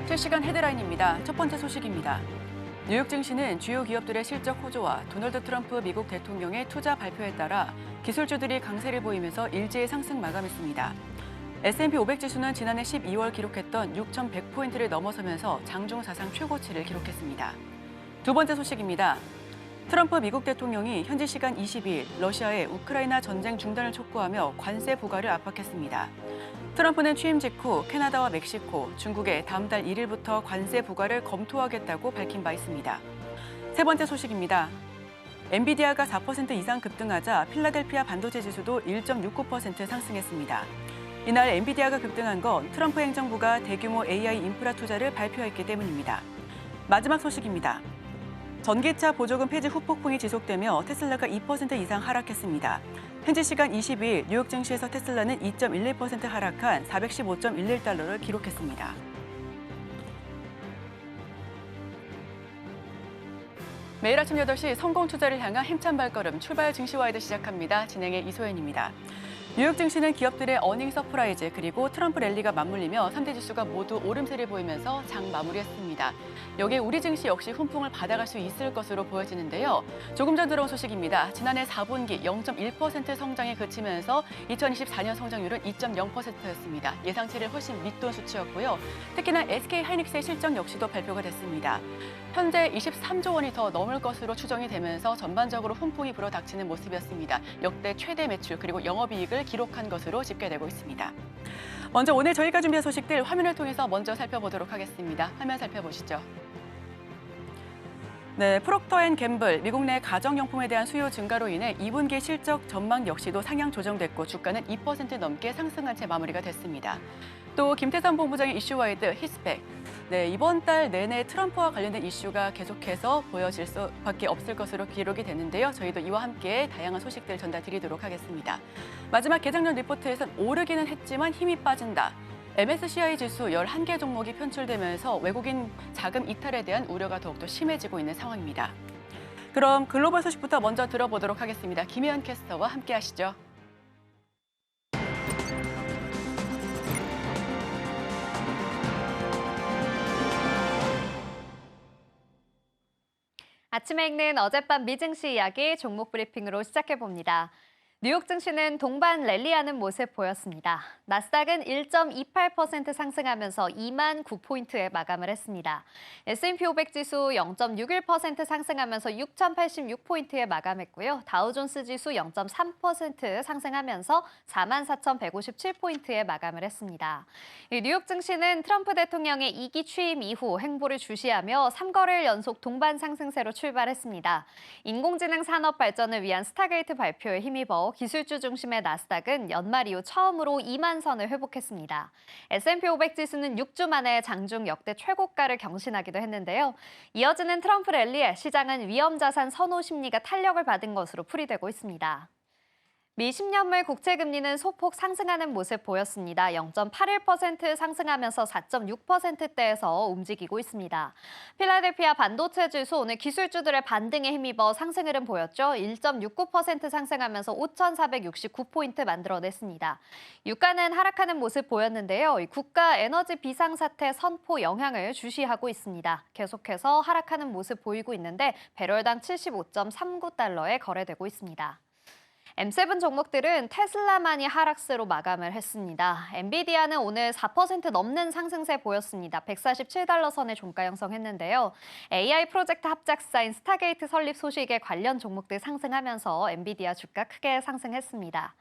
실시간 헤드라인입니다. 첫 번째 소식입니다. 뉴욕 증시는 주요 기업들의 실적 호조와 도널드 트럼프 미국 대통령의 투자 발표에 따라 기술주들이 강세를 보이면서 일제히 상승 마감했습니다. S&P 500 지수는 지난해 12월 기록했던 6,100포인트를 넘어서면서 장중 사상 최고치를 기록했습니다. 두 번째 소식입니다. 트럼프 미국 대통령이 현지 시간 22일 러시아의 우크라이나 전쟁 중단을 촉구하며 관세 부과를 압박했습니다. 트럼프는 취임 직후 캐나다와 멕시코, 중국에 다음 달 1일부터 관세 부과를 검토하겠다고 밝힌 바 있습니다. 세 번째 소식입니다. 엔비디아가 4% 이상 급등하자 필라델피아 반도체 지수도 1.69% 상승했습니다. 이날 엔비디아가 급등한 건 트럼프 행정부가 대규모 AI 인프라 투자를 발표했기 때문입니다. 마지막 소식입니다. 전기차 보조금 폐지 후폭풍이 지속되며 테슬라가 2% 이상 하락했습니다. 현지 시간 22일 뉴욕 증시에서 테슬라는 2.11% 하락한 415.11달러를 기록했습니다. 매일 아침 8시 성공 투자를 향한 힘찬 발걸음 출발 증시와이드 시작합니다. 진행의 이소연입니다. 뉴욕 증시는 기업들의 어닝 서프라이즈 그리고 트럼프 랠리가 맞물리며 3대 지수가 모두 오름세를 보이면서 장 마무리했습니다. 여기에 우리 증시 역시 훈풍을 받아갈 수 있을 것으로 보여지는데요. 조금 전 들어온 소식입니다. 지난해 4분기 0.1% 성장에 그치면서 2024년 성장률은 2.0%였습니다. 예상치를 훨씬 밑돈 수치였고요. 특히나 SK하이닉스의 실적 역시도 발표가 됐습니다. 현재 23조 원이 더 넘을 것으로 추정이 되면서 전반적으로 훈풍이 불어닥치는 모습이었습니다. 역대 최대 매출 그리고 영업이익을 기록한 것으로 집계되고 있습니다. 먼저 오늘 저희가 준비한 소식들 화면을 통해서 먼저 살펴보도록 하겠습니다. 화면 살펴보시죠. 네, 프록터앤갬블, 미국 내 가정용품에 대한 수요 증가로 인해 2분기 실적 전망 역시도 상향 조정됐고 주가는 2% 넘게 상승한 채 마무리가 됐습니다. 또 김태삼 본부장의 이슈와이드 히스펙. 네, 이번 달 내내 트럼프와 관련된 이슈가 계속해서 보여질 수밖에 없을 것으로 기록이 됐는데요. 저희도 이와 함께 다양한 소식들 전달드리도록 하겠습니다. 마지막 개장전 리포트에서는 오르기는 했지만 힘이 빠진다. MSCI 지수 11개 종목이 편출되면서 외국인 자금 이탈에 대한 우려가 더욱더 심해지고 있는 상황입니다. 그럼 글로벌 소식부터 먼저 들어보도록 하겠습니다. 김혜연 캐스터와 함께 하시죠. 아침에 읽는 어젯밤 미증시 이야기 종목 브리핑으로 시작해봅니다. 뉴욕 증시는 동반 랠리하는 모습 보였습니다. 나스닥은 1.28% 상승하면서 2만 9포인트에 마감을 했습니다. S&P 500 지수 0.61% 상승하면서 6,086포인트에 마감했고요. 다우존스 지수 0.3% 상승하면서 44,157포인트에 마감을 했습니다. 뉴욕 증시는 트럼프 대통령의 2기 취임 이후 행보를 주시하며 3거래일 연속 동반 상승세로 출발했습니다. 인공지능 산업 발전을 위한 스타게이트 발표에 힘입어 기술주 중심의 나스닥은 연말 이후 처음으로 2만 선을 회복했습니다. S&P 500 지수는 6주 만에 장중 역대 최고가를 경신하기도 했는데요. 이어지는 트럼프 랠리에 시장은 위험자산 선호 심리가 탄력을 받은 것으로 풀이되고 있습니다. 미 10년물 국채금리는 소폭 상승하는 모습 보였습니다. 0.81% 상승하면서 4.6%대에서 움직이고 있습니다. 필라델피아 반도체 지수 오늘 기술주들의 반등에 힘입어 상승 흐름 보였죠. 1.69% 상승하면서 5,469포인트 만들어냈습니다. 유가는 하락하는 모습 보였는데요. 국가 에너지 비상사태 선포 영향을 주시하고 있습니다. 계속해서 하락하는 모습 보이고 있는데 배럴당 75.39달러에 거래되고 있습니다. M7 종목들은 테슬라만이 하락세로 마감을 했습니다. 엔비디아는 오늘 4% 넘는 상승세 보였습니다. 147달러 선의 종가 형성했는데요. AI 프로젝트 합작사인 스타게이트 설립 소식에 관련 종목들 상승하면서 엔비디아 주가 크게 상승했습니다.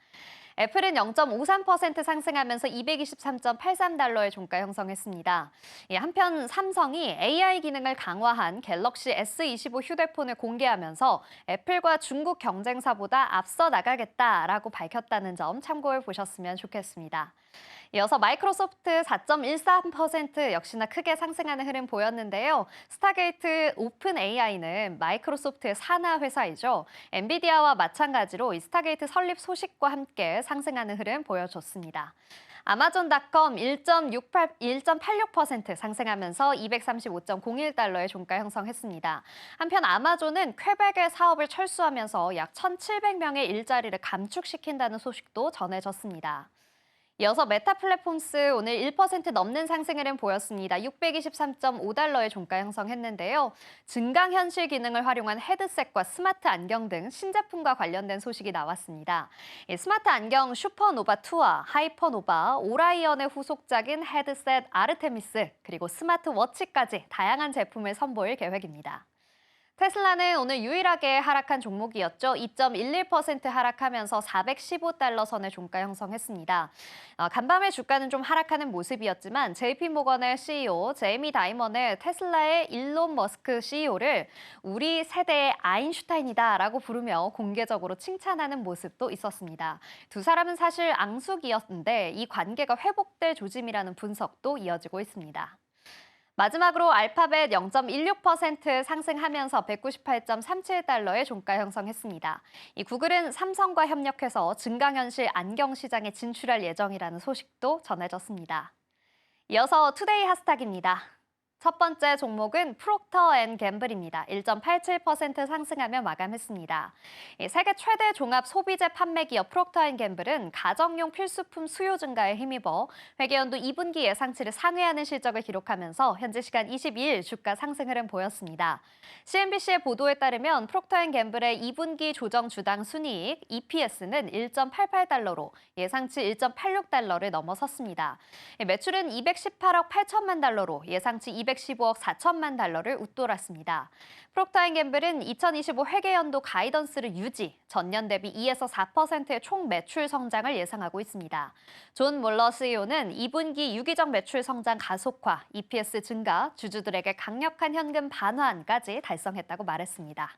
애플은 0.53% 상승하면서 223.83달러의 종가 형성했습니다. 한편 삼성이 AI 기능을 강화한 갤럭시 S25 휴대폰을 공개하면서 애플과 중국 경쟁사보다 앞서 나가겠다라고 밝혔다는 점 참고해 보셨으면 좋겠습니다. 이어서 마이크로소프트 4.13% 역시나 크게 상승하는 흐름 보였는데요. 스타게이트 오픈 AI는 마이크로소프트의 산하 회사이죠. 엔비디아와 마찬가지로 이 스타게이트 설립 소식과 함께 상승하는 흐름 보여줬습니다. 아마존닷컴 1.86% 상승하면서 235.01달러의 종가 형성했습니다. 한편 아마존은 퀘벡의 사업을 철수하면서 약 1,700명의 일자리를 감축시킨다는 소식도 전해졌습니다. 이어서 메타 플랫폼스 오늘 1% 넘는 상승 흐름 보였습니다. 623.5달러의 종가 형성했는데요. 증강현실 기능을 활용한 헤드셋과 스마트 안경 등 신제품과 관련된 소식이 나왔습니다. 스마트 안경 슈퍼노바2와 하이퍼노바, 오라이언의 후속작인 헤드셋 아르테미스, 그리고 스마트워치까지 다양한 제품을 선보일 계획입니다. 테슬라는 오늘 유일하게 하락한 종목이었죠. 2.11% 하락하면서 415달러 선의 종가 형성했습니다. 간밤에 주가는 좀 하락하는 모습이었지만 JP모건의 CEO 제이미 다이먼은 테슬라의 일론 머스크 CEO를 우리 세대의 아인슈타인이다라고 부르며 공개적으로 칭찬하는 모습도 있었습니다. 두 사람은 사실 앙숙이었는데 이 관계가 회복될 조짐이라는 분석도 이어지고 있습니다. 마지막으로 알파벳 0.16% 상승하면서 198.37달러의 종가 형성했습니다. 이 구글은 삼성과 협력해서 증강현실 안경 시장에 진출할 예정이라는 소식도 전해졌습니다. 이어서 투데이 핫스탁입니다. 첫 번째 종목은 프록터 앤 갬블입니다. 1.87% 상승하며 마감했습니다. 세계 최대 종합 소비재 판매 기업 프록터 앤 갬블은 가정용 필수품 수요 증가에 힘입어 회계연도 2분기 예상치를 상회하는 실적을 기록하면서 현지 시간 22일 주가 상승 흐름 보였습니다. CNBC의 보도에 따르면 프록터 앤 갬블의 2분기 조정 주당 순이익 EPS는 1.88달러로 예상치 1.86달러를 넘어섰습니다. 매출은 218억 8천만 달러로 예상치 215억 4천만 달러를 웃돌았습니다. 프록터앤갬블은 2025 회계연도 가이던스를 유지, 전년 대비 2에서 4%의 총 매출 성장을 예상하고 있습니다. 존 몰러 CEO는 2분기 유기적 매출 성장 가속화, EPS 증가, 주주들에게 강력한 현금 반환까지 달성했다고 말했습니다.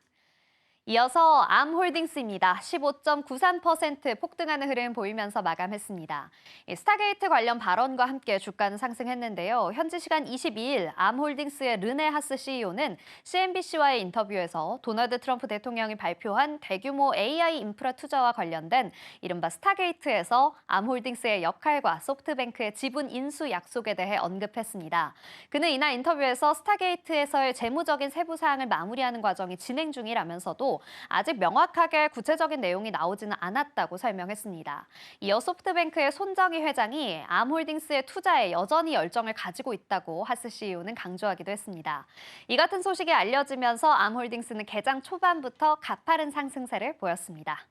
이어서 암홀딩스입니다. 15.93% 폭등하는 흐름 보이면서 마감했습니다. 스타게이트 관련 발언과 함께 주가는 상승했는데요. 현지 시간 22일 암홀딩스의 르네 하스 CEO는 CNBC와의 인터뷰에서 도널드 트럼프 대통령이 발표한 대규모 AI 인프라 투자와 관련된 이른바 스타게이트에서 암홀딩스의 역할과 소프트뱅크의 지분 인수 약속에 대해 언급했습니다. 그는 이날 인터뷰에서 스타게이트에서의 재무적인 세부 사항을 마무리하는 과정이 진행 중이라면서도 아직 명확하게 구체적인 내용이 나오지는 않았다고 설명했습니다. 이어 소프트뱅크의 손정희 회장이 암홀딩스의 투자에 여전히 열정을 가지고 있다고 하스 CEO는 강조하기도 했습니다. 이 같은 소식이 알려지면서 암홀딩스는 개장 초반부터 가파른 상승세를 보였습니다.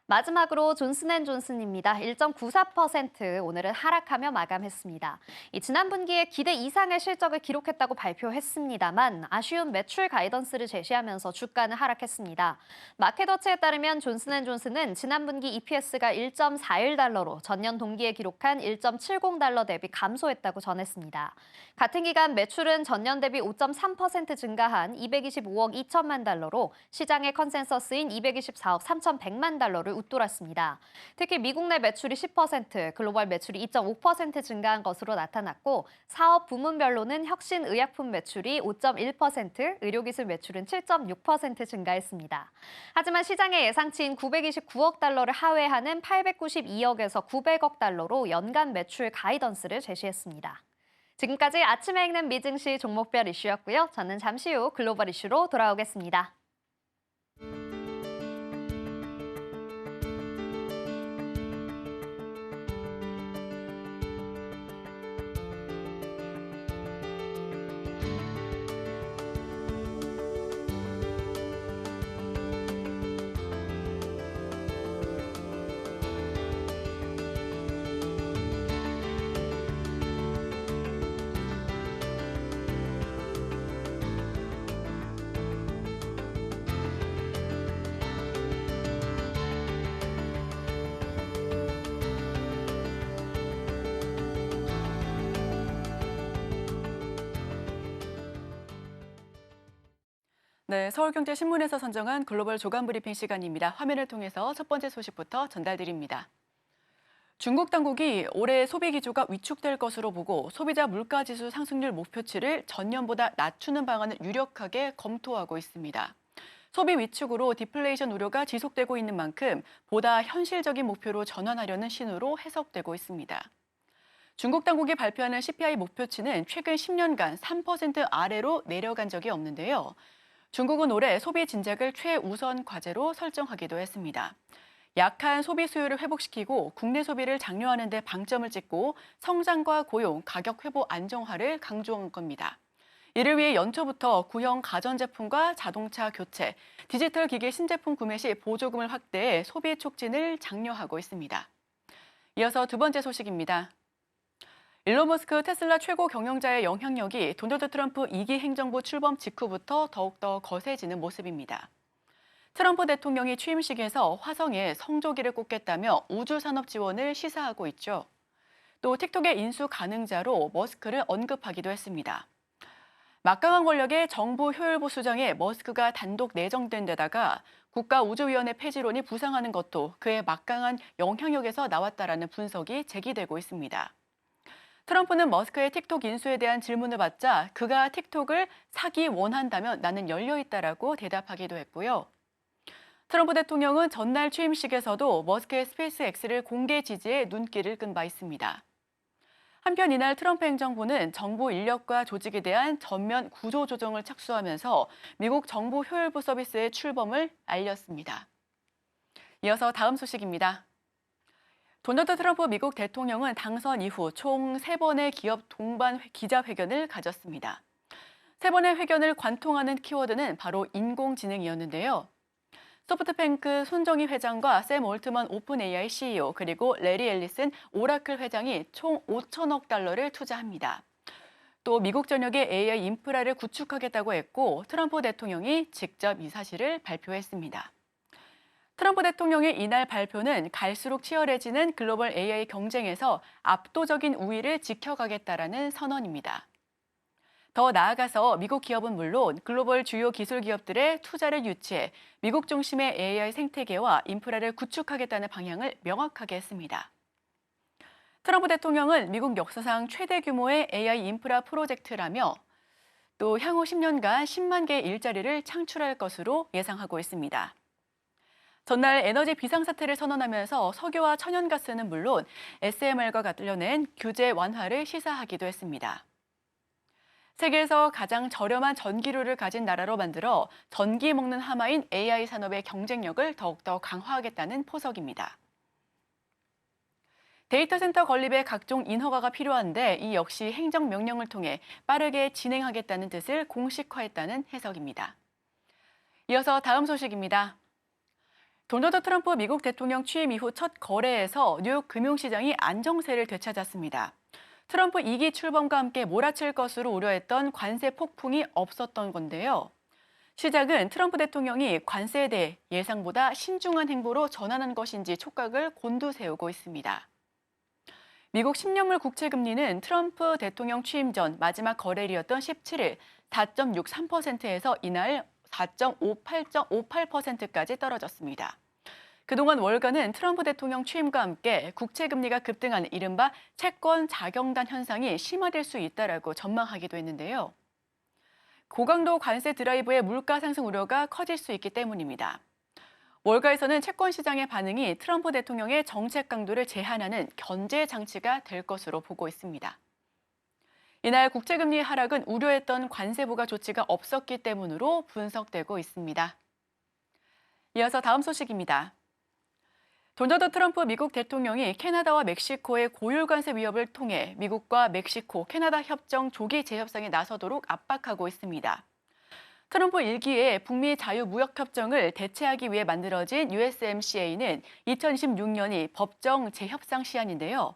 마지막으로 존슨앤존슨입니다. 1.94% 오늘은 하락하며 마감했습니다. 지난 분기에 기대 이상의 실적을 기록했다고 발표했습니다만 아쉬운 매출 가이던스를 제시하면서 주가는 하락했습니다. 마켓워치에 따르면 존슨앤존슨은 지난 분기 EPS가 1.41달러로 전년 동기에 기록한 1.70달러 대비 감소했다고 전했습니다. 같은 기간 매출은 전년 대비 5.3% 증가한 225억 2천만 달러로 시장의 컨센서스인 224억 3,100만 달러를 웃돌았습니다. 특히 미국 내 매출이 10%, 글로벌 매출이 2.5% 증가한 것으로 나타났고 사업 부문별로는 혁신의약품 매출이 5.1%, 의료기술 매출은 7.6% 증가했습니다. 하지만 시장의 예상치인 929억 달러를 하회하는 892억에서 900억 달러로 연간 매출 가이던스를 제시했습니다. 지금까지 아침에 읽는 미증시 종목별 이슈였고요. 저는 잠시 후 글로벌 이슈로 돌아오겠습니다. 네, 서울경제신문에서 선정한 글로벌 조간 브리핑 시간입니다. 화면을 통해서 첫 번째 소식부터 전달드립니다. 중국 당국이 올해 소비 기조가 위축될 것으로 보고 소비자 물가지수 상승률 목표치를 전년보다 낮추는 방안을 유력하게 검토하고 있습니다. 소비 위축으로 디플레이션 우려가 지속되고 있는 만큼 보다 현실적인 목표로 전환하려는 신호로 해석되고 있습니다. 중국 당국이 발표하는 CPI 목표치는 최근 10년간 3% 아래로 내려간 적이 없는데요. 중국은 올해 소비 진작을 최우선 과제로 설정하기도 했습니다. 약한 소비 수요를 회복시키고 국내 소비를 장려하는 데 방점을 찍고 성장과 고용, 가격 회복 안정화를 강조한 겁니다. 이를 위해 연초부터 구형 가전제품과 자동차 교체, 디지털 기기 신제품 구매 시 보조금을 확대해 소비 촉진을 장려하고 있습니다. 이어서 두 번째 소식입니다. 일론 머스크 테슬라 최고 경영자의 영향력이 도널드 트럼프 2기 행정부 출범 직후부터 더욱더 거세지는 모습입니다. 트럼프 대통령이 취임식에서 화성에 성조기를 꽂겠다며 우주산업 지원을 시사하고 있죠. 또 틱톡의 인수 가능자로 머스크를 언급하기도 했습니다. 막강한 권력의 정부 효율부 수장에 머스크가 단독 내정된 데다가 국가우주위원회 폐지론이 부상하는 것도 그의 막강한 영향력에서 나왔다라는 분석이 제기되고 있습니다. 트럼프는 머스크의 틱톡 인수에 대한 질문을 받자 그가 틱톡을 사기 원한다면 나는 열려있다라고 대답하기도 했고요. 트럼프 대통령은 전날 취임식에서도 머스크의 스페이스X를 공개 지지해 눈길을 끈 바 있습니다. 한편 이날 트럼프 행정부는 정부 인력과 조직에 대한 전면 구조 조정을 착수하면서 미국 정부 효율부 서비스의 출범을 알렸습니다. 이어서 다음 소식입니다. 도널드 트럼프 미국 대통령은 당선 이후 총 3번의 기업 동반 기자회견을 가졌습니다. 3번의 회견을 관통하는 키워드는 바로 인공지능이었는데요. 소프트뱅크 손정희 회장과 샘 올트먼 오픈 AI CEO 그리고 레리 앨리슨 오라클 회장이 총 5천억 달러를 투자합니다. 또 미국 전역의 AI 인프라를 구축하겠다고 했고 트럼프 대통령이 직접 이 사실을 발표했습니다. 트럼프 대통령의 이날 발표는 갈수록 치열해지는 글로벌 AI 경쟁에서 압도적인 우위를 지켜가겠다라는 선언입니다. 더 나아가서 미국 기업은 물론 글로벌 주요 기술 기업들의 투자를 유치해 미국 중심의 AI 생태계와 인프라를 구축하겠다는 방향을 명확하게 했습니다. 트럼프 대통령은 미국 역사상 최대 규모의 AI 인프라 프로젝트라며 또 향후 10년간 10만 개의 일자리를 창출할 것으로 예상하고 있습니다. 전날 에너지 비상사태를 선언하면서 석유와 천연가스는 물론 SMR과 관련된 규제 완화를 시사하기도 했습니다. 세계에서 가장 저렴한 전기료를 가진 나라로 만들어 전기 먹는 하마인 AI 산업의 경쟁력을 더욱더 강화하겠다는 포석입니다. 데이터 센터 건립에 각종 인허가가 필요한데 이 역시 행정명령을 통해 빠르게 진행하겠다는 뜻을 공식화했다는 해석입니다. 이어서 다음 소식입니다. 도널드 트럼프 미국 대통령 취임 이후 첫 거래에서 뉴욕 금융시장이 안정세를 되찾았습니다. 트럼프 2기 출범과 함께 몰아칠 것으로 우려했던 관세 폭풍이 없었던 건데요. 시작은 트럼프 대통령이 관세에 대해 예상보다 신중한 행보로 전환한 것인지 촉각을 곤두세우고 있습니다. 미국 10년물 국채금리는 트럼프 대통령 취임 전 마지막 거래일이었던 17일 4.63%에서 이날 4.58%까지 떨어졌습니다. 그동안 월가는 트럼프 대통령 취임과 함께 국채금리가 급등하는 이른바 채권 자경단 현상이 심화될 수 있다라고 전망하기도 했는데요. 고강도 관세 드라이브의 물가 상승 우려가 커질 수 있기 때문입니다. 월가에서는 채권 시장의 반응이 트럼프 대통령의 정책 강도를 제한하는 견제 장치가 될 것으로 보고 있습니다. 이날 국채금리의 하락은 우려했던 관세 부과 조치가 없었기 때문으로 분석되고 있습니다. 이어서 다음 소식입니다. 도널드 트럼프 미국 대통령이 캐나다와 멕시코의 고율 관세 위협을 통해 미국과 멕시코, 캐나다 협정 조기 재협상에 나서도록 압박하고 있습니다. 트럼프 1기의 북미 자유무역협정을 대체하기 위해 만들어진 USMCA는 2026년이 법정 재협상 시한인데요.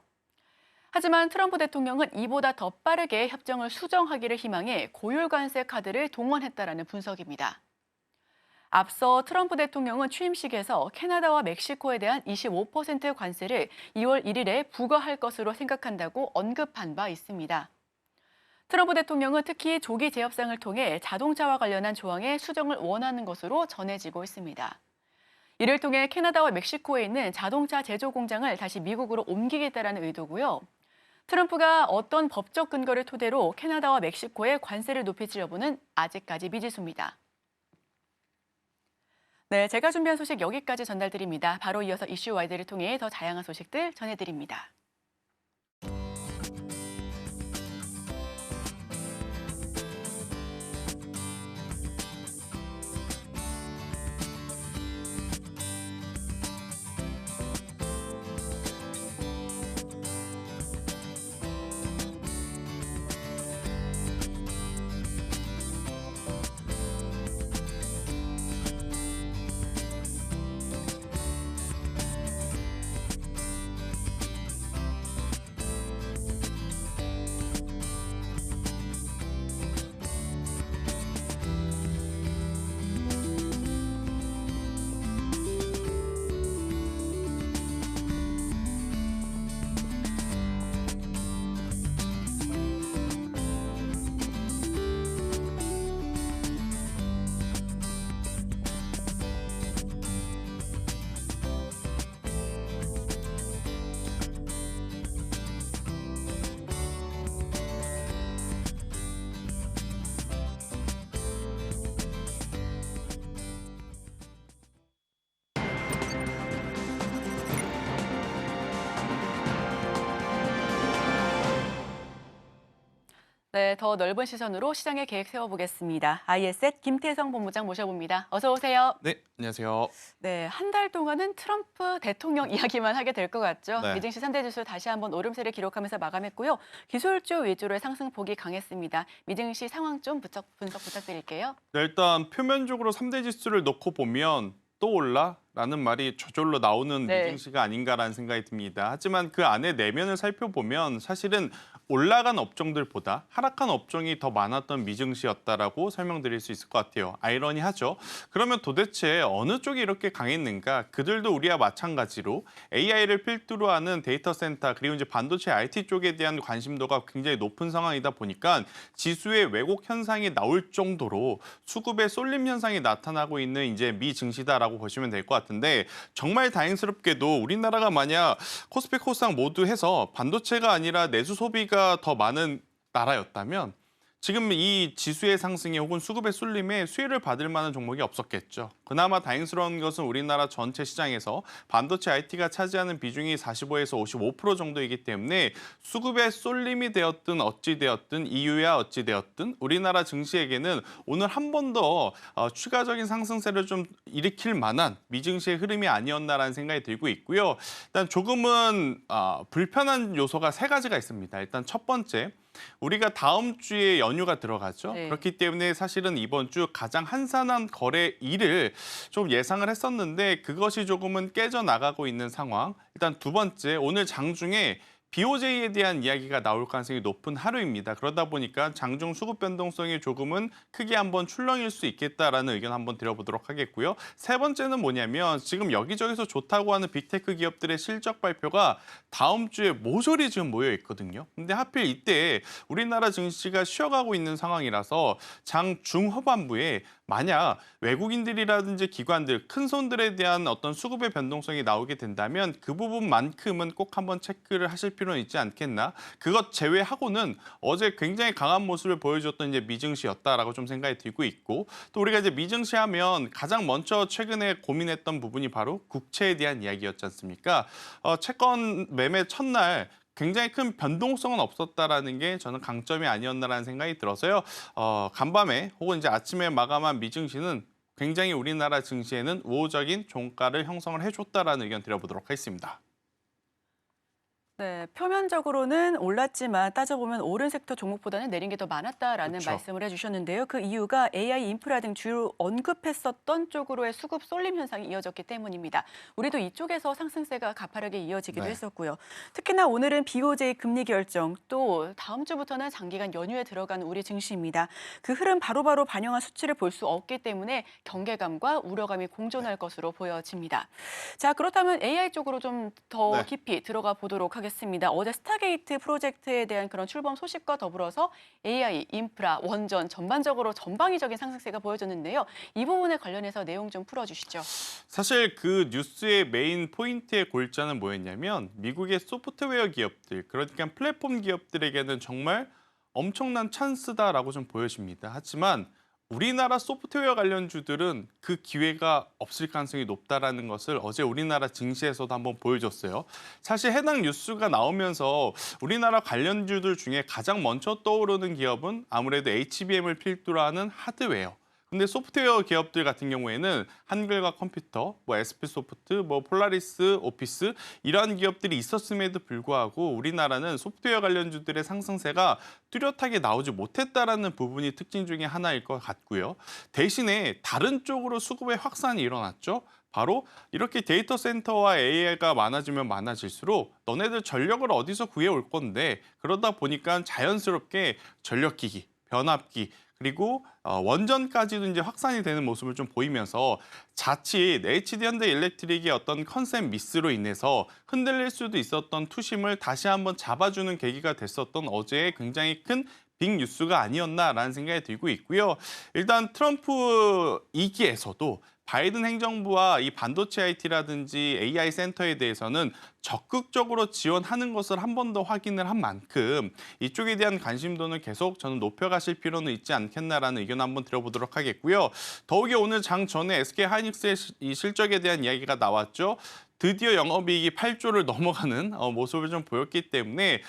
하지만 트럼프 대통령은 이보다 더 빠르게 협정을 수정하기를 희망해 고율 관세 카드를 동원했다라는 분석입니다. 앞서 트럼프 대통령은 취임식에서 캐나다와 멕시코에 대한 25% 관세를 2월 1일에 부과할 것으로 생각한다고 언급한 바 있습니다. 트럼프 대통령은 특히 조기 재협상을 통해 자동차와 관련한 조항의 수정을 원하는 것으로 전해지고 있습니다. 이를 통해 캐나다와 멕시코에 있는 자동차 제조 공장을 다시 미국으로 옮기겠다는 의도고요. 트럼프가 어떤 법적 근거를 토대로 캐나다와 멕시코에 관세를 높일지 여부는 아직까지 미지수입니다. 네, 제가 준비한 소식 여기까지 전달드립니다. 바로 이어서 이슈 와이드를 통해 더 다양한 소식들 전해드립니다. 네, 더 넓은 시선으로 시장의 계획 세워보겠습니다. IS의 김태성 본부장 모셔봅니다. 어서 오세요. 네, 안녕하세요. 네, 한 달 동안은 트럼프 대통령 이야기만 하게 될 것 같죠. 네. 미증시 3대 지수 다시 한번 오름세를 기록하면서 마감했고요. 기술주 위주로의 상승폭이 강했습니다. 미증시 상황 좀 분석 부탁드릴게요. 네, 일단 표면적으로 3대 지수를 놓고 보면 또 올라? 라는 말이 저절로 나오는 네. 미증시가 아닌가라는 생각이 듭니다. 하지만 그 안에 내면을 살펴보면 사실은 올라간 업종들보다 하락한 업종이 더 많았던 미증시였다라고 설명드릴 수 있을 것 같아요. 아이러니하죠. 그러면 도대체 어느 쪽이 이렇게 강했는가? 그들도 우리와 마찬가지로 AI를 필두로 하는 데이터 센터 그리고 이제 반도체 IT 쪽에 대한 관심도가 굉장히 높은 상황이다 보니까 지수의 왜곡 현상이 나올 정도로 수급의 쏠림 현상이 나타나고 있는 이제 미증시다라고 보시면 될 것 같은데 정말 다행스럽게도 우리나라가 만약 코스피 코스닥 모두 해서 반도체가 아니라 내수 소비가 더 많은 나라였다면 지금 이 지수의 상승에 혹은 수급의 쏠림에 수혜를 받을 만한 종목이 없었겠죠. 그나마 다행스러운 것은 우리나라 전체 시장에서 반도체 IT가 차지하는 비중이 45에서 55% 정도이기 때문에 수급의 쏠림이 되었든 어찌 되었든 이유야 어찌 되었든 우리나라 증시에게는 오늘 한 번 더 추가적인 상승세를 좀 일으킬 만한 미증시의 흐름이 아니었나라는 생각이 들고 있고요. 일단 조금은 불편한 요소가 세 가지가 있습니다. 일단 첫 번째, 우리가 다음 주에 연휴가 들어가죠. 네. 그렇기 때문에 사실은 이번 주 가장 한산한 거래일을 좀 예상을 했었는데 그것이 조금은 깨져나가고 있는 상황. 일단 두 번째, 오늘 장중에 BOJ에 대한 이야기가 나올 가능성이 높은 하루입니다. 그러다 보니까 장중 수급 변동성이 조금은 크게 한번 출렁일 수 있겠다라는 의견 한번 드려보도록 하겠고요. 세 번째는 뭐냐면 지금 여기저기서 좋다고 하는 빅테크 기업들의 실적 발표가 다음 주에 모조리 지금 모여 있거든요. 근데 하필 이때 우리나라 증시가 쉬어가고 있는 상황이라서 장 중후반부에 만약 외국인들이라든지 기관들, 큰 손들에 대한 어떤 수급의 변동성이 나오게 된다면 그 부분만큼은 꼭 한번 체크를 하실 필요는 있지 않겠나. 그것 제외하고는 어제 굉장히 강한 모습을 보여줬던 이제 미증시였다라고 좀 생각이 들고 있고 또 우리가 이제 미증시 하면 가장 먼저 최근에 고민했던 부분이 바로 국채에 대한 이야기였지 않습니까? 채권 매매 첫날 굉장히 큰 변동성은 없었다라는 게 저는 강점이 아니었나라는 생각이 들어서요. 간밤에 혹은 이제 아침에 마감한 미증시는 굉장히 우리나라 증시에는 우호적인 종가를 형성을 해줬다라는 의견 드려보도록 하겠습니다. 네, 표면적으로는 올랐지만 따져보면 오른 섹터 종목보다는 내린 게 더 많았다라는 그렇죠. 말씀을 해주셨는데요. 그 이유가 AI 인프라 등 주로 언급했었던 쪽으로의 수급 쏠림 현상이 이어졌기 때문입니다. 우리도 이쪽에서 상승세가 가파르게 이어지기도 네. 했었고요. 특히나 오늘은 BOJ 금리 결정, 또 다음 주부터는 장기간 연휴에 들어가는 우리 증시입니다. 그 흐름 바로바로 반영한 수치를 볼 수 없기 때문에 경계감과 우려감이 공존할 것으로 보여집니다. 자, 그렇다면 AI 쪽으로 좀 더 네. 깊이 들어가 보도록 하겠습니다. 어제 스타게이트 프로젝트에 대한 그런 출범 소식과 더불어서 AI, 인프라, 원전 전반적으로 전방위적인 상승세가 보여졌는데요. 이 부분에 관련해서 내용 좀 풀어주시죠. 사실 그 뉴스의 메인 포인트의 골자는 뭐였냐면 미국의 소프트웨어 기업들, 그러니까 플랫폼 기업들에게는 정말 엄청난 찬스다라고 좀 보여집니다. 하지만 우리나라 소프트웨어 관련주들은 그 기회가 없을 가능성이 높다라는 것을 어제 우리나라 증시에서도 한번 보여줬어요. 사실 해당 뉴스가 나오면서 우리나라 관련주들 중에 가장 먼저 떠오르는 기업은 아무래도 HBM을 필두로 하는 하드웨어. 근데 소프트웨어 기업들 같은 경우에는 한글과 컴퓨터, 뭐 SP소프트, 뭐 폴라리스, 오피스 이러한 기업들이 있었음에도 불구하고 우리나라는 소프트웨어 관련주들의 상승세가 뚜렷하게 나오지 못했다라는 부분이 특징 중에 하나일 것 같고요. 대신에 다른 쪽으로 수급의 확산이 일어났죠. 바로 이렇게 데이터 센터와 AI가 많아지면 많아질수록 너네들 전력을 어디서 구해올 건데 그러다 보니까 자연스럽게 전력기기, 변압기 그리고 원전까지도 이제 확산이 되는 모습을 좀 보이면서 자칫 HD현대일렉트릭의 어떤 컨셉 미스로 인해서 흔들릴 수도 있었던 투심을 다시 한번 잡아주는 계기가 됐었던 어제의 굉장히 큰 빅 뉴스가 아니었나라는 생각이 들고 있고요. 일단 트럼프 2기에서도 바이든 행정부와 이 반도체 IT라든지 AI 센터에 대해서는 적극적으로 지원하는 것을 한 번 더 확인을 한 만큼 이쪽에 대한 관심도는 계속 저는 높여가실 필요는 있지 않겠나라는 의견 한번 드려보도록 하겠고요. 더욱이 오늘 장 전에 SK 하이닉스의 이 실적에 대한 이야기가 나왔죠. 드디어 영업이익이 8조를 넘어가는 모습을 좀 보였기 때문에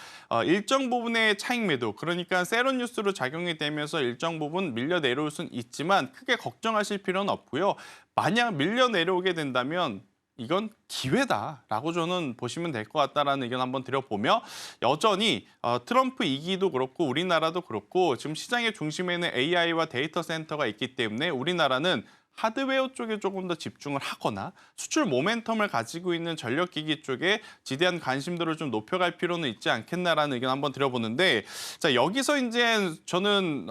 일정 부분의 차익 매도, 그러니까 세론 뉴스로 작용이 되면서 일정 부분 밀려 내려올 수는 있지만 크게 걱정하실 필요는 없고요. 만약 밀려 내려오게 된다면 이건 기회다라고 저는 보시면 될 것 같다라는 의견 한번 드려보며 여전히 트럼프 2기도 그렇고 우리나라도 그렇고 지금 시장의 중심에는 AI와 데이터 센터가 있기 때문에 우리나라는 하드웨어 쪽에 조금 더 집중을 하거나 수출 모멘텀을 가지고 있는 전력기기 쪽에 지대한 관심도를 좀 높여갈 필요는 있지 않겠나라는 의견 한번 드려보는데 자 여기서 이제 저는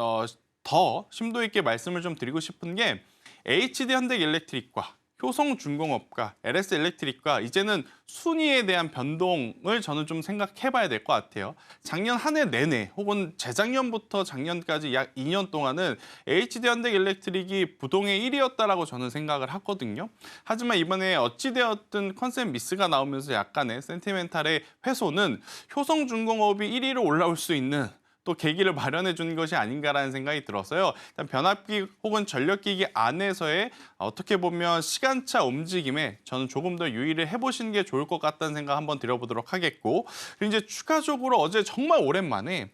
더 심도 있게 말씀을 좀 드리고 싶은 게 HD 현대일렉트릭과 효성중공업과 LS 일렉트릭과 이제는 순위에 대한 변동을 저는 좀 생각해봐야 될 것 같아요. 작년 한 해 내내 혹은 재작년부터 작년까지 약 2년 동안은 HD 현대일렉트릭이 부동의 1위였다라고 저는 생각을 하거든요. 하지만 이번에 어찌되었든 컨셉 미스가 나오면서 약간의 센티멘탈의 훼손은 효성중공업이 1위로 올라올 수 있는 또 계기를 마련해 준 것이 아닌가라는 생각이 들어서요. 일단 변압기 혹은 전력기기 안에서의 어떻게 보면 시간차 움직임에 저는 조금 더 유의를 해보시는 게 좋을 것 같다는 생각 한번 드려보도록 하겠고 그리고 이제 추가적으로 어제 정말 오랜만에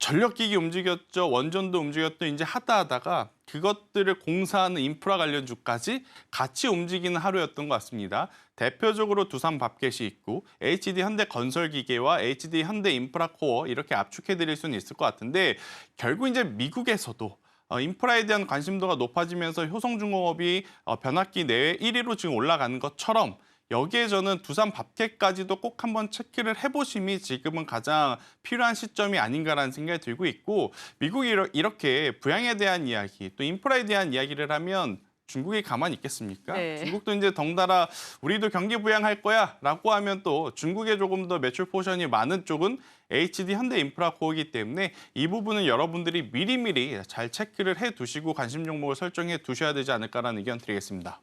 전력기기 움직였죠. 원전도 움직였죠. 이제 하다가 그것들을 공사하는 인프라 관련주까지 같이 움직이는 하루였던 것 같습니다. 대표적으로 두산 밥켓이 있고 HD 현대건설기계와 HD 현대인프라코어 이렇게 압축해드릴 수는 있을 것 같은데 결국 이제 미국에서도 인프라에 대한 관심도가 높아지면서 효성중공업이 변압기 내외 1위로 지금 올라가는 것처럼 여기에 저는 두산 밥켓까지도 꼭 한번 체크를 해보심이 지금은 가장 필요한 시점이 아닌가라는 생각이 들고 있고 미국이 이렇게 부양에 대한 이야기 또 인프라에 대한 이야기를 하면 중국이 가만히 있겠습니까? 네. 중국도 이제 덩달아 우리도 경기 부양할 거야 라고 하면 또 중국에 조금 더 매출 포션이 많은 쪽은 HD 현대인프라코어이기 때문에 이 부분은 여러분들이 미리미리 잘 체크를 해두시고 관심 종목을 설정해 두셔야 되지 않을까라는 의견 드리겠습니다.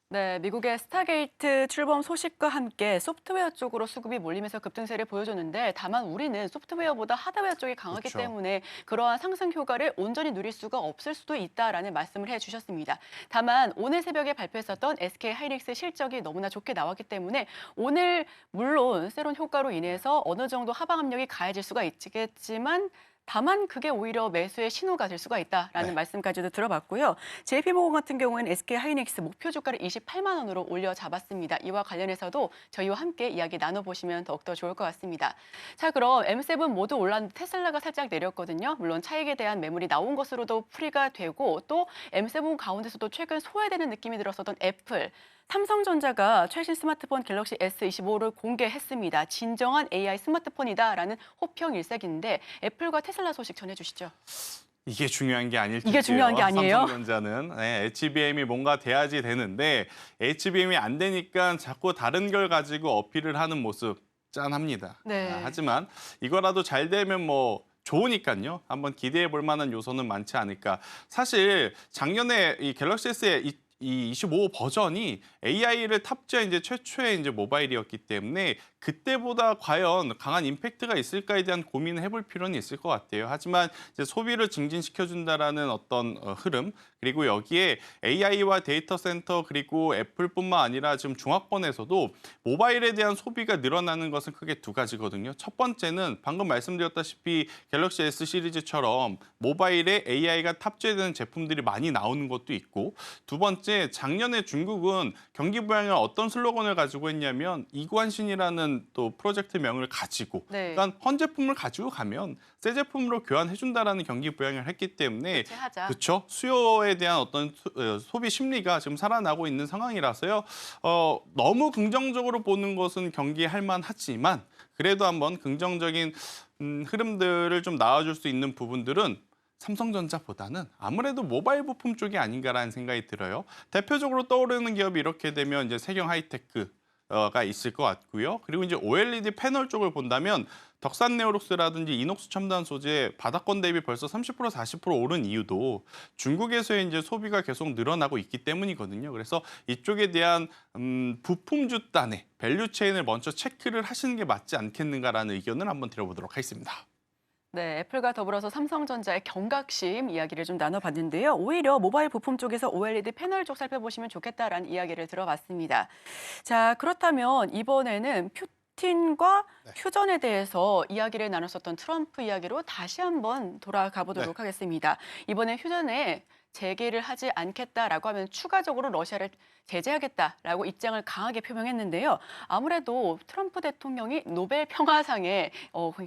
네, 미국의 스타게이트 출범 소식과 함께 소프트웨어 쪽으로 수급이 몰리면서 급등세를 보여줬는데 다만 우리는 소프트웨어보다 하드웨어 쪽이 강하기 그렇죠. 때문에 그러한 상승 효과를 온전히 누릴 수가 없을 수도 있다라는 말씀을 해주셨습니다. 다만 오늘 새벽에 발표했었던 SK 하이닉스 실적이 너무나 좋게 나왔기 때문에 오늘 물론 세론 효과로 인해서 어느 정도 하방 압력이 가해질 수가 있겠지만 다만 그게 오히려 매수의 신호가 될 수가 있다라는 네. 말씀까지도 들어봤고요. JP모건 같은 경우에는 SK 하이닉스 목표 주가를 28만 원으로 올려 잡았습니다. 이와 관련해서도 저희와 함께 이야기 나눠보시면 더욱더 좋을 것 같습니다. 자, 그럼 M7 모두 올랐는데 테슬라가 살짝 내렸거든요. 물론 차익에 대한 매물이 나온 것으로도 풀이가 되고 또 M7 가운데서도 최근 소외되는 느낌이 들었었던 애플, 삼성전자가 최신 스마트폰 갤럭시 S25를 공개했습니다. 진정한 AI 스마트폰이다라는 호평 일색인데 애플과 테슬라 소식 전해주시죠. 이게 중요한 게 아닐 텐데요. 이게 중요한 게 아니에요? 삼성전자는 HBM이 뭔가 돼야지 되는데 HBM이 안 되니까 자꾸 다른 걸 가지고 어필을 하는 모습 짠합니다. 네. 하지만 이거라도 잘 되면 뭐 좋으니까요. 한번 기대해 볼 만한 요소는 많지 않을까. 사실 작년에 이 갤럭시 S의 이 25 버전이 AI를 탑재한 이제 최초의 이제 모바일이었기 때문에 그때보다 과연 강한 임팩트가 있을까에 대한 고민을 해볼 필요는 있을 것 같아요. 하지만 이제 소비를 증진시켜준다라는 어떤 흐름 그리고 여기에 AI와 데이터 센터 그리고 애플뿐만 아니라 지금 중화권에서도 모바일에 대한 소비가 늘어나는 것은 크게 두 가지거든요. 첫 번째는 방금 말씀드렸다시피 갤럭시 S 시리즈처럼 모바일에 AI가 탑재되는 제품들이 많이 나오는 것도 있고 두 번째 작년에 중국은 경기 부양을 어떤 슬로건을 가지고 했냐면 이관신이라는 또 프로젝트명을 가지고 네. 그러니까 헌 제품을 가지고 가면 새 제품으로 교환해준다라는 경기 부양을 했기 때문에 교체하자. 그렇죠. 수요에 대한 어떤 소비 심리가 지금 살아나고 있는 상황이라서요. 너무 긍정적으로 보는 것은 경계할 만하지만 그래도 한번 긍정적인 흐름들을 좀 나와줄 수 있는 부분들은 삼성전자보다는 아무래도 모바일 부품 쪽이 아닌가라는 생각이 들어요. 대표적으로 떠오르는 기업이 이렇게 되면 이제 세경 하이테크, 가 있을 것 같고요. 그리고 이제 OLED 패널 쪽을 본다면 덕산 네오룩스라든지 이녹스 첨단 소재 바닥권 대비 벌써 30% 40% 오른 이유도 중국에서의 이제 소비가 계속 늘어나고 있기 때문이거든요. 그래서 이쪽에 대한 부품주 단의 밸류 체인을 먼저 체크를 하시는 게 맞지 않겠는가라는 의견을 한번 드려보도록 하겠습니다. 네, 애플과 더불어서 삼성전자의 경각심 이야기를 좀 나눠봤는데요. 오히려 모바일 부품 쪽에서 OLED 패널 쪽 살펴보시면 좋겠다라는 이야기를 들어봤습니다. 자, 그렇다면 이번에는 푸틴과 휴전에 대해서 이야기를 나눴었던 트럼프 이야기로 다시 한번 돌아가 보도록 하겠습니다. 이번에 휴전에 재개를 하지 않겠다라고 하면 추가적으로 러시아를 제재하겠다라고 입장을 강하게 표명했는데요. 아무래도 트럼프 대통령이 노벨 평화상에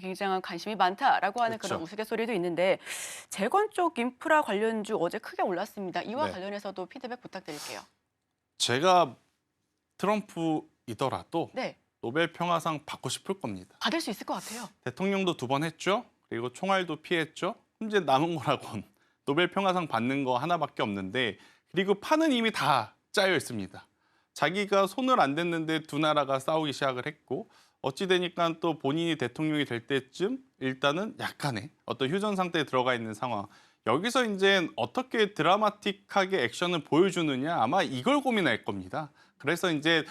굉장한 관심이 많다라고 하는 그렇죠. 그런 우스갯소리도 있는데 재건 쪽 인프라 관련주 어제 크게 올랐습니다. 이와 네. 관련해서도 피드백 부탁드릴게요. 제가 트럼프이더라도 네, 노벨 평화상 받고 싶을 겁니다. 받을 수 있을 것 같아요. 대통령도 2번 했죠. 그리고 총알도 피했죠. 이제 남은 거라곤 노벨 평화상 받는 거 하나밖에 없는데 그리고 판은 이미 다 짜여 있습니다. 자기가 손을 안 댔는데 두 나라가 싸우기 시작을 했고 어찌 되니까 또 본인이 대통령이 될 때쯤 일단은 약간의 어떤 휴전 상태에 들어가 있는 상황. 여기서 이제 어떻게 드라마틱하게 액션을 보여주느냐 아마 이걸 고민할 겁니다. 그래서 이제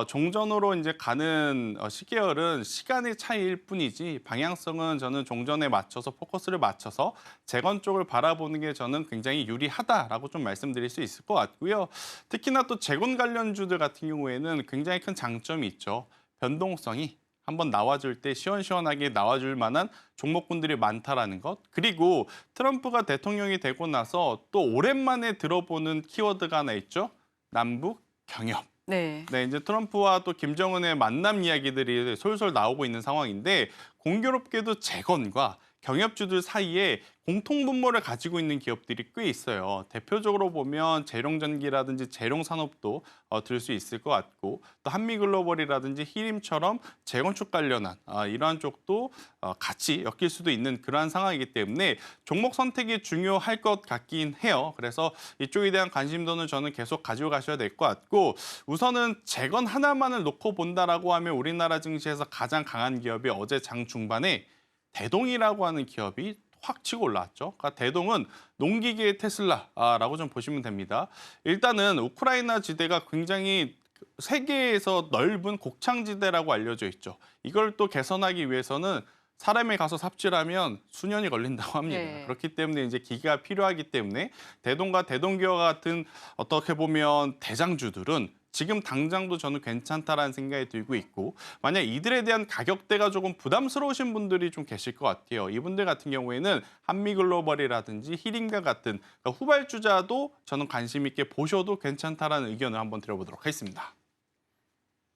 종전으로 이제 가는 시계열은 시간의 차이일 뿐이지 방향성은 저는 종전에 맞춰서 포커스를 맞춰서 재건 쪽을 바라보는 게 저는 굉장히 유리하다라고 좀 말씀드릴 수 있을 것 같고요. 특히나 또 재건 관련주들 같은 경우에는 굉장히 큰 장점이 있죠. 변동성이 한번 나와줄 때 시원시원하게 나와줄 만한 종목군들이 많다라는 것. 그리고 트럼프가 대통령이 되고 나서 또 오랜만에 들어보는 키워드가 하나 있죠. 남북 경협. 네. 네, 이제 트럼프와 또 김정은의 만남 이야기들이 솔솔 나오고 있는 상황인데 공교롭게도 재건과 경협주들 사이에 공통분모를 가지고 있는 기업들이 꽤 있어요. 대표적으로 보면 재룡전기라든지 재룡산업도 들 수 있을 것 같고 또 한미글로벌이라든지 히림처럼 재건축 관련한 이러한 쪽도 같이 엮일 수도 있는 그러한 상황이기 때문에 종목 선택이 중요할 것 같긴 해요. 그래서 이쪽에 대한 관심도는 저는 계속 가지고 가셔야 될 것 같고 우선은 재건 하나만을 놓고 본다라고 하면 우리나라 증시에서 가장 강한 기업이 어제 장 중반에 대동이라고 하는 기업이 확 치고 올라왔죠. 그러니까 대동은 농기계의 테슬라라고 좀 보시면 됩니다. 일단은 우크라이나 지대가 굉장히 세계에서 넓은 곡창지대라고 알려져 있죠. 이걸 또 개선하기 위해서는 사람이 가서 삽질하면 수년이 걸린다고 합니다. 네. 그렇기 때문에 이제 기계가 필요하기 때문에 대동과 대동기업 같은 어떻게 보면 대장주들은 지금 당장도 저는 괜찮다라는 생각이 들고 있고 만약 이들에 대한 가격대가 조금 부담스러우신 분들이 좀 계실 것 같아요. 이분들 같은 경우에는 한미글로벌이라든지 히림과 같은 그러니까 후발주자도 저는 관심 있게 보셔도 괜찮다라는 의견을 한번 드려보도록 하겠습니다.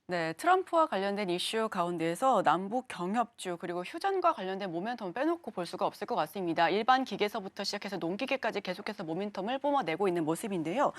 네, 트럼프와 관련된 이슈 가운데에서 남북 경협주 그리고 휴전과 관련된 모멘텀을 빼놓고 볼 수가 없을 것 같습니다. 일반 기계서부터 시작해서 농기계까지 계속해서 모멘텀을 뿜어내고 있는 모습인데요.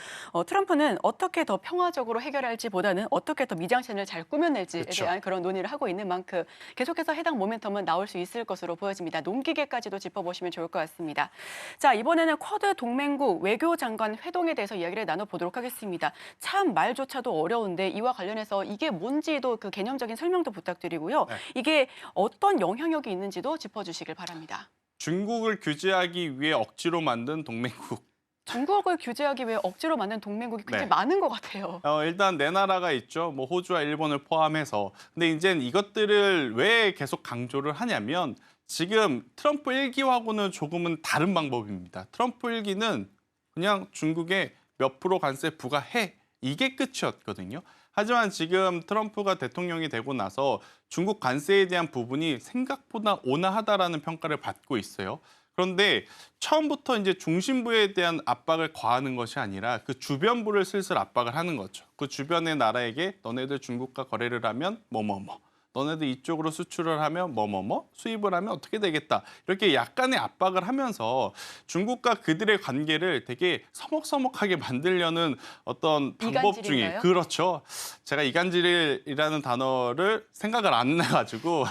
트럼프는 어떻게 더 평화적으로 해결할지보다는 어떻게 더 미장센을 잘 꾸며낼지에 그렇죠. 대한 그런 논의를 하고 있는 만큼 계속해서 해당 모멘텀은 나올 수 있을 것으로 보여집니다. 농기계까지도 짚어보시면 좋을 것 같습니다. 자, 이번에는 쿼드 동맹국 외교장관 회동에 대해서 이야기를 나눠보도록 하겠습니다. 참 말조차도 어려운데 이와 관련해서 이게 뭔지도 그 개념적인 설명도 부탁드리고요. 네. 이게 어떤 영향력이 있는지도 짚어주시길 바랍니다. 중국을 규제하기 위해 억지로 만든 동맹국. 중국을 규제하기 위해 억지로 만든 동맹국이 굉장히 네. 많은 것 같아요. 일단 네 나라가 있죠. 뭐 호주와 일본을 포함해서. 근데 이제 이것들을 왜 계속 강조를 하냐면 지금 트럼프 1기하고는 조금은 다른 방법입니다. 트럼프 1기는 그냥 중국에 몇 프로 관세 부과해. 이게 끝이었거든요. 하지만 지금 트럼프가 대통령이 되고 나서 중국 관세에 대한 부분이 생각보다 온화하다라는 평가를 받고 있어요. 그런데 처음부터 이제 중심부에 대한 압박을 과하는 것이 아니라 그 주변부를 슬슬 압박을 하는 거죠. 그 주변의 나라에게 너네들 중국과 거래를 하면 뭐뭐뭐. 너네들 이쪽으로 수출을 하면 뭐뭐뭐 수입을 하면 어떻게 되겠다. 이렇게 약간의 압박을 하면서 중국과 그들의 관계를 되게 서먹서먹하게 만들려는 어떤 방법 중에 이간질인가요? 그렇죠. 제가 이간질이라는 단어를 생각을 안 해가지고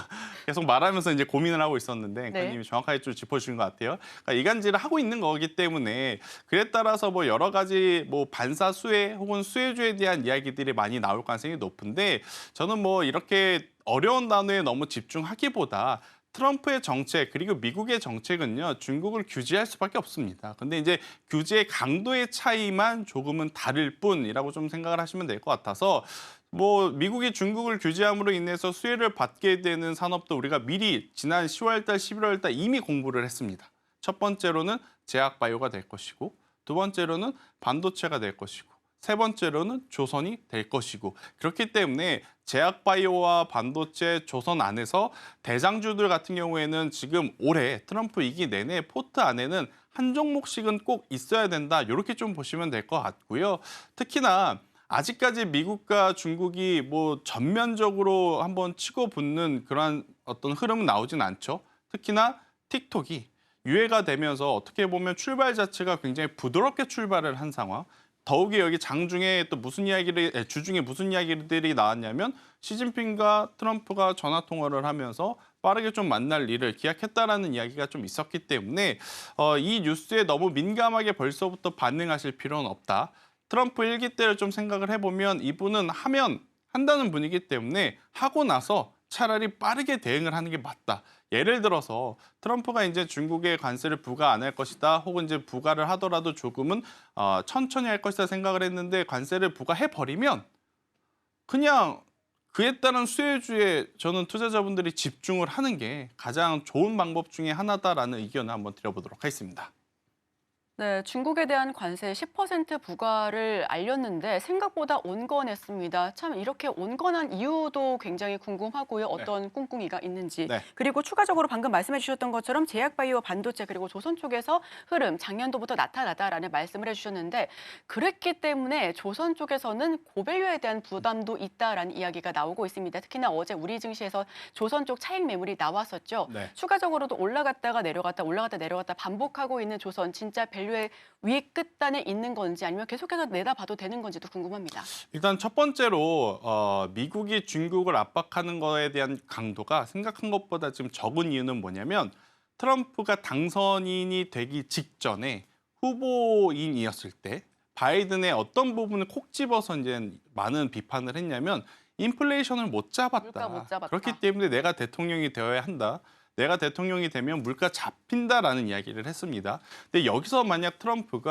계속 말하면서 이제 고민을 하고 있었는데 네. 앵커님이 정확하게 좀 짚어주신 것 같아요. 그러니까 이간질을 하고 있는 거기 때문에 그에 따라서 뭐 여러 가지 뭐 반사 수혜 혹은 수혜주에 대한 이야기들이 많이 나올 가능성이 높은데 저는 뭐 이렇게 어려운 단어에 너무 집중하기보다 트럼프의 정책 그리고 미국의 정책은요 중국을 규제할 수밖에 없습니다. 근데 이제 규제의 강도의 차이만 조금은 다를 뿐이라고 좀 생각을 하시면 될 것 같아서 뭐 미국이 중국을 규제함으로 인해서 수혜를 받게 되는 산업도 우리가 미리 지난 10월달, 11월달 이미 공부를 했습니다. 첫 번째로는 제약 바이오가 될 것이고 두 번째로는 반도체가 될 것이고 세 번째로는 조선이 될 것이고 그렇기 때문에 제약 바이오와 반도체, 조선 안에서 대장주들 같은 경우에는 지금 올해 트럼프 임기 내내 포트 안에는 한 종목씩은 꼭 있어야 된다. 이렇게 좀 보시면 될 것 같고요. 특히나 아직까지 미국과 중국이 뭐 전면적으로 한번 치고 붙는 그런 어떤 흐름은 나오진 않죠. 특히나 틱톡이 유해가 되면서 어떻게 보면 출발 자체가 굉장히 부드럽게 출발을 한 상황. 더욱이 여기 장중에 또 주중에 무슨 이야기들이 나왔냐면 시진핑과 트럼프가 전화 통화를 하면서 빠르게 좀 만날 일을 기약했다라는 이야기가 좀 있었기 때문에 이 뉴스에 너무 민감하게 벌써부터 반응하실 필요는 없다. 트럼프 일기 때를 좀 생각을 해보면 이분은 한다는 분이기 때문에 하고 나서 차라리 빠르게 대응을 하는 게 맞다. 예를 들어서 트럼프가 이제 중국에 관세를 부과 안 할 것이다. 혹은 이제 부과를 하더라도 조금은 천천히 할 것이다 생각을 했는데 관세를 부과해 버리면 그냥 그에 따른 수혜주에 저는 투자자분들이 집중을 하는 게 가장 좋은 방법 중에 하나다라는 의견을 한번 드려보도록 하겠습니다. 네, 중국에 대한 관세 10% 부과를 알렸는데 생각보다 온건했습니다. 참 이렇게 온건한 이유도 굉장히 궁금하고요. 어떤 꿍꿍이가 있는지. 네. 그리고 추가적으로 방금 말씀해 주셨던 것처럼 제약바이오 반도체 그리고 조선 쪽에서 흐름 작년도부터 나타나다라는 말씀을 해주셨는데 그랬기 때문에 조선 쪽에서는 고밸류에 대한 부담도 있다라는 이야기가 나오고 있습니다. 특히나 어제 우리 증시에서 조선 쪽 차익 매물이 나왔었죠. 네. 추가적으로도 올라갔다가 내려갔다 반복하고 있는 조선 진짜 밸류의 위에 끝단에 있는 건지 아니면 계속해서 내다봐도 되는 건지도 궁금합니다. 일단 첫 번째로 미국이 중국을 압박하는 거에 대한 강도가 생각한 것보다 지금 적은 이유는 뭐냐면 트럼프가 당선인이 되기 직전에 후보인이었을 때 바이든의 어떤 부분을 콕 집어서 이제 많은 비판을 했냐면 인플레이션을 못 잡았다. 물가 못 잡았다. 그렇기 때문에 내가 대통령이 되어야 한다. 내가 대통령이 되면 물가 잡힌다라는 이야기를 했습니다. 근데 여기서 만약 트럼프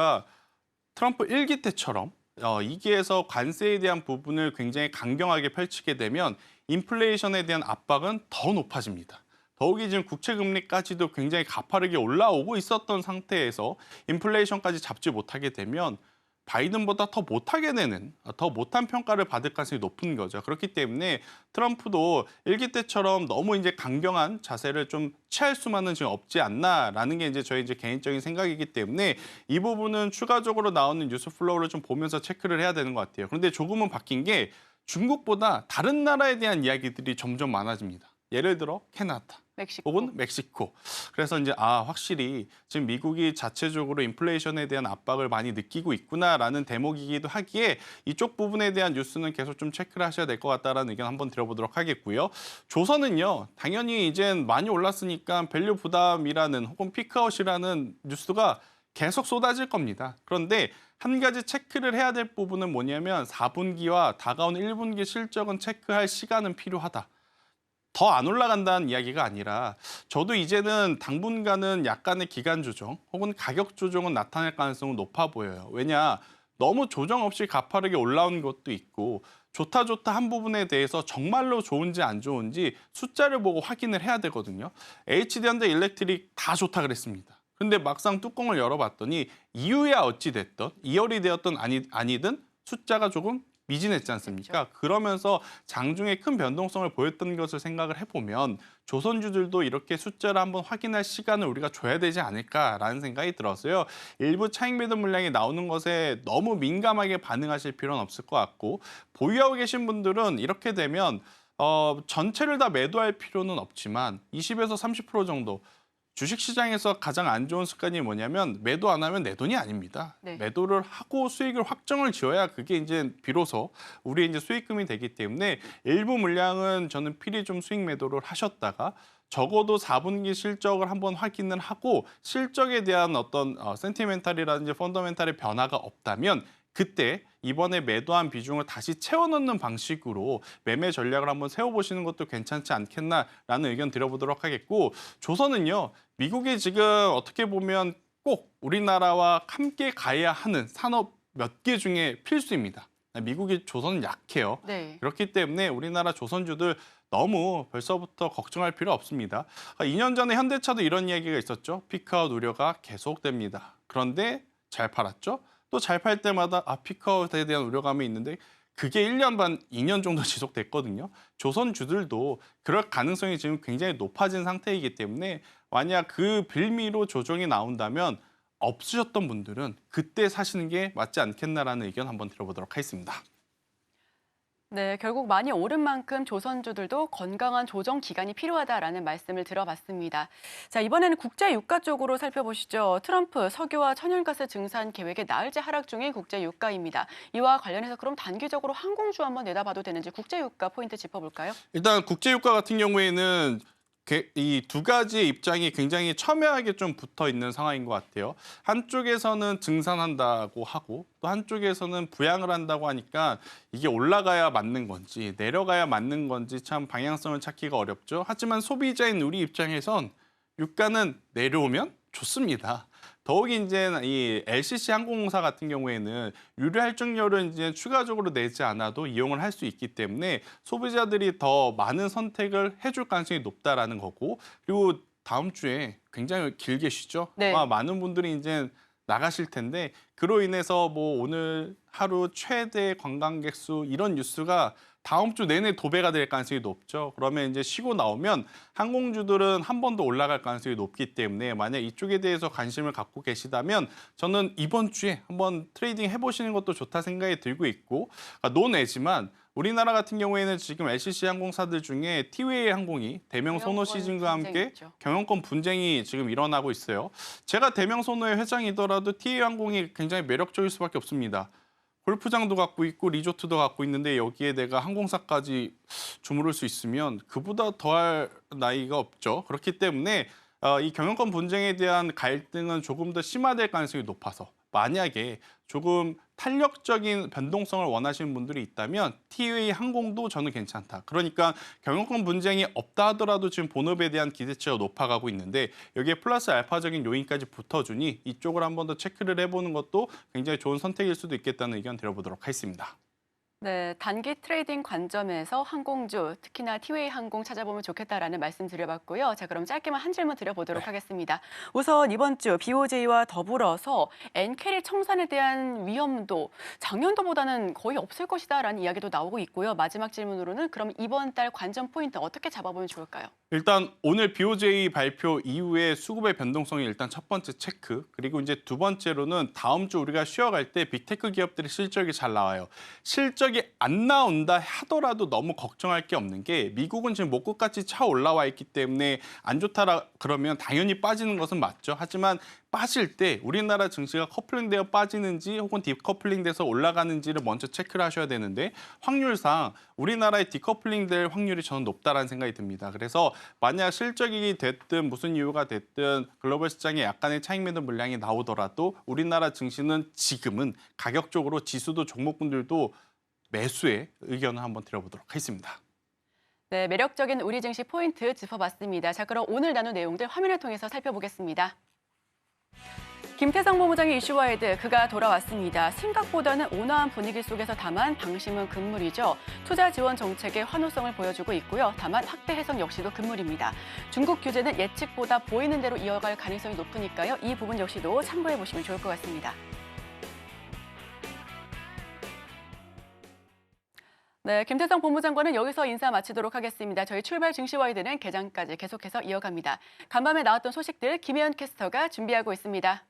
1기 때처럼 2기에서 관세에 대한 부분을 굉장히 강경하게 펼치게 되면 인플레이션에 대한 압박은 더 높아집니다. 더욱이 지금 국채 금리까지도 굉장히 가파르게 올라오고 있었던 상태에서 인플레이션까지 잡지 못하게 되면 바이든보다 더 못한 평가를 받을 가능성이 높은 거죠. 그렇기 때문에 트럼프도 1기 때처럼 너무 이제 강경한 자세를 좀 취할 수만은 지금 없지 않나라는 게 이제 저희 이제 개인적인 생각이기 때문에 이 부분은 추가적으로 나오는 뉴스 플로우를 좀 보면서 체크를 해야 되는 것 같아요. 그런데 조금은 바뀐 게 중국보다 다른 나라에 대한 이야기들이 점점 많아집니다. 예를 들어 캐나다. 멕시코. 혹은 멕시코. 그래서 이제 확실히 지금 미국이 자체적으로 인플레이션에 대한 압박을 많이 느끼고 있구나라는 대목이기도 하기에 이쪽 부분에 대한 뉴스는 계속 좀 체크를 하셔야 될 것 같다라는 의견 한번 드려보도록 하겠고요. 조선은요. 당연히 이젠 많이 올랐으니까 밸류 부담이라는 혹은 피크아웃이라는 뉴스가 계속 쏟아질 겁니다. 그런데 한 가지 체크를 해야 될 부분은 뭐냐면 4분기와 다가오는 1분기 실적은 체크할 시간은 필요하다. 더 안 올라간다는 이야기가 아니라 저도 이제는 당분간은 약간의 기간 조정 혹은 가격 조정은 나타날 가능성은 높아 보여요. 왜냐? 너무 조정 없이 가파르게 올라온 것도 있고 좋다 한 부분에 대해서 정말로 좋은지 안 좋은지 숫자를 보고 확인을 해야 되거든요. HD현대 일렉트릭 다 좋다 그랬습니다. 근데 막상 뚜껑을 열어봤더니 이유야 어찌 됐든 2월이 되었든 아니든 숫자가 조금 미진했지 않습니까? 그러면서 장중에 큰 변동성을 보였던 것을 생각을 해보면 조선주들도 이렇게 숫자를 한번 확인할 시간을 우리가 줘야 되지 않을까라는 생각이 들어서요. 일부 차익 매도 물량이 나오는 것에 너무 민감하게 반응하실 필요는 없을 것 같고 보유하고 계신 분들은 이렇게 되면 전체를 다 매도할 필요는 없지만 20에서 30% 정도 주식시장에서 가장 안 좋은 습관이 뭐냐면 매도 안 하면 내 돈이 아닙니다. 네. 매도를 하고 수익을 확정을 지어야 그게 이제 비로소 우리의 이제 수익금이 되기 때문에 일부 물량은 저는 필히 좀 수익 매도를 하셨다가 적어도 4분기 실적을 한번 확인을 하고 실적에 대한 어떤 센티멘탈이라든지 펀더멘탈의 변화가 없다면 그때 이번에 매도한 비중을 다시 채워넣는 방식으로 매매 전략을 한번 세워보시는 것도 괜찮지 않겠나라는 의견 드려보도록 하겠고 조선은요. 미국이 지금 어떻게 보면 꼭 우리나라와 함께 가야 하는 산업 몇 개 중에 필수입니다. 미국이 조선은 약해요. 네. 그렇기 때문에 우리나라 조선주들 너무 벌써부터 걱정할 필요 없습니다. 2년 전에 현대차도 이런 이야기가 있었죠. 피크아웃 우려가 계속됩니다. 그런데 잘 팔았죠. 또 잘 팔 때마다 피크아웃에 대한 우려감이 있는데 그게 1년 반, 2년 정도 지속됐거든요. 조선주들도 그럴 가능성이 지금 굉장히 높아진 상태이기 때문에 만약 그 빌미로 조정이 나온다면 없으셨던 분들은 그때 사시는 게 맞지 않겠나라는 의견 한번 들어보도록 하겠습니다. 네, 결국 많이 오른 만큼 조선주들도 건강한 조정 기간이 필요하다라는 말씀을 들어봤습니다. 자, 이번에는 국제 유가 쪽으로 살펴보시죠. 트럼프 석유와 천연가스 증산 계획의 나흘째 하락 중인 국제 유가입니다. 이와 관련해서 그럼 단기적으로 항공주 한번 내다봐도 되는지 국제 유가 포인트 짚어볼까요? 일단 국제 유가 같은 경우에는 이 두 가지의 입장이 굉장히 첨예하게 좀 붙어 있는 상황인 것 같아요. 한쪽에서는 증산한다고 하고 또 한쪽에서는 부양을 한다고 하니까 이게 올라가야 맞는 건지 내려가야 맞는 건지 참 방향성을 찾기가 어렵죠. 하지만 소비자인 우리 입장에선 유가는 내려오면 좋습니다. 더욱이 이제 이 LCC 항공사 같은 경우에는 유류 할증료를 이제 추가적으로 내지 않아도 이용을 할 수 있기 때문에 소비자들이 더 많은 선택을 해줄 가능성이 높다라는 거고 그리고 다음 주에 굉장히 길게 쉬죠. 네. 아마 많은 분들이 이제 나가실 텐데 그로 인해서 뭐 오늘 하루 최대 관광객 수 이런 뉴스가 다음 주 내내 도배가 될 가능성이 높죠. 그러면 이제 쉬고 나오면 항공주들은 한 번 더 올라갈 가능성이 높기 때문에 만약 이쪽에 대해서 관심을 갖고 계시다면 저는 이번 주에 한번 트레이딩 해보시는 것도 좋다 생각이 들고 있고 논외지만 우리나라 같은 경우에는 지금 LCC 항공사들 중에 티웨이 항공이 대명 선호 시즌과 함께 있죠. 경영권 분쟁이 지금 일어나고 있어요. 제가 대명 선호의 회장이더라도 티웨이 항공이 굉장히 매력적일 수밖에 없습니다. 골프장도 갖고 있고 리조트도 갖고 있는데 여기에 내가 항공사까지 주무를 수 있으면 그보다 더할 나이가 없죠. 그렇기 때문에 이 경영권 분쟁에 대한 갈등은 조금 더 심화될 가능성이 높아서 만약에 조금 탄력적인 변동성을 원하시는 분들이 있다면 티웨이 항공도 저는 괜찮다. 그러니까 경영권 분쟁이 없다 하더라도 지금 본업에 대한 기대치가 높아가고 있는데 여기에 플러스 알파적인 요인까지 붙어주니 이쪽을 한 번 더 체크를 해보는 것도 굉장히 좋은 선택일 수도 있겠다는 의견 드려보도록 하겠습니다. 네, 단기 트레이딩 관점에서 항공주, 특히나 티웨이 항공 찾아보면 좋겠다라는 말씀 드려봤고요. 자, 그럼 짧게만 한 질문 드려보도록 하겠습니다. 우선 이번 주 BOJ와 더불어서 엔캐리 청산에 대한 위험도 작년도보다는 거의 없을 것이다라는 이야기도 나오고 있고요. 마지막 질문으로는 그럼 이번 달 관전 포인트 어떻게 잡아보면 좋을까요? 일단 오늘 BOJ 발표 이후에 수급의 변동성이 일단 첫 번째 체크. 그리고 이제 두 번째로는 다음 주 우리가 쉬어갈 때 빅테크 기업들의 실적이 잘 나와요. 실적이 안 나온다 하더라도 너무 걱정할 게 없는 게 미국은 지금 목끝같이 차 올라와 있기 때문에 안 좋다라 그러면 당연히 빠지는 것은 맞죠. 하지만 빠질 때 우리나라 증시가 커플링되어 빠지는지 혹은 디커플링돼서 올라가는지를 먼저 체크를 하셔야 되는데 확률상 우리나라의 디커플링될 확률이 저는 높다라는 생각이 듭니다. 그래서 만약 실적이 됐든 무슨 이유가 됐든 글로벌 시장에 약간의 차익 매도 물량이 나오더라도 우리나라 증시는 지금은 가격적으로 지수도 종목군들도 매수의 의견을 한번 드려보도록 하겠습니다. 네, 매력적인 우리 증시 포인트 짚어봤습니다. 자, 그럼 오늘 나눈 내용들 화면을 통해서 살펴보겠습니다. 김태성 본부장의 이슈와이드 그가 돌아왔습니다. 생각보다는 온화한 분위기 속에서 다만 방심은 금물이죠. 투자 지원 정책의 환호성을 보여주고 있고요. 다만 확대 해석 역시도 금물입니다. 중국 규제는 예측보다 보이는 대로 이어갈 가능성이 높으니까요. 이 부분 역시도 참고해 보시면 좋을 것 같습니다. 네, 김태성 본부장관은 여기서 인사 마치도록 하겠습니다. 저희 출발 증시와이드는 개장까지 계속해서 이어갑니다. 간밤에 나왔던 소식들 김혜연 캐스터가 준비하고 있습니다.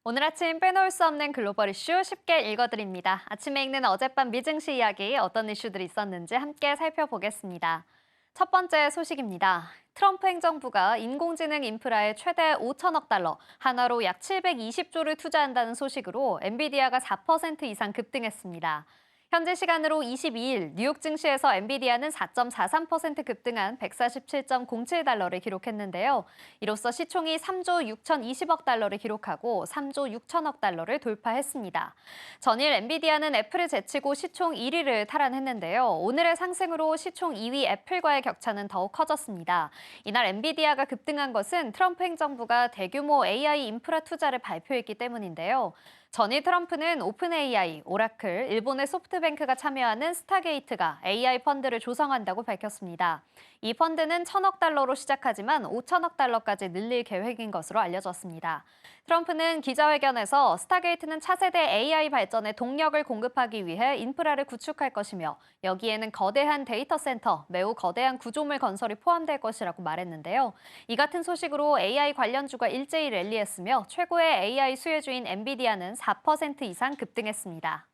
오늘 아침 빼놓을 수 없는 글로벌 이슈 쉽게 읽어드립니다. 아침에 읽는 어젯밤 미증시 이야기 어떤 이슈들이 있었는지 함께 살펴보겠습니다. 첫 번째 소식입니다. 트럼프 행정부가 인공지능 인프라에 최대 5천억 달러, 한화로 약 720조를 투자한다는 소식으로 엔비디아가 4% 이상 급등했습니다. 현재 시간으로 22일 뉴욕 증시에서 엔비디아는 4.43% 급등한 147.07달러를 기록했는데요. 이로써 시총이 3조 6,020억 달러를 기록하고 3조 6천억 달러를 돌파했습니다. 전일 엔비디아는 애플을 제치고 시총 1위를 탈환했는데요. 오늘의 상승으로 시총 2위 애플과의 격차는 더욱 커졌습니다. 이날 엔비디아가 급등한 것은 트럼프 행정부가 대규모 AI 인프라 투자를 발표했기 때문인데요. 전일 트럼프는 오픈 AI, 오라클, 일본의 소프트뱅크가 참여하는 스타게이트가 AI 펀드를 조성한다고 밝혔습니다. 이 펀드는 1,000억 달러로 시작하지만 5천억 달러까지 늘릴 계획인 것으로 알려졌습니다. 트럼프는 기자회견에서 스타게이트는 차세대 AI 발전에 동력을 공급하기 위해 인프라를 구축할 것이며 여기에는 거대한 데이터 센터, 매우 거대한 구조물 건설이 포함될 것이라고 말했는데요. 이 같은 소식으로 AI 관련주가 일제히 랠리했으며 최고의 AI 수혜주인 엔비디아는 4% 이상 급등했습니다.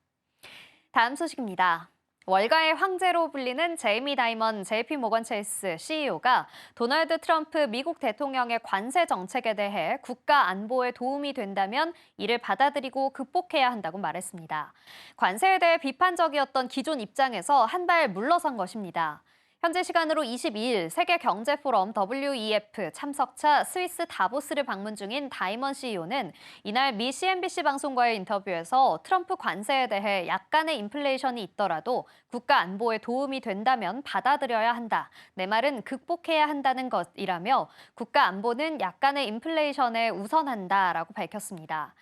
다음 소식입니다. 월가의 황제로 불리는 제이미 다이먼 JP모건 체이스 CEO가 도널드 트럼프 미국 대통령의 관세 정책에 대해 국가 안보에 도움이 된다면 이를 받아들이고 극복해야 한다고 말했습니다. 관세에 대해 비판적이었던 기존 입장에서 한 발 물러선 것입니다. 현재 시간으로 22일 세계경제포럼 WEF 참석차 스위스 다보스를 방문 중인 다이먼 CEO는 이날 미 CNBC 방송과의 인터뷰에서 트럼프 관세에 대해 약간의 인플레이션이 있더라도 국가 안보에 도움이 된다면 받아들여야 한다. 내 말은 극복해야 한다는 것이라며 국가 안보는 약간의 인플레이션에 우선한다라고 밝혔습니다.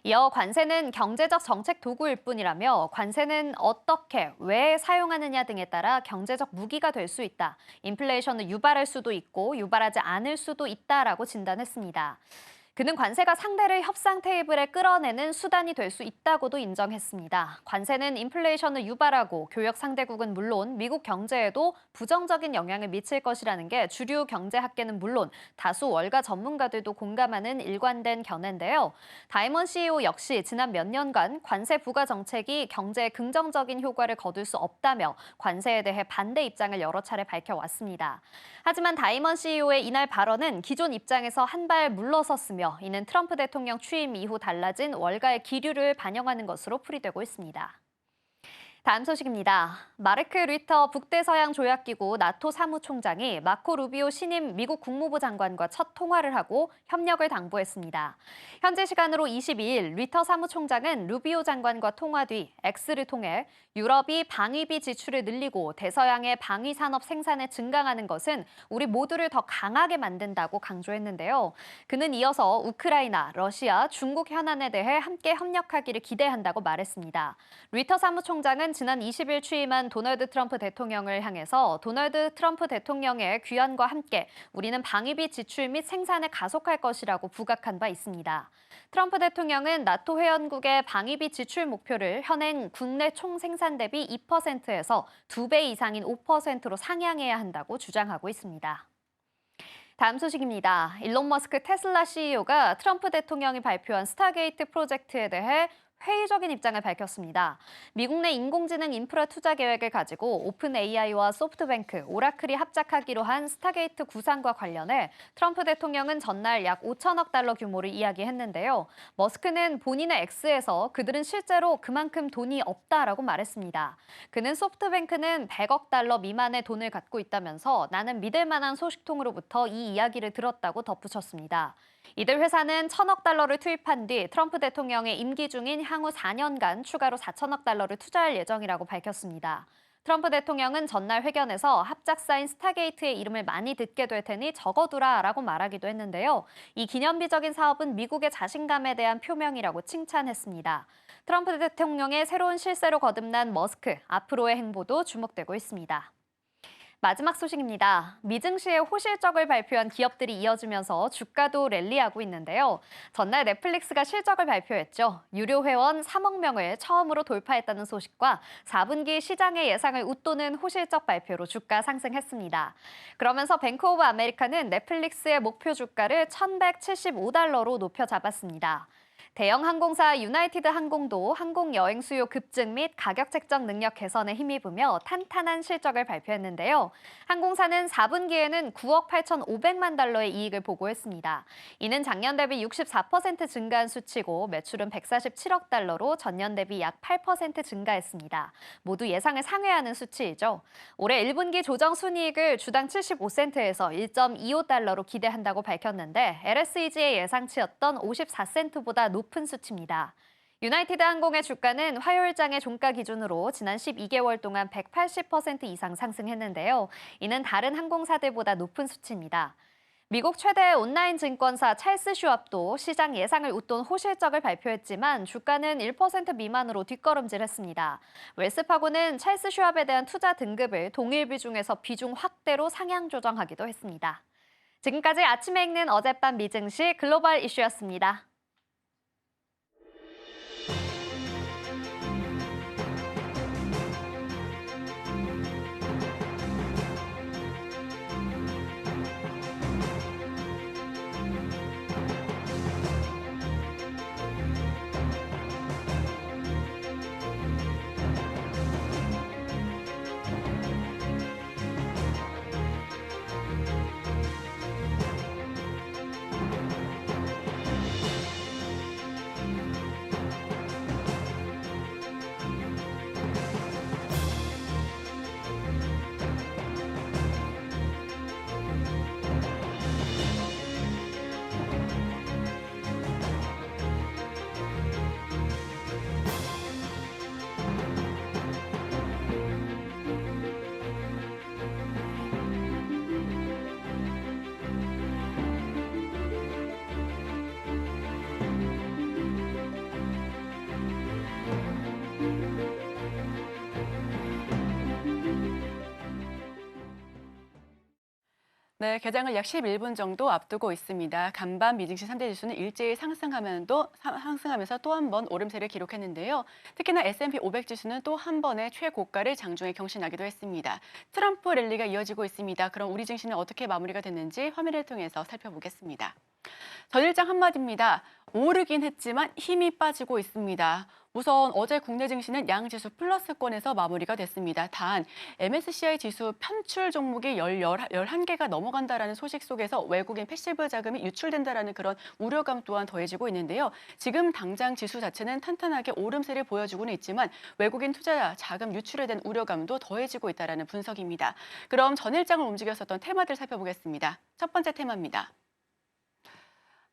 이어 관세는 경제적 정책 도구일 뿐이라며 관세는 어떻게, 왜 사용하느냐 등에 따라 경제적 무기가 될 수 있다. 인플레이션을 유발할 수도 있고 유발하지 않을 수도 있다라고 진단했습니다. 그는 관세가 상대를 협상 테이블에 끌어내는 수단이 될 수 있다고도 인정했습니다. 관세는 인플레이션을 유발하고 교역 상대국은 물론 미국 경제에도 부정적인 영향을 미칠 것이라는 게 주류 경제학계는 물론 다수 월가 전문가들도 공감하는 일관된 견해인데요. 다이먼 CEO 역시 지난 몇 년간 관세 부과 정책이 경제에 긍정적인 효과를 거둘 수 없다며 관세에 대해 반대 입장을 여러 차례 밝혀왔습니다. 하지만 다이먼 CEO의 이날 발언은 기존 입장에서 한 발 물러섰으며 이는 트럼프 대통령 취임 이후 달라진 월가의 기류를 반영하는 것으로 풀이되고 있습니다. 다음 소식입니다. 마르크 류터 북대서양 조약기구 나토 사무총장이 마코 루비오 신임 미국 국무부 장관과 첫 통화를 하고 협력을 당부했습니다. 현재 시간으로 22일 류터 사무총장은 루비오 장관과 통화 뒤 X를 통해 유럽이 방위비 지출을 늘리고 대서양의 방위 산업 생산을 증강하는 것은 우리 모두를 더 강하게 만든다고 강조했는데요. 그는 이어서 우크라이나, 러시아, 중국 현안에 대해 함께 협력하기를 기대한다고 말했습니다. 류터 사무총장은 지난 20일 취임한 도널드 트럼프 대통령을 향해서 도널드 트럼프 대통령의 귀환과 함께 우리는 방위비 지출 및 생산을 가속할 것이라고 부각한 바 있습니다. 트럼프 대통령은 나토 회원국의 방위비 지출 목표를 현행 국내 총 생산 대비 2%에서 2배 이상인 5%로 상향해야 한다고 주장하고 있습니다. 다음 소식입니다. 일론 머스크 테슬라 CEO가 트럼프 대통령이 발표한 스타게이트 프로젝트에 대해 회의적인 입장을 밝혔습니다. 미국 내 인공지능 인프라 투자 계획을 가지고 오픈 AI와 소프트뱅크, 오라클이 합작하기로 한 스타게이트 구상과 관련해 트럼프 대통령은 전날 약 5천억 달러 규모를 이야기했는데요. 머스크는 본인의 X에서 그들은 실제로 그만큼 돈이 없다라고 말했습니다. 그는 소프트뱅크는 100억 달러 미만의 돈을 갖고 있다면서 나는 믿을 만한 소식통으로부터 이 이야기를 들었다고 덧붙였습니다. 이들 회사는 1,000억 달러를 투입한 뒤 트럼프 대통령의 임기 중인 향후 4년간 추가로 4천억 달러를 투자할 예정이라고 밝혔습니다. 트럼프 대통령은 전날 회견에서 합작사인 스타게이트의 이름을 많이 듣게 될 테니 적어두라라고 말하기도 했는데요. 이 기념비적인 사업은 미국의 자신감에 대한 표명이라고 칭찬했습니다. 트럼프 대통령의 새로운 실세로 거듭난 머스크, 앞으로의 행보도 주목되고 있습니다. 마지막 소식입니다. 미증시의 호실적을 발표한 기업들이 이어지면서 주가도 랠리하고 있는데요. 전날 넷플릭스가 실적을 발표했죠. 유료 회원 3억 명을 처음으로 돌파했다는 소식과 4분기 시장의 예상을 웃도는 호실적 발표로 주가 상승했습니다. 그러면서 뱅크 오브 아메리카는 넷플릭스의 목표 주가를 1,175달러로 높여 잡았습니다. 대형 항공사 유나이티드 항공도 항공 여행 수요 급증 및 가격 책정 능력 개선에 힘입으며 탄탄한 실적을 발표했는데요. 항공사는 4분기에는 9억 8,500만 달러의 이익을 보고했습니다. 이는 작년 대비 64% 증가한 수치고 매출은 147억 달러로 전년 대비 약 8% 증가했습니다. 모두 예상을 상회하는 수치이죠. 올해 1분기 조정 순이익을 주당 75센트에서 1.25달러로 기대한다고 밝혔는데 LSEG의 예상치였던 54센트보다 높은 수치입니다. 유나이티드 항공의 주가는 화요일장의 종가 기준으로 지난 12개월 동안 180% 이상 상승했는데요. 이는 다른 항공사들보다 높은 수치입니다. 미국 최대 온라인 증권사 찰스 슈왑도 시장 예상을 웃돈 호실적을 발표했지만 주가는 1% 미만으로 뒷걸음질했습니다. 웰스파고는 찰스 슈왑에 대한 투자 등급을 동일 비중에서 비중 확대로 상향 조정하기도 했습니다. 지금까지 아침에 읽는 어젯밤 미증시 글로벌 이슈였습니다. 네, 개장을 약 11분 정도 앞두고 있습니다. 간밤 미증시 3대 지수는 일제히 상승하면서 또 한 번 오름세를 기록했는데요. 특히나 S&P 500 지수는 또 한 번의 최고가를 장중에 경신하기도 했습니다. 트럼프 랠리가 이어지고 있습니다. 그럼 우리 증시는 어떻게 마무리가 됐는지 화면을 통해서 살펴보겠습니다. 전일장 한마디입니다. 오르긴 했지만 힘이 빠지고 있습니다. 우선 어제 국내 증시는 양지수 플러스권에서 마무리가 됐습니다. 단 MSCI 지수 편출 종목이 11개가 넘어간다라는 소식 속에서 외국인 패시브 자금이 유출된다라는 그런 우려감 또한 더해지고 있는데요. 지금 당장 지수 자체는 탄탄하게 오름세를 보여주고는 있지만 외국인 투자 자금 유출에 대한 우려감도 더해지고 있다라는 분석입니다. 그럼 전일장을 움직였었던 테마들 살펴보겠습니다. 첫 번째 테마입니다.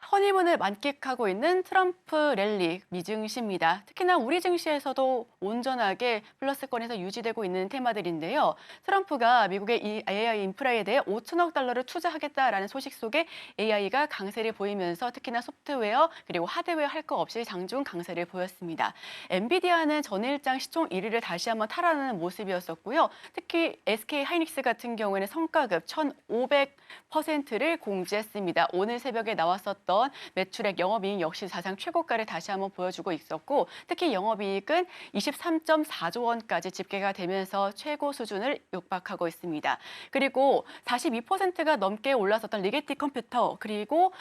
허니문을 만끽하고 있는 트럼프 랠리 미증시입니다. 특히나 우리 증시에서도 온전하게 플러스권에서 유지되고 있는 테마들인데요. 트럼프가 미국의 이 AI 인프라에 대해 5천억 달러를 투자하겠다라는 소식 속에 AI가 강세를 보이면서 특히나 소프트웨어 그리고 하드웨어 할 거 없이 장중 강세를 보였습니다. 엔비디아는 전일장 시총 1위를 다시 한번 탈환하는 모습이었었고요. 특히 SK 하이닉스 같은 경우에는 성과급 1,500%를 공지했습니다. 오늘 새벽에 나왔었던 매출액 영업이익 역시 사상 최고가를 다시 한번 보여주고 있었고 특히 영업이익은 23.4조 원까지 집계가 되면서 최고 수준을 육박하고 있습니다. 그리고 42%가 넘게 올랐었던 리게티 컴퓨터 그리고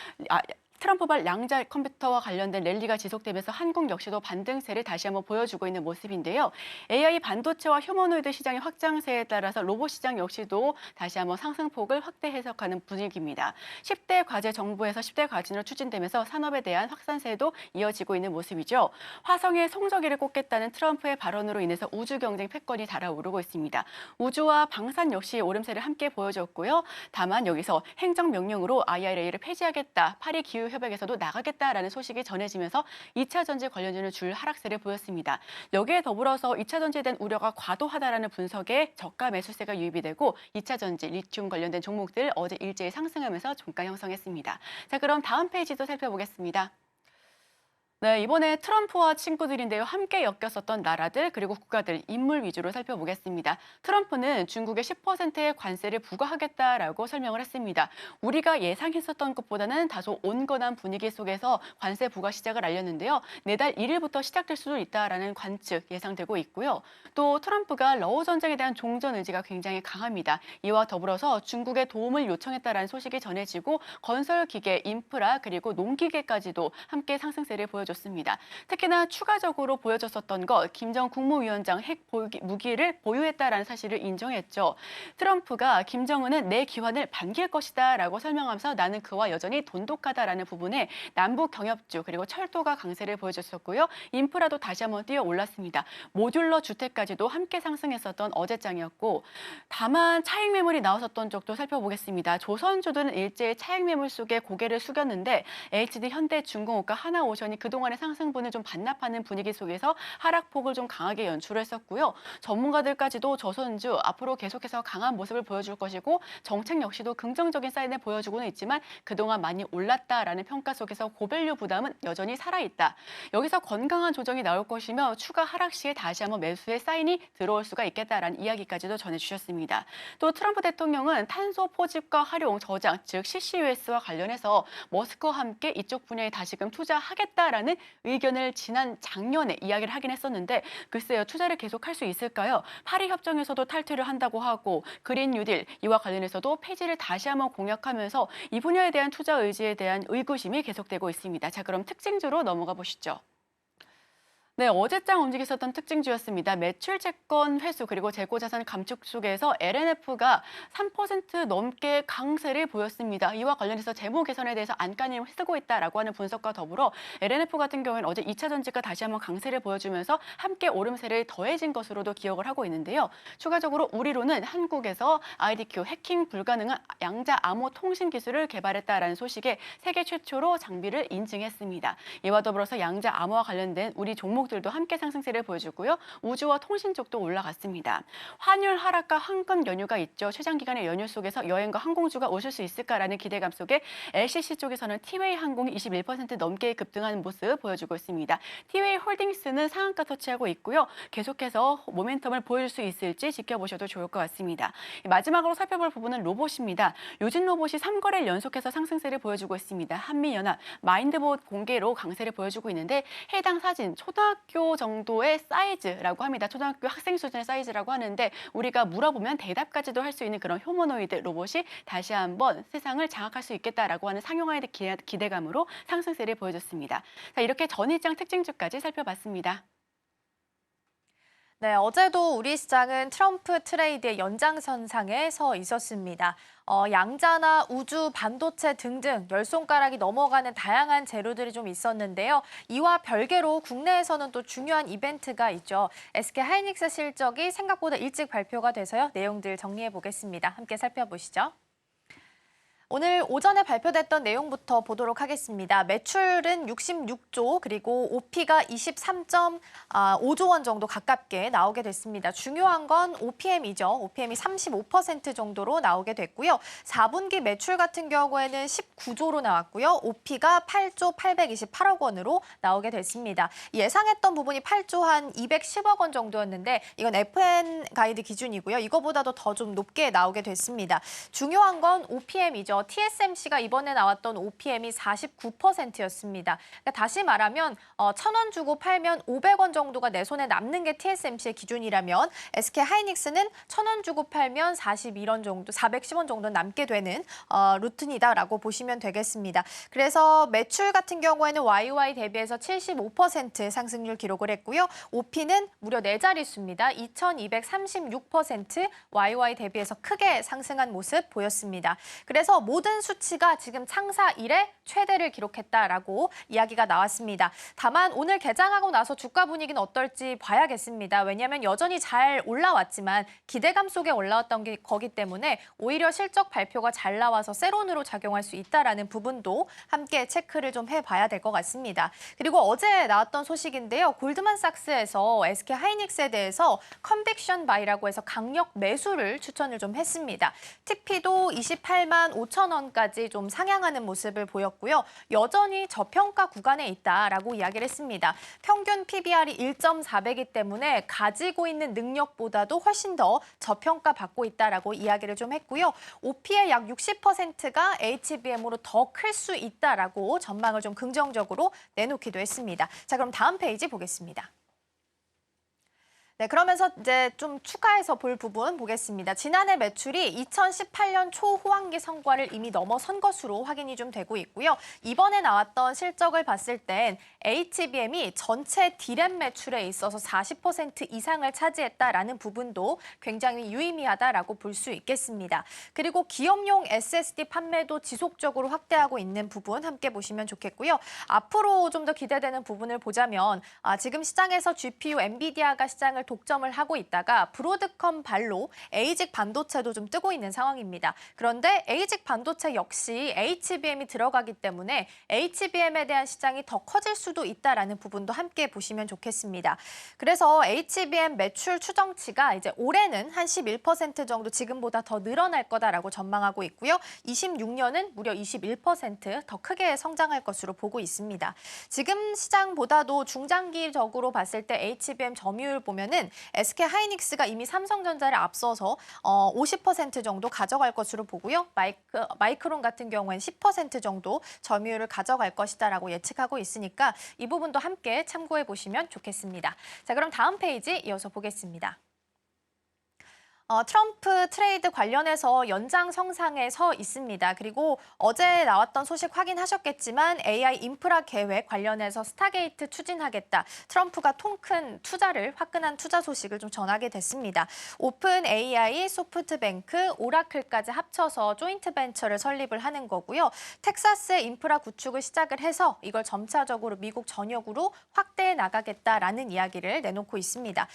트럼프발 양자 컴퓨터와 관련된 랠리가 지속되면서 한국 역시도 반등세를 다시 한번 보여주고 있는 모습인데요. AI 반도체와 휴머노이드 시장의 확장세에 따라서 로봇 시장 역시도 다시 한번 상승폭을 확대 해석하는 분위기입니다. 10대 과제 정부에서 10대 과제로 추진되면서 산업에 대한 확산세도 이어지고 있는 모습이죠. 화성의 송저기를 꽂겠다는 트럼프의 발언으로 인해서 우주 경쟁 패권이 달아오르고 있습니다. 우주와 방산 역시 오름세를 함께 보여줬고요. 다만 여기서 행정명령으로 IRA를 폐지하겠다. 파리 기후 협약에서도 나가겠다라는 소식이 전해지면서 2차 전지 관련주는 줄 하락세를 보였습니다. 여기에 더불어서 2차 전지에 대한 우려가 과도하다라는 분석에 저가 매수세가 유입이 되고 2차 전지, 리튬 관련된 종목들 어제 일제히 상승하면서 종가 형성했습니다. 자, 그럼 다음 페이지도 살펴보겠습니다. 네, 이번에 트럼프와 친구들인데요. 함께 엮였었던 나라들 그리고 국가들 인물 위주로 살펴보겠습니다. 트럼프는 중국에 10%의 관세를 부과하겠다라고 설명을 했습니다. 우리가 예상했었던 것보다는 다소 온건한 분위기 속에서 관세 부과 시작을 알렸는데요. 내달 1일부터 시작될 수도 있다라는 관측 예상되고 있고요. 또 트럼프가 러우 전쟁에 대한 종전 의지가 굉장히 강합니다. 이와 더불어서 중국에 도움을 요청했다라는 소식이 전해지고 건설기계, 인프라 그리고 농기계까지도 함께 상승세를 보여줬습니다. 보여줬습니다. 특히나 추가적으로 보여줬었던 것, 김정 국무위원장 핵 무기를 보유했다라는 사실을 인정했죠. 트럼프가 김정은은 내 기환을 반길 것이다 라고 설명하면서 나는 그와 여전히 돈독하다라는 부분에 남북 경협주 그리고 철도가 강세를 보여줬었고요. 인프라도 다시 한번 뛰어 올랐습니다. 모듈러 주택까지도 함께 상승했었던 어제장이었고, 다만 차익 매물이 나왔었던 쪽도 살펴보겠습니다. 조선주들은 일제히 차익 매물 속에 고개를 숙였는데 HD, 현대중공업과 하나오션이 그동안의 상승분을 좀 반납하는 분위기 속에서 하락폭을 좀 강하게 연출을 했었고요. 전문가들까지도 조선주 앞으로 계속해서 강한 모습을 보여줄 것이고 정책 역시도 긍정적인 사인을 보여주고는 있지만 그동안 많이 올랐다라는 평가 속에서 고밸류 부담은 여전히 살아있다. 여기서 건강한 조정이 나올 것이며 추가 하락 시에 다시 한번 매수의 사인이 들어올 수가 있겠다라는 이야기까지도 전해주셨습니다. 또 트럼프 대통령은 탄소 포집과 활용, 저장, 즉 CCUS와 관련해서 머스크와 함께 이쪽 분야에 다시금 투자하겠다라는 의견을 지난 작년에 이야기를 하긴 했었는데 글쎄요, 투자를 계속할 수 있을까요? 파리 협정에서도 탈퇴를 한다고 하고 그린 뉴딜 이와 관련해서도 폐지를 다시 한번 공약하면서 이 분야에 대한 투자 의지에 대한 의구심이 계속되고 있습니다. 자, 그럼 특징주로 넘어가 보시죠. 네, 어제장 움직였었던 특징주였습니다. 매출 채권 회수 그리고 재고자산 감축 속에서 LNF가 3% 넘게 강세를 보였습니다. 이와 관련해서 재무 개선에 대해서 안간힘을 쓰고 있다라고 하는 분석과 더불어 LNF 같은 경우에는 어제 2차 전지가 다시 한번 강세를 보여주면서 함께 오름세를 더해진 것으로도 기억을 하고 있는데요. 추가적으로 우리로는 한국에서 IDQ 해킹 불가능한 양자 암호 통신 기술을 개발했다라는 소식에 세계 최초로 장비를 인증했습니다. 이와 더불어서 양자 암호와 관련된 우리 종목 들도 함께 상승세를 보여주고요. 우주와 통신 쪽도 올라갔습니다. 환율 하락과 황금 연휴가 있죠. 최장 기간의 연휴 속에서 여행과 항공주가 오실 수 있을까라는 기대감 속에 LCC 쪽에서는 티웨이 항공이 21% 넘게 급등하는 모습 보여주고 있습니다. 티웨이 홀딩스는 상한가 터치하고 있고요. 계속해서 모멘텀을 보여줄 수 있을지 지켜보셔도 좋을 것 같습니다. 마지막으로 살펴볼 부분은 로봇입니다. 요진 로봇이 3거래일 연속해서 상승세를 보여주고 있습니다. 한미연합 마인드봇 공개로 강세를 보여주고 있는데 해당 사진 초등학교 정도의 사이즈라고 합니다. 초등학교 학생 수준의 사이즈라고 하는데 우리가 물어보면 대답까지도 할 수 있는 그런 휴머노이드 로봇이 다시 한번 세상을 장악할 수 있겠다라고 하는 상용화에 대한 기대감으로 상승세를 보여줬습니다. 자, 이렇게 전일장 특징주까지 살펴봤습니다. 네, 어제도 우리 시장은 트럼프 트레이드의 연장선상에 서 있었습니다. 양자나 우주, 반도체 등등 열 손가락이 넘어가는 다양한 재료들이 좀 있었는데요. 이와 별개로 국내에서는 또 중요한 이벤트가 있죠. SK 하이닉스 실적이 생각보다 일찍 발표가 돼서요. 내용들 정리해 보겠습니다. 함께 살펴보시죠. 오늘 오전에 발표됐던 내용부터 보도록 하겠습니다. 매출은 66조 그리고 OP가 23.5조 원 정도 가깝게 나오게 됐습니다. 중요한 건 OPM이죠. OPM이 35% 정도로 나오게 됐고요. 4분기 매출 같은 경우에는 19조로 나왔고요. OP가 8조 828억 원으로 나오게 됐습니다. 예상했던 부분이 8조 한 210억 원 정도였는데 이건 FN 가이드 기준이고요. 이거보다도 더 좀 높게 나오게 됐습니다. 중요한 건 OPM이죠. TSMC가 이번에 나왔던 OPM이 49%였습니다. 그러니까 다시 말하면 1,000원 주고 팔면 500원 정도가 내 손에 남는 게 TSMC의 기준이라면 SK 하이닉스는 1,000원 주고 팔면 41원 정도, 410원 정도 남게 되는 루틴이다라고 보시면 되겠습니다. 그래서 매출 같은 경우에는 YY 대비해서 75% 상승률 기록을 했고요. OP는 무려 4자릿수입니다. 2,236% YY 대비해서 크게 상승한 모습 보였습니다. 그래서 모든 수치가 지금 창사 이래 최대를 기록했다라고 이야기가 나왔습니다. 다만 오늘 개장하고 나서 주가 분위기는 어떨지 봐야겠습니다. 왜냐하면 여전히 잘 올라왔지만 기대감 속에 올라왔던 게 거기 때문에 오히려 실적 발표가 잘 나와서 세론으로 작용할 수 있다라는 부분도 함께 체크를 좀 해봐야 될 것 같습니다. 그리고 어제 나왔던 소식인데요. 골드만삭스에서 SK 하이닉스에 대해서 컨빅션 바이라고 해서 강력 매수를 추천을 좀 했습니다. TP도 28만 5천 원까지 좀 상향하는 모습을 보였고요. 여전히 저평가 구간에 있다라고 이야기를 했습니다. 평균 PBR이 1.4배이기 때문에 가지고 있는 능력보다도 훨씬 더 저평가 받고 있다라고 이야기를 좀 했고요. OP의 약 60%가 HBM으로 더 클 수 있다라고 전망을 좀 긍정적으로 내놓기도 했습니다. 자, 그럼 다음 페이지 보겠습니다. 네, 그러면서 이제 좀 추가해서 볼 부분 보겠습니다. 지난해 매출이 2018년 초호황기 성과를 이미 넘어선 것으로 확인이 좀 되고 있고요. 이번에 나왔던 실적을 봤을 땐 HBM이 전체 D램 매출에 있어서 40% 이상을 차지했다라는 부분도 굉장히 유의미하다라고 볼 수 있겠습니다. 그리고 기업용 SSD 판매도 지속적으로 확대하고 있는 부분 함께 보시면 좋겠고요. 앞으로 좀 더 기대되는 부분을 보자면 지금 시장에서 GPU 엔비디아가 시장을 독점을 하고 있다가 브로드컴 발로 에이직 반도체도 좀 뜨고 있는 상황입니다. 그런데 에이직 반도체 역시 HBM이 들어가기 때문에 HBM에 대한 시장이 더 커질 수도 있다라는 부분도 함께 보시면 좋겠습니다. 그래서 HBM 매출 추정치가 이제 올해는 한 11% 정도 지금보다 더 늘어날 거다라고 전망하고 있고요. 26년은 무려 21% 더 크게 성장할 것으로 보고 있습니다. 지금 시장보다도 중장기적으로 봤을 때 HBM 점유율 보면은 SK 하이닉스가 이미 삼성전자를 앞서서 50% 정도 가져갈 것으로 보고요. 마이크론 같은 경우에는 10% 정도 점유율을 가져갈 것이다라고 예측하고 있으니까 이 부분도 함께 참고해 보시면 좋겠습니다. 자, 그럼 다음 페이지 이어서 보겠습니다. 트럼프 트레이드 관련해서 연장성상에 서 있습니다. 그리고 어제 나왔던 소식 확인하셨겠지만 AI 인프라 계획 관련해서 스타게이트 추진하겠다. 트럼프가 통 큰 투자를 화끈한 투자 소식을 좀 전하게 됐습니다. 오픈 AI, 소프트뱅크, 오라클까지 합쳐서 조인트 벤처를 설립을 하는 거고요. 텍사스의 인프라 구축을 시작을 해서 이걸 점차적으로 미국 전역으로 확대해 나가겠다라는 이야기를 내놓고 있습니다.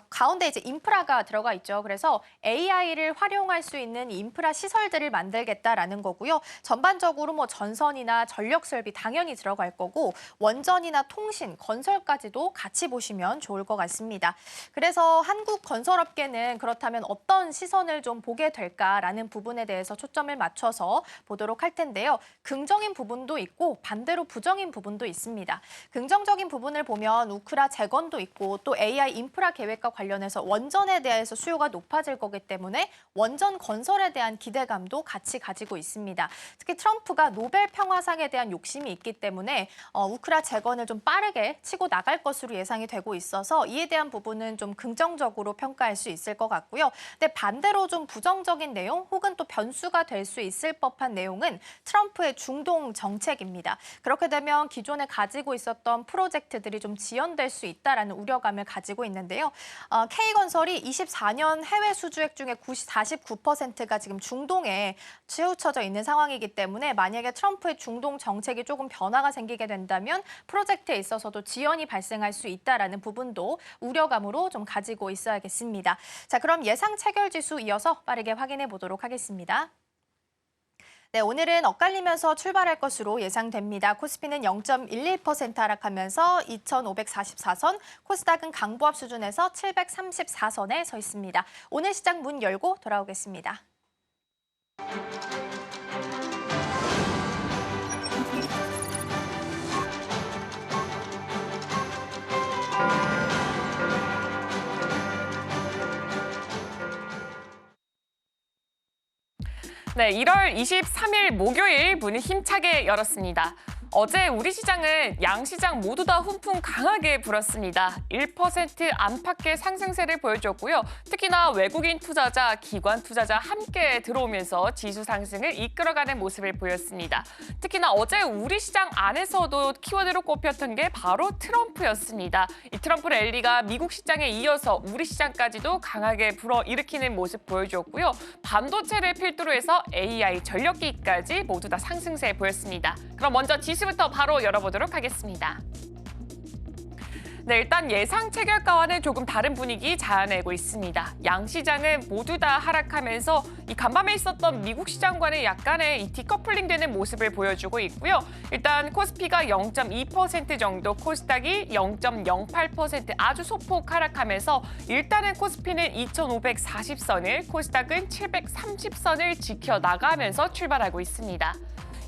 가운데 이제 인프라가 들어가 있죠. 그래서 AI를 활용할 수 있는 인프라 시설들을 만들겠다라는 거고요. 전반적으로 뭐 전선이나 전력 설비 당연히 들어갈 거고 원전이나 통신, 건설까지도 같이 보시면 좋을 것 같습니다. 그래서 한국 건설업계는 그렇다면 어떤 시선을 좀 보게 될까라는 부분에 대해서 초점을 맞춰서 보도록 할 텐데요. 긍정인 부분도 있고 반대로 부정인 부분도 있습니다. 긍정적인 부분을 보면 우크라 재건도 있고 또 AI 인프라 계획과 관련해서 원전에 대해서 수요가 높아질 거기 때문에 원전 건설에 대한 기대감도 같이 가지고 있습니다. 특히 트럼프가 노벨 평화상에 대한 욕심이 있기 때문에 우크라 재건을 좀 빠르게 치고 나갈 것으로 예상이 되고 있어서 이에 대한 부분은 좀 긍정적으로 평가할 수 있을 것 같고요. 근데 반대로 좀 부정적인 내용 혹은 또 변수가 될 수 있을 법한 내용은 트럼프의 중동 정책입니다. 그렇게 되면 기존에 가지고 있었던 프로젝트들이 좀 지연될 수 있다라는 우려감을 가지고 있는데요. K건설이 24년 해외 수주액 중에 49%가 지금 중동에 치우쳐져 있는 상황이기 때문에 만약에 트럼프의 중동 정책이 조금 변화가 생기게 된다면 프로젝트에 있어서도 지연이 발생할 수 있다라는 부분도 우려감으로 좀 가지고 있어야겠습니다. 자, 그럼 예상 체결 지수 이어서 빠르게 확인해 보도록 하겠습니다. 네, 오늘은 엇갈리면서 출발할 것으로 예상됩니다. 코스피는 0.11% 하락하면서 2,544선, 코스닥은 강보합 수준에서 734선에 서 있습니다. 오늘 시장 문 열고 돌아오겠습니다. 네, 1월 23일 목요일 문을 힘차게 열었습니다. 어제 우리 시장은 양시장 모두 다 훈풍 강하게 불었습니다. 1% 안팎의 상승세를 보여줬고요. 특히나 외국인 투자자, 기관 투자자 함께 들어오면서 지수 상승을 이끌어가는 모습을 보였습니다. 특히나 어제 우리 시장 안에서도 키워드로 꼽혔던 게 바로 트럼프였습니다. 이 트럼프 랠리가 미국 시장에 이어서 우리 시장까지도 강하게 불어일으키는 모습 보여줬고요. 반도체를 필두로 해서 AI, 전력기까지 모두 다 상승세 보였습니다. 그럼 먼저 지수부터 바로 열어보도록 하겠습니다. 네, 일단 예상 체결가와는 조금 다른 분위기 자아내고 있습니다. 양 시장은 모두 다 하락하면서 이 간밤에 있었던 미국 시장과는 약간의 이 디커플링 되는 모습을 보여주고 있고요. 일단 코스피가 0.2% 정도, 코스닥이 0.08% 아주 소폭 하락하면서 일단은 코스피는 2,540선을, 코스닥은 730선을 지켜나가면서 출발하고 있습니다.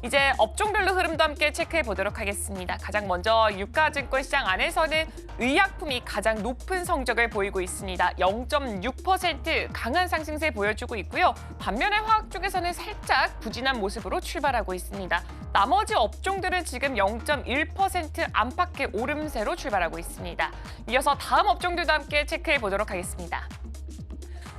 이제 업종별로 흐름도 함께 체크해 보도록 하겠습니다. 가장 먼저 유가증권 시장 안에서는 의약품이 가장 높은 성적을 보이고 있습니다. 0.6% 강한 상승세 보여주고 있고요. 반면에 화학 쪽에서는 살짝 부진한 모습으로 출발하고 있습니다. 나머지 업종들은 지금 0.1% 안팎의 오름세로 출발하고 있습니다. 이어서 다음 업종들도 함께 체크해 보도록 하겠습니다.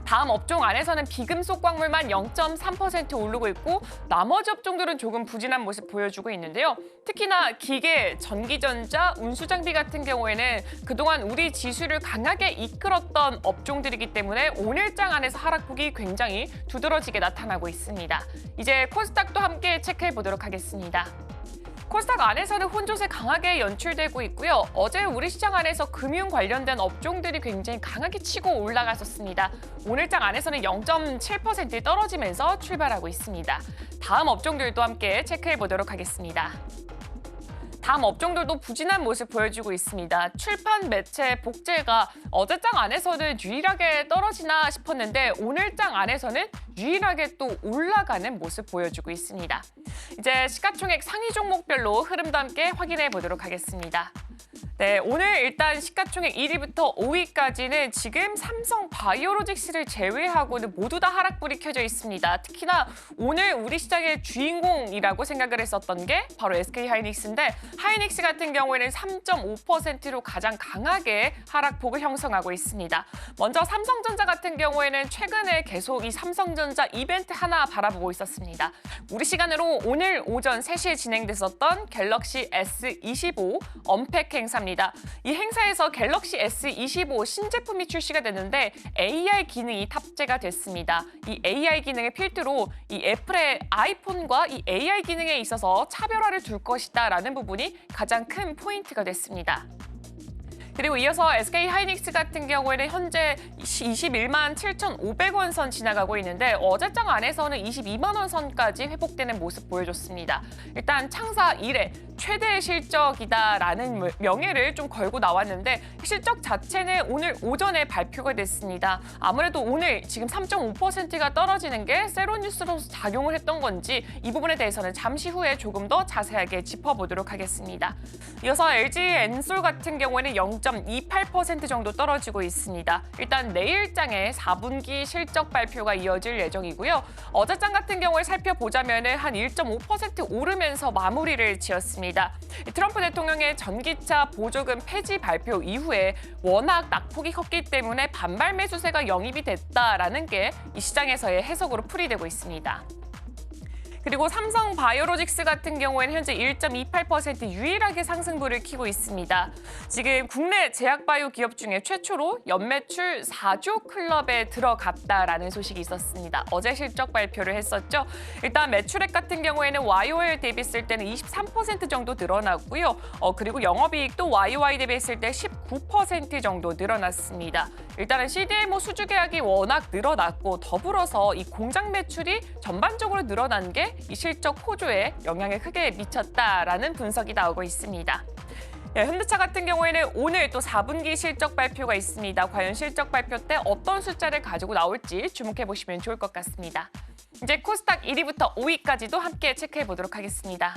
다음 업종 안에서는 비금속 광물만 0.3% 오르고 있고 나머지 업종들은 조금 부진한 모습 보여주고 있는데요. 특히나 기계, 전기전자, 운수장비 같은 경우에는 그동안 우리 지수를 강하게 이끌었던 업종들이기 때문에 오늘장 안에서 하락폭이 굉장히 두드러지게 나타나고 있습니다. 이제 코스닥도 함께 체크해 보도록 하겠습니다. 코스닥 안에서는 혼조세 강하게 연출되고 있고요. 어제 우리 시장 안에서 금융 관련된 업종들이 굉장히 강하게 치고 올라갔었습니다. 오늘장 안에서는 0.7% 떨어지면서 출발하고 있습니다. 다음 업종들도 함께 체크해 보도록 하겠습니다. 다음 업종들도 부진한 모습 보여주고 있습니다. 출판, 매체, 복제가 어제장 안에서는 유일하게 떨어지나 싶었는데 오늘장 안에서는 유일하게 또 올라가는 모습 보여주고 있습니다. 이제 시가총액 상위 종목별로 흐름도 함께 확인해 보도록 하겠습니다. 네, 오늘 일단 시가총액 1위부터 5위까지는 지금 삼성 바이오로직스를 제외하고는 모두 다 하락불이 켜져 있습니다. 특히나 오늘 우리 시장의 주인공이라고 생각을 했었던 게 바로 SK 하이닉스인데 하이닉스 같은 경우에는 3.5%로 가장 강하게 하락폭을 형성하고 있습니다. 먼저 삼성전자 같은 경우에는 최근에 계속 이 삼성전자 이벤트 하나 바라보고 있었습니다. 우리 시간으로 오늘 오전 3시에 진행됐었던 갤럭시 S25 언팩 행사입니다. 이 행사에서 갤럭시 S25 신제품이 출시가 됐는데 AI 기능이 탑재가 됐습니다. 이 AI 기능을 필두로 이 애플의 아이폰과 이 AI 기능에 있어서 차별화를 둘 것이다라는 부분이 가장 큰 포인트가 됐습니다. 그리고 이어서 SK 하이닉스 같은 경우에는 현재 21만 7,500원 선 지나가고 있는데 어제장 안에서는 22만 원 선까지 회복되는 모습 보여줬습니다. 일단 창사 이래 최대 실적이다라는 명예를 좀 걸고 나왔는데 실적 자체는 오늘 오전에 발표가 됐습니다. 아무래도 오늘 지금 3.5%가 떨어지는 게 세로뉴스로서 작용을 했던 건지 이 부분에 대해서는 잠시 후에 조금 더 자세하게 짚어보도록 하겠습니다. 이어서 LG 엔솔 같은 경우에는 0.28% 정도 떨어지고 있습니다. 일단 내일장에 4분기 실적 발표가 이어질 예정이고요. 어제장 같은 경우에 살펴보자면 한 1.5% 오르면서 마무리를 지었습니다. 트럼프 대통령의 전기차 보조금 폐지 발표 이후에 워낙 낙폭이 컸기 때문에 반발 매수세가 영입이 됐다라는 게 이 시장에서의 해석으로 풀이되고 있습니다. 그리고 삼성 바이오로직스 같은 경우에는 현재 1.28% 유일하게 상승분을 키고 있습니다. 지금 국내 제약바이오 기업 중에 최초로 연매출 4조 클럽에 들어갔다라는 소식이 있었습니다. 어제 실적 발표를 했었죠. 일단 매출액 같은 경우에는 YOY 대비했을 때는 23% 정도 늘어났고요. 그리고 영업이익도 YOY 대비했을 때 19% 정도 늘어났습니다. 일단은 CDMO 수주 계약이 워낙 늘어났고 더불어서 이 공장 매출이 전반적으로 늘어난 게 이 실적 호조에 영향을 크게 미쳤다라는 분석이 나오고 있습니다. 현대차 같은 경우에는 오늘 또 4분기 실적 발표가 있습니다. 과연 실적 발표 때 어떤 숫자를 가지고 나올지 주목해 보시면 좋을 것 같습니다. 이제 코스닥 1위부터 5위까지도 함께 체크해 보도록 하겠습니다.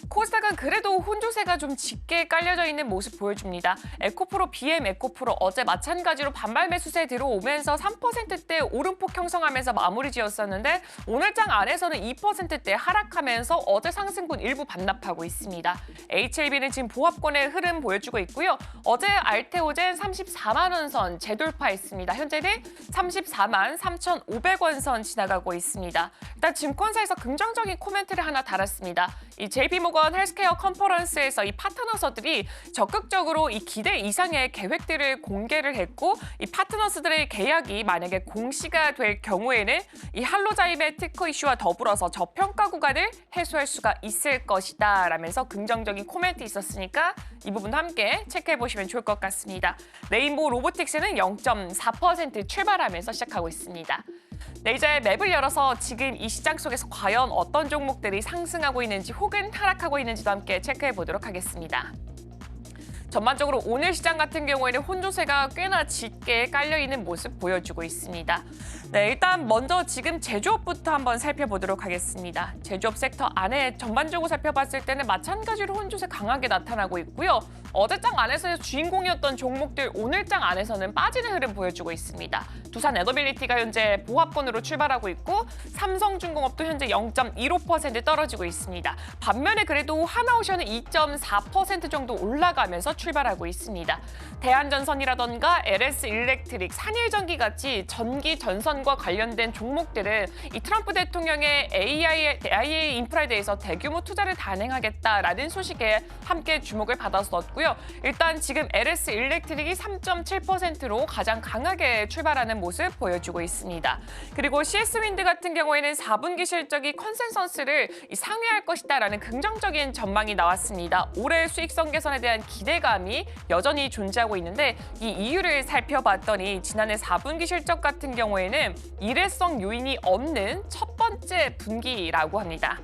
코스닥은 그래도 혼조세가 좀 짙게 깔려져 있는 모습 보여줍니다. 에코프로, BM 에코프로 어제 마찬가지로 반발 매수세 들어오면서 3%대 오름폭 형성하면서 마무리 지었었는데 오늘장 안에서는 2%대 하락하면서 어제 상승분 일부 반납하고 있습니다. HLB는 지금 보합권의 흐름 보여주고 있고요. 어제 알테오젠 34만 원 선 재돌파했습니다. 현재는 34만 3,500원 선 지나가고 있습니다. 일단 증권사에서 긍정적인 코멘트를 하나 달았습니다. 이 JP모건 헬스케어 컨퍼런스에서 이 파트너서들이 적극적으로 이 기대 이상의 계획들을 공개를 했고 이 파트너스들의 계약이 만약에 공시가 될 경우에는 이 할로자임의 특허 이슈와 더불어서 저평가 구간을 해소할 수가 있을 것이다 라면서 긍정적인 코멘트 있었으니까 이 부분도 함께 체크해 보시면 좋을 것 같습니다. 레인보우 로보틱스는 0.4% 출발하면서 시작하고 있습니다. 네, 이제 맵을 열어서 지금 이 시장 속에서 과연 어떤 종목들이 상승하고 있는지 혹은 하락하고 있는지도 함께 체크해 보도록 하겠습니다. 전반적으로 오늘 시장 같은 경우에는 혼조세가 꽤나 짙게 깔려있는 모습 보여주고 있습니다. 네, 일단 먼저 지금 제조업부터 한번 살펴보도록 하겠습니다. 제조업 섹터 안에 전반적으로 살펴봤을 때는 마찬가지로 혼조세 강하게 나타나고 있고요. 어제장 안에서의 주인공이었던 종목들 오늘장 안에서는 빠지는 흐름 보여주고 있습니다. 두산 에너빌리티가 현재 보합권으로 출발하고 있고 삼성중공업도 현재 0.15% 떨어지고 있습니다. 반면에 그래도 하나오션은 2.4% 정도 올라가면서 출발하고 있습니다. 대한전선이라던가 LS일렉트릭, 산일전기 같이 전기 전선과 관련된 종목들은 이 트럼프 대통령의 AI 인프라에 대해서 대규모 투자를 단행하겠다라는 소식에 함께 주목을 받았었고요. 일단 지금 LS일렉트릭이 3.7%로 가장 강하게 출발하는 모습 보여주고 있습니다. 그리고 CS윈드 같은 경우에는 4분기 실적이 컨센서스를 상회할 것이다라는 긍정적인 전망이 나왔습니다. 올해 수익성 개선에 대한 기대감이 여전히 존재하고 있는데 이 이유를 살펴봤더니 지난해 4분기 실적 같은 경우에는 일회성 요인이 없는 첫 번째 분기라고 합니다.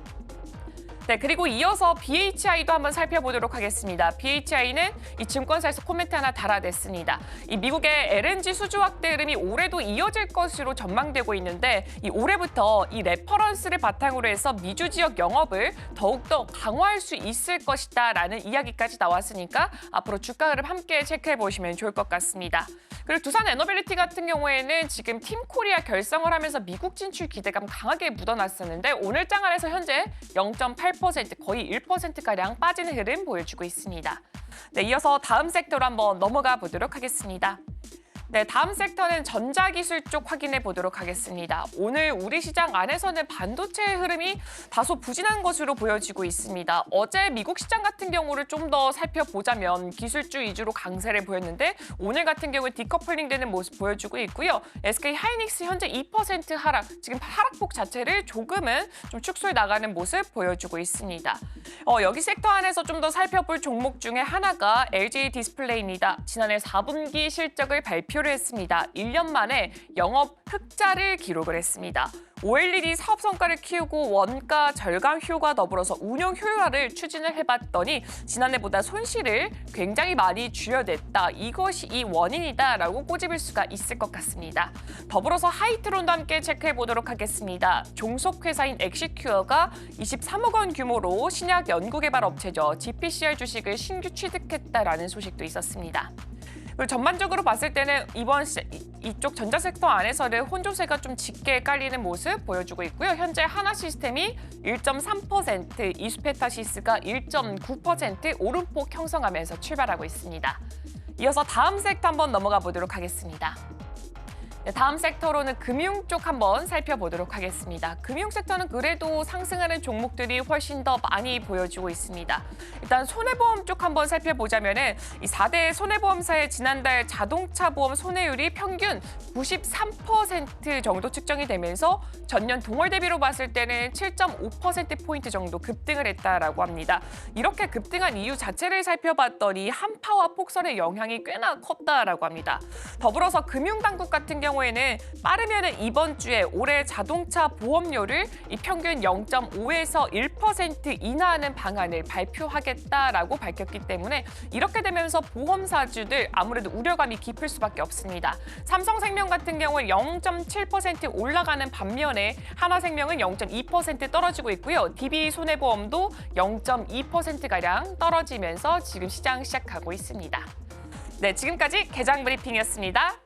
네, 그리고 이어서 BHI도 한번 살펴보도록 하겠습니다. BHI는 이 증권사에서 코멘트 하나 달아냈습니다. 이 미국의 LNG 수주 확대 흐름이 올해도 이어질 것으로 전망되고 있는데 이 올해부터 이 레퍼런스를 바탕으로 해서 미주 지역 영업을 더욱더 강화할 수 있을 것이다라는 이야기까지 나왔으니까 앞으로 주가 흐름 함께 체크해 보시면 좋을 것 같습니다. 그리고 두산 에너빌리티 같은 경우에는 지금 팀코리아 결성을 하면서 미국 진출 기대감 강하게 묻어났었는데 오늘 장 안에서 현재 0.8% 거의 1%가량 빠지는 흐름 보여주고 있습니다. 네, 이어서 다음 섹터로 한번 넘어가 보도록 하겠습니다. 네, 다음 섹터는 전자기술 쪽 확인해 보도록 하겠습니다. 오늘 우리 시장 안에서는 반도체의 흐름이 다소 부진한 것으로 보여지고 있습니다. 어제 미국 시장 같은 경우를 좀 더 살펴보자면 기술주 위주로 강세를 보였는데 오늘 같은 경우에 디커플링 되는 모습 보여주고 있고요. SK 하이닉스 현재 2% 하락, 지금 하락폭 자체를 조금은 좀 축소해 나가는 모습 보여주고 있습니다. 여기 섹터 안에서 좀 더 살펴볼 종목 중에 하나가 LG 디스플레이입니다. 지난해 4분기 실적을 발표를 했습니다. 1년 만에 영업 흑자를 기록을 했습니다. OLED 사업 성과를 키우고 원가 절감 효과 더불어서 운영 효율화를 추진을 해봤더니 지난해보다 손실을 굉장히 많이 줄여냈다. 이것이 이 원인이다라고 꼬집을 수가 있을 것 같습니다. 더불어서 하이트론도 함께 체크해 보도록 하겠습니다. 종속회사인 엑시큐어가 23억 원 규모로 신약 연구개발 업체죠. GPCR 주식을 신규 취득했다라는 소식도 있었습니다. 그리고 전반적으로 봤을 때는 이쪽 전자 섹터 안에서는 혼조세가 좀 짙게 깔리는 모습 보여주고 있고요. 현재 하나시스템이 1.3%, 이수페타시스가 1.9% 오름폭 형성하면서 출발하고 있습니다. 이어서 다음 섹터 한번 넘어가 보도록 하겠습니다. 네, 다음 섹터로는 금융 쪽 한번 살펴보도록 하겠습니다. 금융 섹터는 그래도 상승하는 종목들이 훨씬 더 많이 보여주고 있습니다. 일단 손해보험 쪽 한번 살펴보자면은 이 4대 손해보험사의 지난달 자동차 보험 손해율이 평균 93% 정도 측정이 되면서 전년 동월 대비로 봤을 때는 7.5%포인트 정도 급등을 했다라고 합니다. 이렇게 급등한 이유 자체를 살펴봤더니 한파와 폭설의 영향이 꽤나 컸다라고 합니다. 더불어서 금융당국 같은 경우에는 빠르면은 이번 주에 올해 자동차 보험료를 이 평균 0.5에서 1% 인하하는 방안을 발표하겠다라고 밝혔기 때문에 이렇게 되면서 보험사주들 아무래도 우려감이 깊을 수밖에 없습니다. 삼성생명 같은 경우는 0.7% 올라가는 반면에 하나생명은 0.2% 떨어지고 있고요. DB손해보험도 0.2%가량 떨어지면서 지금 시장 시작하고 있습니다. 네, 지금까지 개장 브리핑이었습니다.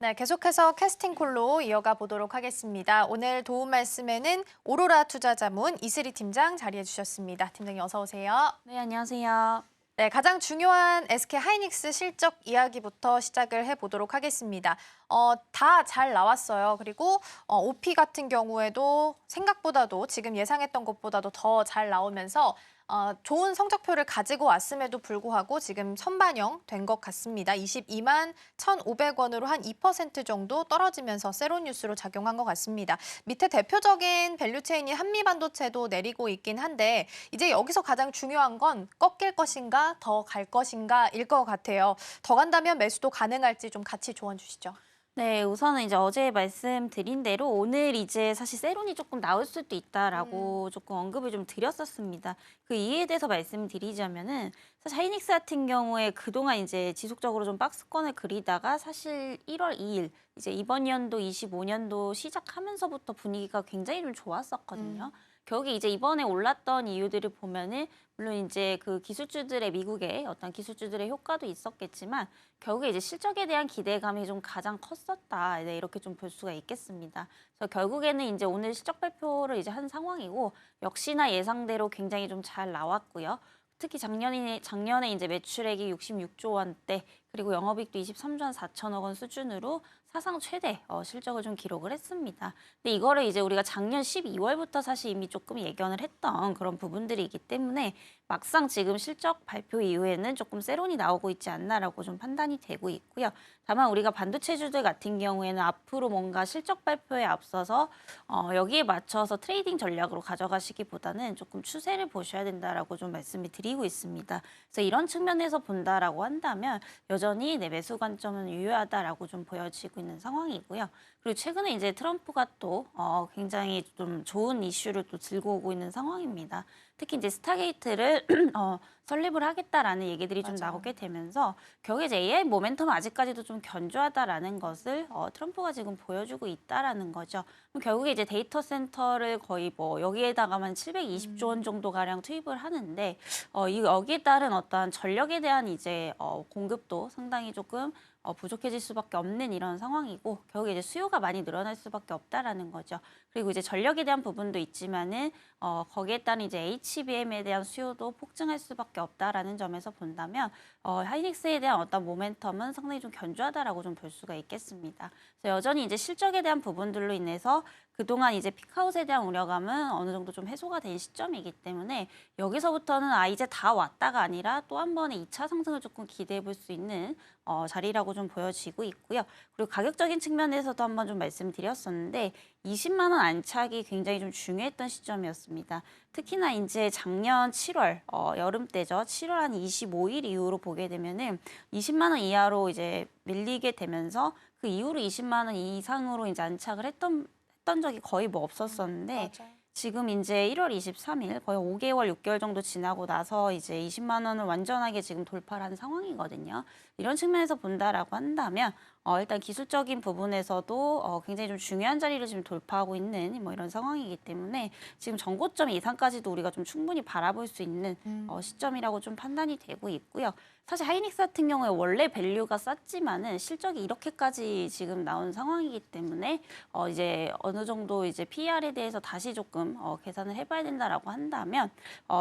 네, 계속해서 캐스팅콜로 이어가 보도록 하겠습니다. 오늘 도움 말씀에는 오로라 투자자문 이슬희 팀장 자리해 주셨습니다. 팀장님 어서 오세요. 네, 안녕하세요. 네, 가장 중요한 SK 하이닉스 실적 이야기부터 시작을 해보도록 하겠습니다. 다 잘 나왔어요. 그리고 OP 같은 경우에도 생각보다도 지금 예상했던 것보다도 더 잘 나오면서 좋은 성적표를 가지고 왔음에도 불구하고 지금 선반영 된 것 같습니다. 22만 1,500원으로 한 2% 정도 떨어지면서 세로뉴스로 작용한 것 같습니다. 밑에 대표적인 밸류체인인 한미반도체도 내리고 있긴 한데 이제 여기서 가장 중요한 건 꺾일 것인가 더 갈 것인가일 것 같아요. 더 간다면 매수도 가능할지 좀 같이 조언 주시죠. 네, 우선은 이제 어제 말씀드린 대로 오늘 이제 사실 세론이 조금 나올 수도 있다라고 조금 언급을 좀 드렸었습니다. 그 이유에 대해서 말씀드리자면은 사실 하이닉스 같은 경우에 그동안 이제 지속적으로 좀 박스권을 그리다가 사실 1월 2일 이제 이번 연도 25년도 시작하면서부터 분위기가 굉장히 좀 좋았었거든요. 결국에 이제 이번에 올랐던 이유들을 보면은 물론 이제 그 기술주들의 미국의 어떤 기술주들의 효과도 있었겠지만 결국에 이제 실적에 대한 기대감이 좀 가장 컸었다. 네, 이렇게 좀 볼 수가 있겠습니다. 그래서 결국에는 이제 오늘 실적 발표를 이제 한 상황이고 역시나 예상대로 굉장히 좀 잘 나왔고요. 특히 작년에 이제 매출액이 66조 원대 그리고 영업이익도 23조 한 4천억 원 수준으로 사상 최대 실적을 좀 기록을 했습니다. 근데 이거를 이제 우리가 작년 12월부터 사실 이미 조금 예견을 했던 그런 부분들이기 때문에 막상 지금 실적 발표 이후에는 조금 세론이 나오고 있지 않나라고 좀 판단이 되고 있고요. 다만 우리가 반도체주들 같은 경우에는 앞으로 뭔가 실적 발표에 앞서서 여기에 맞춰서 트레이딩 전략으로 가져가시기보다는 조금 추세를 보셔야 된다라고 좀 말씀을 드리고 있습니다. 그래서 이런 측면에서 본다라고 한다면 여전히 내 매수 관점은 유효하다라고 좀 보여지고 있는 상황이고요. 그리고 최근에 이제 트럼프가 또 굉장히 좀 좋은 이슈를 또 들고 오고 있는 상황입니다. 특히 이제 스타게이트를 설립을 하겠다라는 얘기들이 좀 나오게 되면서 결국에 이제 AI 모멘텀은 아직까지도 좀 견조하다라는 것을 트럼프가 지금 보여주고 있다라는 거죠. 그럼 결국에 이제 데이터 센터를 거의 뭐 여기에다가만 720조 원 정도 가량 투입을 하는데 여기에 따른 어떤 전력에 대한 이제 공급도 상당히 조금 부족해질 수밖에 없는 이런 상황이고 결국에 이제 수요가 많이 늘어날 수밖에 없다라는 거죠. 그리고 이제 전력에 대한 부분도 있지만은 거기에 따른 이제 HBM에 대한 수요도 폭증할 수밖에 없다라는 점에서 본다면 하이닉스에 대한 어떤 모멘텀은 상당히 좀 견조하다라고 좀 볼 수가 있겠습니다. 그래서 여전히 이제 실적에 대한 부분들로 인해서 그동안 이제 픽아웃에 대한 우려감은 어느 정도 좀 해소가 된 시점이기 때문에 여기서부터는 이제 다 왔다가 아니라 또 한 번의 2차 상승을 조금 기대해 볼 수 있는 자리라고 좀 보여지고 있고요. 그리고 가격적인 측면에서도 한번 좀 말씀드렸었는데 20만 원 안착이 굉장히 좀 중요했던 시점이었습니다. 특히나 이제 작년 7월 여름 때죠. 7월 한 25일 이후로 보게 되면은 20만 원 이하로 이제 밀리게 되면서 그 이후로 20만 원 이상으로 이제 안착을 했던 적이 거의 뭐 없었었는데 맞아요. 지금 이제 1월 23일 거의 5개월, 6개월 정도 지나고 나서 이제 20만 원을 완전하게 지금 돌파를 한 상황이거든요. 이런 측면에서 본다라고 한다면 일단 기술적인 부분에서도 굉장히 좀 중요한 자리를 지금 돌파하고 있는 뭐 이런 상황이기 때문에 지금 전고점 이상까지도 우리가 좀 충분히 바라볼 수 있는 시점이라고 좀 판단이 되고 있고요. 사실 하이닉스 같은 경우에 원래 밸류가 쌌지만은 실적이 이렇게까지 지금 나온 상황이기 때문에 이제 어느 정도 이제 PER에 대해서 다시 조금 계산을 해봐야 된다라고 한다면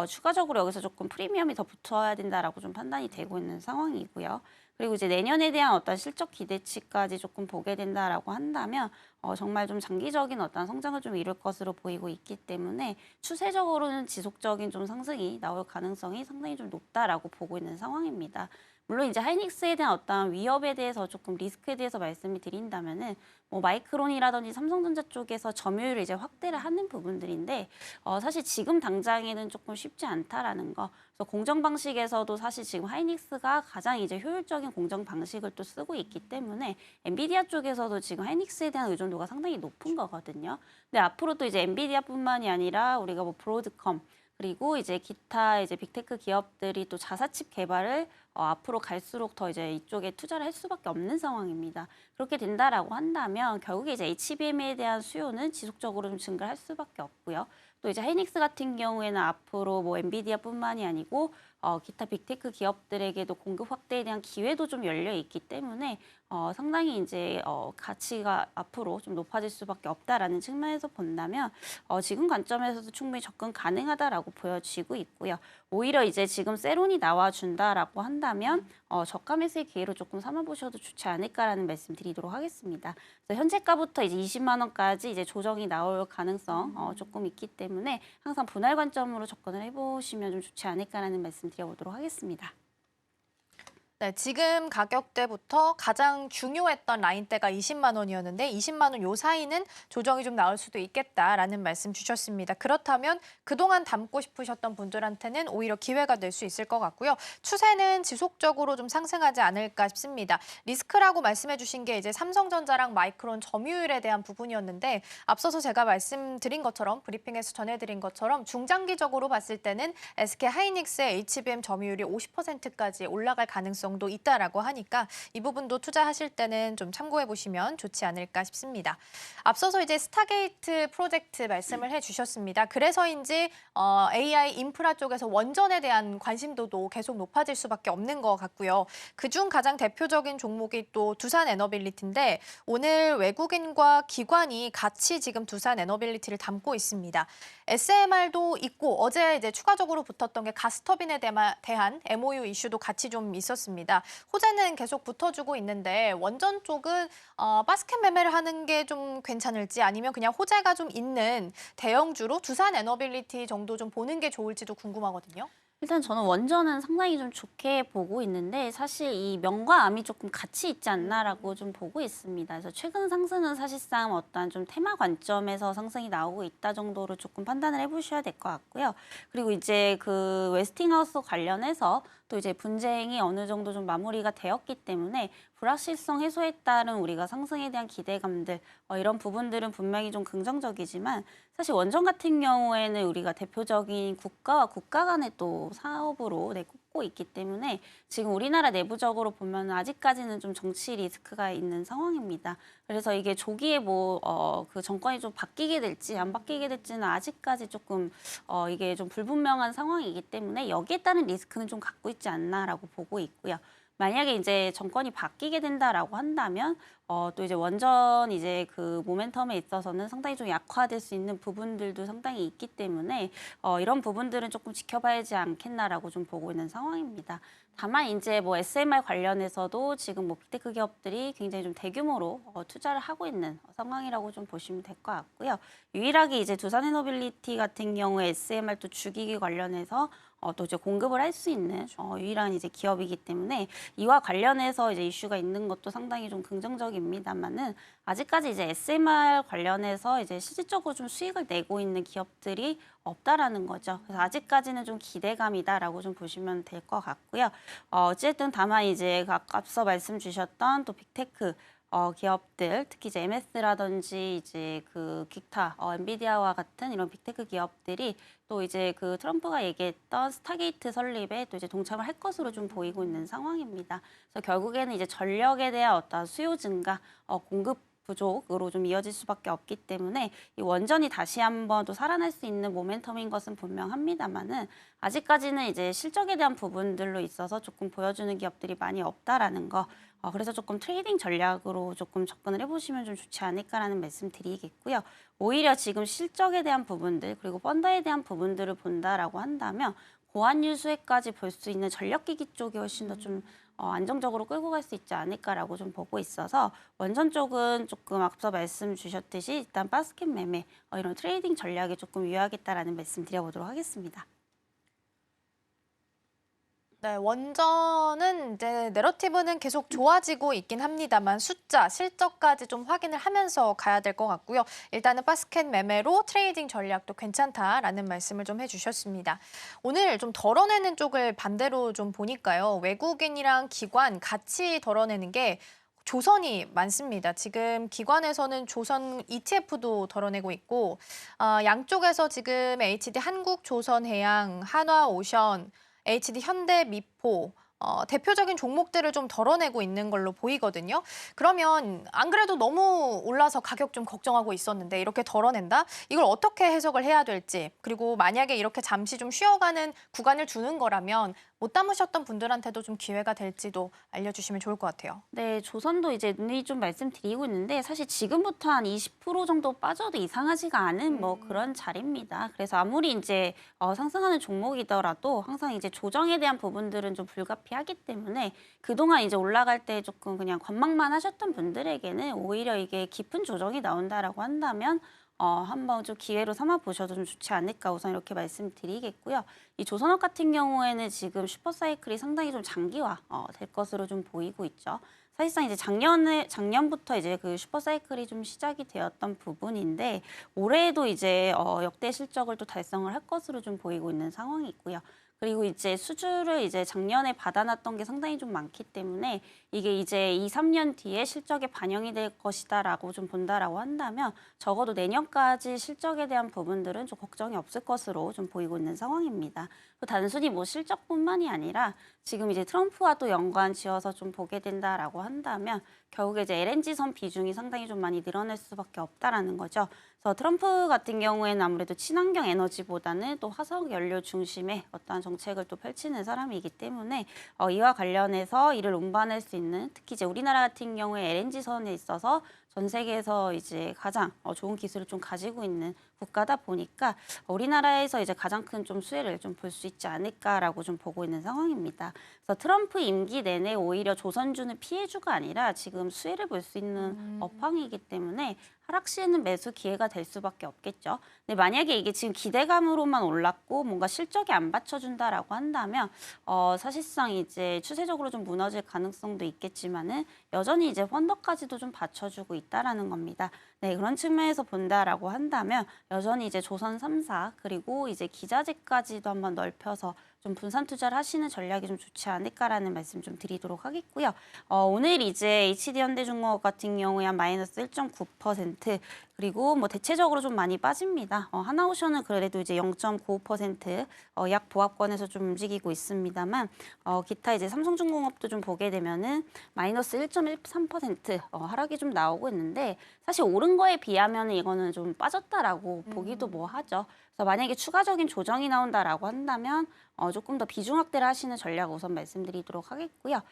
추가적으로 여기서 조금 프리미엄이 더 붙어야 된다라고 좀 판단이 되고 있는 상황이고요. 그리고 이제 내년에 대한 어떤 실적 기대치까지 조금 보게 된다라고 한다면 정말 좀 장기적인 어떤 성장을 좀 이룰 것으로 보이고 있기 때문에 추세적으로는 지속적인 좀 상승이 나올 가능성이 상당히 좀 높다라고 보고 있는 상황입니다. 물론 이제 하이닉스에 대한 어떤 위협에 대해서 조금 리스크에 대해서 말씀을 드린다면은 뭐 마이크론이라든지 삼성전자 쪽에서 점유율을 이제 확대를 하는 부분들인데 사실 지금 당장에는 조금 쉽지 않다라는 거. 그래서 공정 방식에서도 사실 지금 하이닉스가 가장 이제 효율적인 공정 방식을 또 쓰고 있기 때문에 엔비디아 쪽에서도 지금 하이닉스에 대한 의존도가 상당히 높은 거거든요. 근데 앞으로 또 이제 엔비디아뿐만이 아니라 우리가 뭐 브로드컴 그리고 이제 기타 이제 빅테크 기업들이 또 자사칩 개발을 앞으로 갈수록 더 이제 이쪽에 투자를 할 수밖에 없는 상황입니다. 그렇게 된다라고 한다면 결국에 이제 HBM에 대한 수요는 지속적으로 좀 증가할 수밖에 없고요. 또 이제 하이닉스 같은 경우에는 앞으로 뭐 엔비디아뿐만이 아니고 기타 빅테크 기업들에게도 공급 확대에 대한 기회도 좀 열려 있기 때문에 상당히 이제 가치가 앞으로 좀 높아질 수밖에 없다라는 측면에서 본다면 지금 관점에서도 충분히 접근 가능하다라고 보여지고 있고요. 오히려 이제 지금 세론이 나와준다라고 한다면 저가 매수의 기회로 조금 삼아보셔도 좋지 않을까라는 말씀 드리도록 하겠습니다. 그래서 현재가부터 이제 20만 원까지 이제 조정이 나올 가능성 조금 있기 때문에 항상 분할 관점으로 접근을 해보시면 좀 좋지 않을까라는 말씀 드려보도록 하겠습니다. 네, 지금 가격대부터 가장 중요했던 라인대가 20만 원이었는데 20만 원 요 사이는 조정이 좀 나올 수도 있겠다라는 말씀 주셨습니다. 그렇다면 그동안 담고 싶으셨던 분들한테는 오히려 기회가 될 수 있을 것 같고요. 추세는 지속적으로 좀 상승하지 않을까 싶습니다. 리스크라고 말씀해 주신 게 이제 삼성전자랑 마이크론 점유율에 대한 부분이었는데 앞서서 제가 말씀드린 것처럼 브리핑에서 전해드린 것처럼 중장기적으로 봤을 때는 SK 하이닉스의 HBM 점유율이 50%까지 올라갈 가능성 정도 있다라고 하니까 이 부분도 투자하실 때는 좀 참고해 보시면 좋지 않을까 싶습니다. 앞서서 이제 스타게이트 프로젝트 말씀을 해주셨습니다. 그래서인지 AI 인프라 쪽에서 원전에 대한 관심도도 계속 높아질 수밖에 없는 것 같고요. 그중 가장 대표적인 종목이 또 두산 에너빌리티인데 오늘 외국인과 기관이 같이 지금 두산 에너빌리티를 담고 있습니다. SMR도 있고 어제 이제 추가적으로 붙었던 게 가스터빈에 대한 MOU 이슈도 같이 좀 있었습니다. 호재는 계속 붙어주고 있는데 원전 쪽은 바스켓 매매를 하는 게 좀 괜찮을지 아니면 그냥 호재가 좀 있는 대형주로 두산 에너빌리티 정도 좀 보는 게 좋을지도 궁금하거든요. 일단 저는 원전은 상당히 좀 좋게 보고 있는데 사실 이 명과 암이 조금 같이 있지 않나라고 좀 보고 있습니다. 그래서 최근 상승은 사실상 어떠한 좀 테마 관점에서 상승이 나오고 있다 정도로 조금 판단을 해보셔야 될 것 같고요. 그리고 이제 그 웨스팅하우스 관련해서 또 이제 분쟁이 어느 정도 좀 마무리가 되었기 때문에 불확실성 해소에 따른 우리가 상승에 대한 기대감들 이런 부분들은 분명히 좀 긍정적이지만 사실 원전 같은 경우에는 우리가 대표적인 국가와 국가 간의 또 사업으로 꼽고 있기 때문에 지금 우리나라 내부적으로 보면 아직까지는 좀 정치 리스크가 있는 상황입니다. 그래서 이게 조기에 그 정권이 좀 바뀌게 될지 안 바뀌게 될지는 아직까지 조금 이게 좀 불분명한 상황이기 때문에 여기에 따른 리스크는 좀 갖고 있지 않나라고 보고 있고요. 만약에 이제 정권이 바뀌게 된다라고 한다면 또 이제 원전 이제 그 모멘텀에 있어서는 상당히 좀 약화될 수 있는 부분들도 상당히 있기 때문에 이런 부분들은 조금 지켜봐야지 않겠나라고 좀 보고 있는 상황입니다. 다만 이제 뭐 SMR 관련해서도 지금 뭐 빅테크 기업들이 굉장히 좀 대규모로 투자를 하고 있는 상황이라고 좀 보시면 될 것 같고요. 유일하게 이제 두산에너빌리티 같은 경우에 SMR 또 주기기 관련해서 또 이제 공급을 할 수 있는 유일한 이제 기업이기 때문에 이와 관련해서 이제 이슈가 있는 것도 상당히 좀 긍정적입니다만은 아직까지 이제 SMR 관련해서 이제 실질적으로 좀 수익을 내고 있는 기업들이 없다라는 거죠. 그래서 아직까지는 좀 기대감이다라고 좀 보시면 될 것 같고요. 어쨌든 다만 이제 앞서 말씀 주셨던 또 빅테크 기업들, 특히 이제 MS라든지 이제 그 기타 엔비디아와 같은 이런 빅테크 기업들이 또 이제 그 트럼프가 얘기했던 스타게이트 설립에 또 이제 동참을 할 것으로 좀 보이고 있는 상황입니다. 그래서 결국에는 이제 전력에 대한 어떤 수요 증가, 공급 부족으로 좀 이어질 수밖에 없기 때문에 이 원전이 다시 한번 또 살아날 수 있는 모멘텀인 것은 분명합니다만은 아직까지는 이제 실적에 대한 부분들로 있어서 조금 보여주는 기업들이 많이 없다라는 거. 그래서 조금 트레이딩 전략으로 조금 접근을 해보시면 좀 좋지 않을까라는 말씀 드리겠고요. 오히려 지금 실적에 대한 부분들 그리고 펀더에 대한 부분들을 본다라고 한다면 고환율 수혜까지 볼 수 있는 전력기기 쪽이 훨씬 더 좀 안정적으로 끌고 갈 수 있지 않을까라고 좀 보고 있어서 원전 쪽은 조금 앞서 말씀 주셨듯이 일단 바스켓 매매 이런 트레이딩 전략에 조금 유의하겠다라는 말씀 드려보도록 하겠습니다. 네, 원전은 이제 내러티브는 계속 좋아지고 있긴 합니다만 숫자, 실적까지 좀 확인을 하면서 가야 될 것 같고요. 일단은 바스켓 매매로 트레이딩 전략도 괜찮다라는 말씀을 좀 해주셨습니다. 오늘 좀 덜어내는 쪽을 반대로 좀 보니까요. 외국인이랑 기관 같이 덜어내는 게 조선이 많습니다. 지금 기관에서는 조선 ETF도 덜어내고 있고 양쪽에서 지금 HD 한국조선해양, 한화오션, HD 현대미포, 대표적인 종목들을 좀 덜어내고 있는 걸로 보이거든요. 그러면 안 그래도 너무 올라서 가격 좀 걱정하고 있었는데 이렇게 덜어낸다? 이걸 어떻게 해석을 해야 될지, 그리고 만약에 이렇게 잠시 좀 쉬어가는 구간을 주는 거라면 못 담으셨던 분들한테도 좀 기회가 될지도 알려주시면 좋을 것 같아요. 네, 조선도 이제 눈이 좀 말씀드리고 있는데 사실 지금부터 한 20% 정도 빠져도 이상하지가 않은 뭐 그런 자리입니다. 그래서 아무리 이제 상승하는 종목이더라도 항상 이제 조정에 대한 부분들은 좀 불가피하기 때문에 그동안 이제 올라갈 때 조금 그냥 관망만 하셨던 분들에게는 오히려 이게 깊은 조정이 나온다라고 한다면 한번 좀 기회로 삼아 보셔도 좀 좋지 않을까 우선 이렇게 말씀드리겠고요. 이 조선업 같은 경우에는 지금 슈퍼사이클이 상당히 좀 장기화 될 것으로 좀 보이고 있죠. 사실상 이제 작년부터 이제 그 슈퍼사이클이 좀 시작이 되었던 부분인데 올해에도 이제 역대 실적을 또 달성을 할 것으로 좀 보이고 있는 상황이고요. 그리고 이제 수주를 이제 작년에 받아놨던 게 상당히 좀 많기 때문에 이게 이제 2, 3년 뒤에 실적에 반영이 될 것이다라고 좀 본다라고 한다면 적어도 내년까지 실적에 대한 부분들은 좀 걱정이 없을 것으로 좀 보이고 있는 상황입니다. 또 단순히 뭐 실적뿐만이 아니라 지금 이제 트럼프와 또 연관 지어서 좀 보게 된다라고 한다면 결국에 이제 LNG선 비중이 상당히 좀 많이 늘어날 수밖에 없다라는 거죠. 그래서 트럼프 같은 경우에는 아무래도 친환경 에너지보다는 또 화석 연료 중심의 어떠한 정책을 또 펼치는 사람이기 때문에 이와 관련해서 이를 운반할 수 있는 특히 이제 우리나라 같은 경우에 LNG선에 있어서 전 세계에서 이제 가장 좋은 기술을 좀 가지고 있는 국가다 보니까 우리나라에서 이제 가장 큰 좀 수혜를 좀 볼 수 있지 않을까라고 좀 보고 있는 상황입니다. 그래서 트럼프 임기 내내 오히려 조선주는 피해주가 아니라 지금 수혜를 볼 수 있는 업황이기 때문에 하락 시에는 매수 기회가 될 수밖에 없겠죠. 근데 만약에 이게 지금 기대감으로만 올랐고 뭔가 실적이 안 받쳐준다라고 한다면 사실상 이제 추세적으로 좀 무너질 가능성도 있겠지만은 여전히 이제 펀더까지도 좀 받쳐주고 있다라는 겁니다. 네, 그런 측면에서 본다라고 한다면 여전히 이제 조선 3사 그리고 이제 기자재까지도 한번 넓혀서 좀 분산 투자를 하시는 전략이 좀 좋지 않을까라는 말씀 좀 드리도록 하겠고요. 오늘 이제 HD현대중공업 같은 경우에 한 마이너스 1.9% 그리고 뭐 대체적으로 좀 많이 빠집니다. 하나오션은 그래도 이제 0.95% 약 보합권에서 좀 움직이고 있습니다만 기타 이제 삼성중공업도 좀 보게 되면은 마이너스 1.13% 하락이 좀 나오고 있는데 사실 오른 거에 비하면 이거는 좀 빠졌다라고 보기도 뭐 하죠. 그래서 만약에 추가적인 조정이 나온다라고 한다면 조금 더 비중 확대를 하시는 전략 우선 말씀드리도록 하겠고요.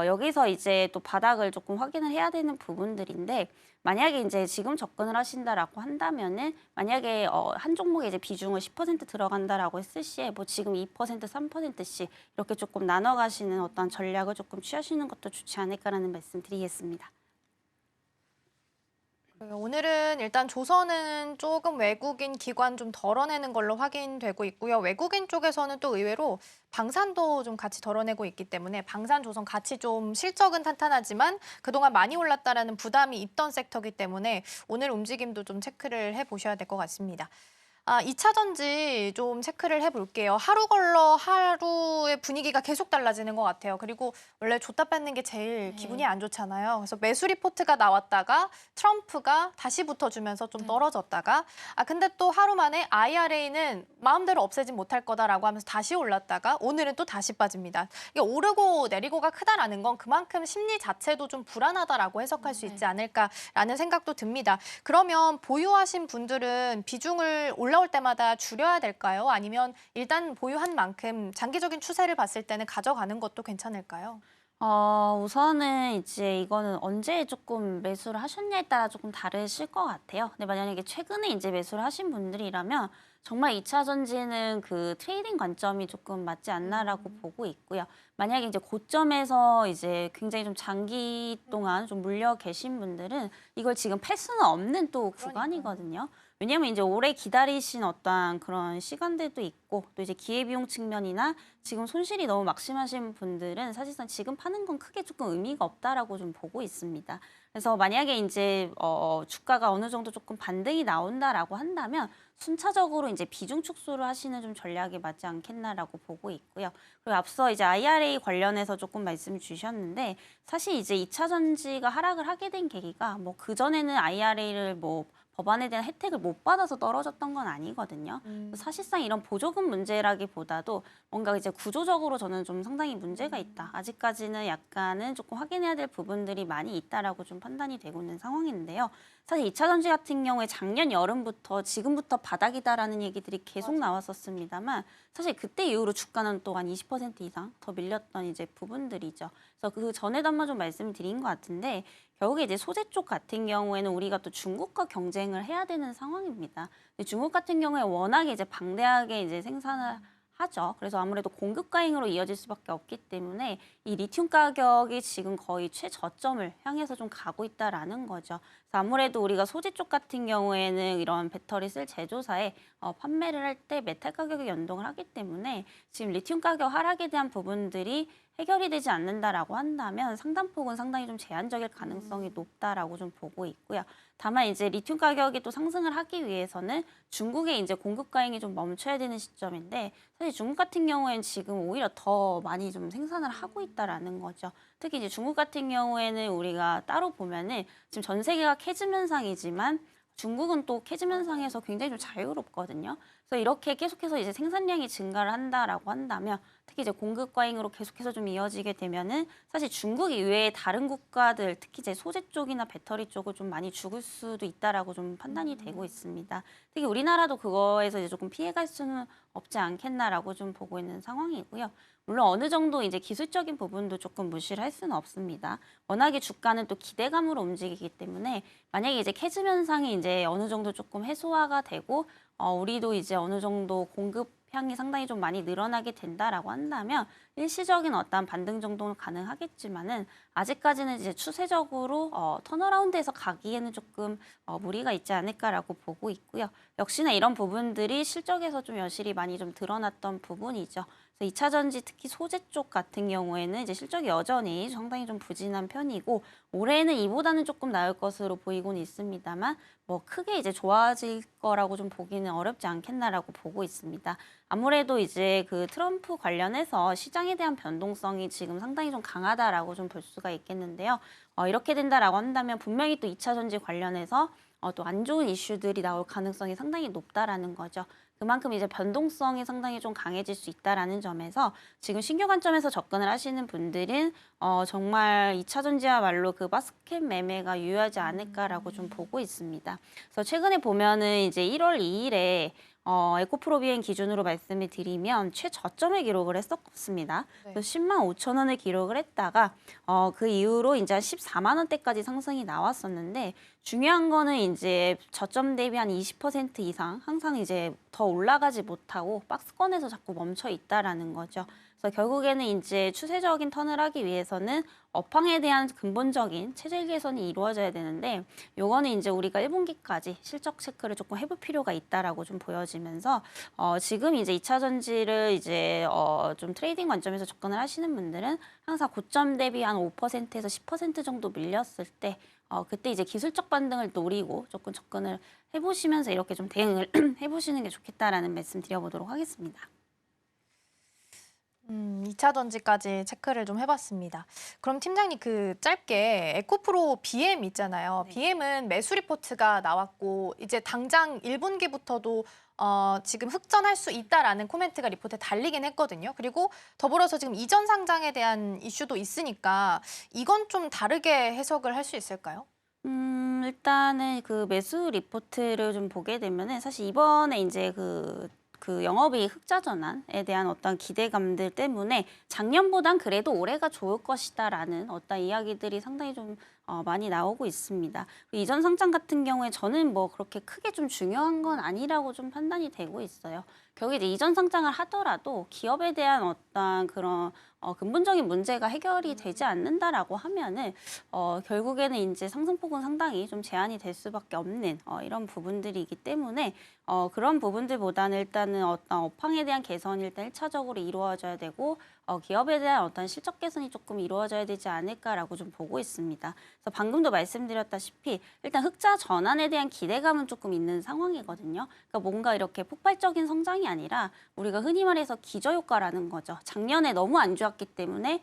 여기서 이제 또 바닥을 조금 확인을 해야 되는 부분들인데 만약에 이제 지금 접근을 하신다라고 한다면은 만약에 한 종목에 이제 비중을 10% 들어간다라고 했을 시에 뭐 지금 2%, 3%씩 이렇게 조금 나눠 가시는 어떤 전략을 조금 취하시는 것도 좋지 않을까라는 말씀 드리겠습니다. 오늘은 일단 조선은 조금 외국인 기관 좀 덜어내는 걸로 확인되고 있고요. 외국인 쪽에서는 또 의외로 방산도 좀 같이 덜어내고 있기 때문에 방산, 조선 같이 좀 실적은 탄탄하지만 그동안 많이 올랐다라는 부담이 있던 섹터이기 때문에 오늘 움직임도 좀 체크를 해보셔야 될 것 같습니다. 2차 전지 좀 체크를 해볼게요. 하루 걸러 하루의 분위기가 계속 달라지는 것 같아요. 그리고 원래 줬다 뺏는 게 제일 기분이 안 좋잖아요. 그래서 매수 리포트가 나왔다가 트럼프가 다시 붙어주면서 좀 떨어졌다가 근데 또 하루 만에 IRA는 마음대로 없애진 못할 거다라고 하면서 다시 올랐다가 오늘은 또 다시 빠집니다. 이게 오르고 내리고가 크다라는 건 그만큼 심리 자체도 좀 불안하다라고 해석할 수 있지 않을까라는 생각도 듭니다. 그러면 보유하신 분들은 비중을 올라올 때마다 줄여야 될까요? 아니면 일단 보유한 만큼 장기적인 추세를 봤을 때는 가져가는 것도 괜찮을까요? 우선은 이제 이거는 언제 조금 매수를 하셨냐에 따라 조금 다르실 것 같아요. 근데 만약에 최근에 이제 매수를 하신 분들이라면 정말 2차 전지는 그 트레이딩 관점이 조금 맞지 않나라고 보고 있고요. 만약에 이제 고점에서 이제 굉장히 좀 장기 동안 좀 물려 계신 분들은 이걸 지금 팔 수는 없는 또 구간이거든요. 왜냐하면 이제 오래 기다리신 어떠한 그런 시간들도 있고 또 이제 기회비용 측면이나 지금 손실이 너무 막심하신 분들은 사실상 지금 파는 건 크게 조금 의미가 없다라고 좀 보고 있습니다. 그래서 만약에 이제 주가가 어느 정도 조금 반등이 나온다라고 한다면 순차적으로 이제 비중 축소를 하시는 좀 전략이 맞지 않겠나라고 보고 있고요. 그리고 앞서 이제 IRA 관련해서 조금 말씀 주셨는데 사실 이제 2차 전지가 하락을 하게 된 계기가 뭐 그전에는 IRA를 뭐 법안에 대한 혜택을 못 받아서 떨어졌던 건 아니거든요. 사실상 이런 보조금 문제라기보다도 뭔가 이제 구조적으로 저는 좀 상당히 문제가 있다. 아직까지는 약간은 조금 확인해야 될 부분들이 많이 있다라고 좀 판단이 되고 있는 상황인데요. 사실 2차 전지 같은 경우에 작년 여름부터 지금부터 바닥이다라는 얘기들이 계속 나왔었습니다만 사실 그때 이후로 주가는 또 한 20% 이상 더 밀렸던 이제 부분들이죠. 그래서 그 전에도 한번 좀 말씀드린 것 같은데 결국에 이제 소재 쪽 같은 경우에는 우리가 또 중국과 경쟁을 해야 되는 상황입니다. 근데 중국 같은 경우에 워낙에 이제 방대하게 이제 생산을 하죠. 그래서 아무래도 공급 과잉으로 이어질 수밖에 없기 때문에 이 리튬 가격이 지금 거의 최저점을 향해서 좀 가고 있다라는 거죠. 그래서 아무래도 우리가 소재 쪽 같은 경우에는 이런 배터리 셀 제조사에 판매를 할 때 메탈 가격이 연동을 하기 때문에 지금 리튬 가격 하락에 대한 부분들이 해결이 되지 않는다라고 한다면 상단폭은 상당히 좀 제한적일 가능성이 높다라고 좀 보고 있고요. 다만 이제 리튬 가격이 또 상승을 하기 위해서는 중국의 이제 공급 과잉이 좀 멈춰야 되는 시점인데 사실 중국 같은 경우에는 지금 오히려 더 많이 좀 생산을 하고 있다라는 거죠. 특히 이제 중국 같은 경우에는 우리가 따로 보면은 지금 전 세계가 캐즘 현상이지만 중국은 또 캐즘 현상에서 굉장히 좀 자유롭거든요. 그래서 이렇게 계속해서 이제 생산량이 증가를 한다라고 한다면 특히 이제 공급 과잉으로 계속해서 좀 이어지게 되면은 사실 중국 이외의 다른 국가들 특히 이제 소재 쪽이나 배터리 쪽을 좀 많이 죽을 수도 있다라고 좀 판단이 되고 있습니다. 특히 우리나라도 그거에서 이제 조금 피해갈 수는 없지 않겠나라고 좀 보고 있는 상황이고요. 물론 어느 정도 이제 기술적인 부분도 조금 무시를 할 수는 없습니다. 워낙에 주가는 또 기대감으로 움직이기 때문에 만약에 이제 캐즘 현상이 이제 어느 정도 조금 해소화가 되고 우리도 이제 어느 정도 공급량이 상당히 좀 많이 늘어나게 된다라고 한다면 일시적인 어떤 반등 정도는 가능하겠지만은 아직까지는 이제 추세적으로 턴어라운드에서 가기에는 조금 무리가 있지 않을까라고 보고 있고요. 역시나 이런 부분들이 실적에서 좀 여실히 많이 좀 드러났던 부분이죠. 2차 전지 특히 소재 쪽 같은 경우에는 이제 실적이 여전히 상당히 좀 부진한 편이고 올해는 이보다는 조금 나을 것으로 보이고는 있습니다만 뭐 크게 이제 좋아질 거라고 좀 보기는 어렵지 않겠나라고 보고 있습니다. 아무래도 이제 그 트럼프 관련해서 시장에 대한 변동성이 지금 상당히 좀 강하다라고 좀 볼 수가 있겠는데요. 이렇게 된다라고 한다면 분명히 또 2차 전지 관련해서 또 안 좋은 이슈들이 나올 가능성이 상당히 높다라는 거죠. 그만큼 이제 변동성이 상당히 좀 강해질 수 있다라는 점에서 지금 신규 관점에서 접근을 하시는 분들은 정말 2차 전지야말로 그 바스켓 매매가 유효하지 않을까라고 좀 보고 있습니다. 그래서 최근에 보면은 이제 1월 2일에 에코프로비엔 기준으로 말씀을 드리면 최저점을 기록을 했었습니다. 네. 그래서 10만 5천 원을 기록을 했다가 그 이후로 이제 한 14만 원대까지 상승이 나왔었는데 중요한 거는 이제 저점 대비 한 20% 이상 항상 이제 더 올라가지 못하고 박스권에서 자꾸 멈춰 있다라는 거죠. 그래서 결국에는 이제 추세적인 턴을 하기 위해서는 업황에 대한 근본적인 체질 개선이 이루어져야 되는데 요거는 이제 우리가 1분기까지 실적 체크를 조금 해볼 필요가 있다라고 좀 보여지면서 지금 이제 2차 전지를 이제 좀 트레이딩 관점에서 접근을 하시는 분들은 항상 고점 대비 한 5%에서 10% 정도 밀렸을 때 그때 이제 기술적 반등을 노리고 조금 접근을 해보시면서 이렇게 좀 대응을 해보시는 게 좋겠다라는 말씀 드려보도록 하겠습니다. 2차 전지까지 체크를 좀 해봤습니다. 그럼 팀장님 그 짧게 에코프로 BM 있잖아요. 네. BM은 매수 리포트가 나왔고 이제 당장 1분기부터도 지금 흑전할 수 있다라는 코멘트가 리포트에 달리긴 했거든요. 그리고 더불어서 지금 이전 상장에 대한 이슈도 있으니까 이건 좀 다르게 해석을 할 수 있을까요? 일단은 그 매수 리포트를 좀 보게 되면은 사실 이번에 이제 그 영업이익 흑자 전환에 대한 어떤 기대감들 때문에 작년보단 그래도 올해가 좋을 것이다라는 어떤 이야기들이 상당히 좀 많이 나오고 있습니다. 이전 상장 같은 경우에 저는 뭐 그렇게 크게 좀 중요한 건 아니라고 좀 판단이 되고 있어요. 결국 이제 이전 상장을 하더라도 기업에 대한 어떤 그런 근본적인 문제가 해결이 되지 않는다라고 하면은 결국에는 이제 상승폭은 상당히 좀 제한이 될 수밖에 없는 이런 부분들이기 때문에 그런 부분들보다는 일단은 어떤 업황에 대한 개선이 일단 1차적으로 이루어져야 되고 기업에 대한 어떤 실적 개선이 조금 이루어져야 되지 않을까라고 좀 보고 있습니다. 그래서 방금도 말씀드렸다시피 일단 흑자 전환에 대한 기대감은 조금 있는 상황이거든요. 그러니까 뭔가 이렇게 폭발적인 성장이 아니라 우리가 흔히 말해서 기저효과라는 거죠. 작년에 너무 안 좋았기 때문에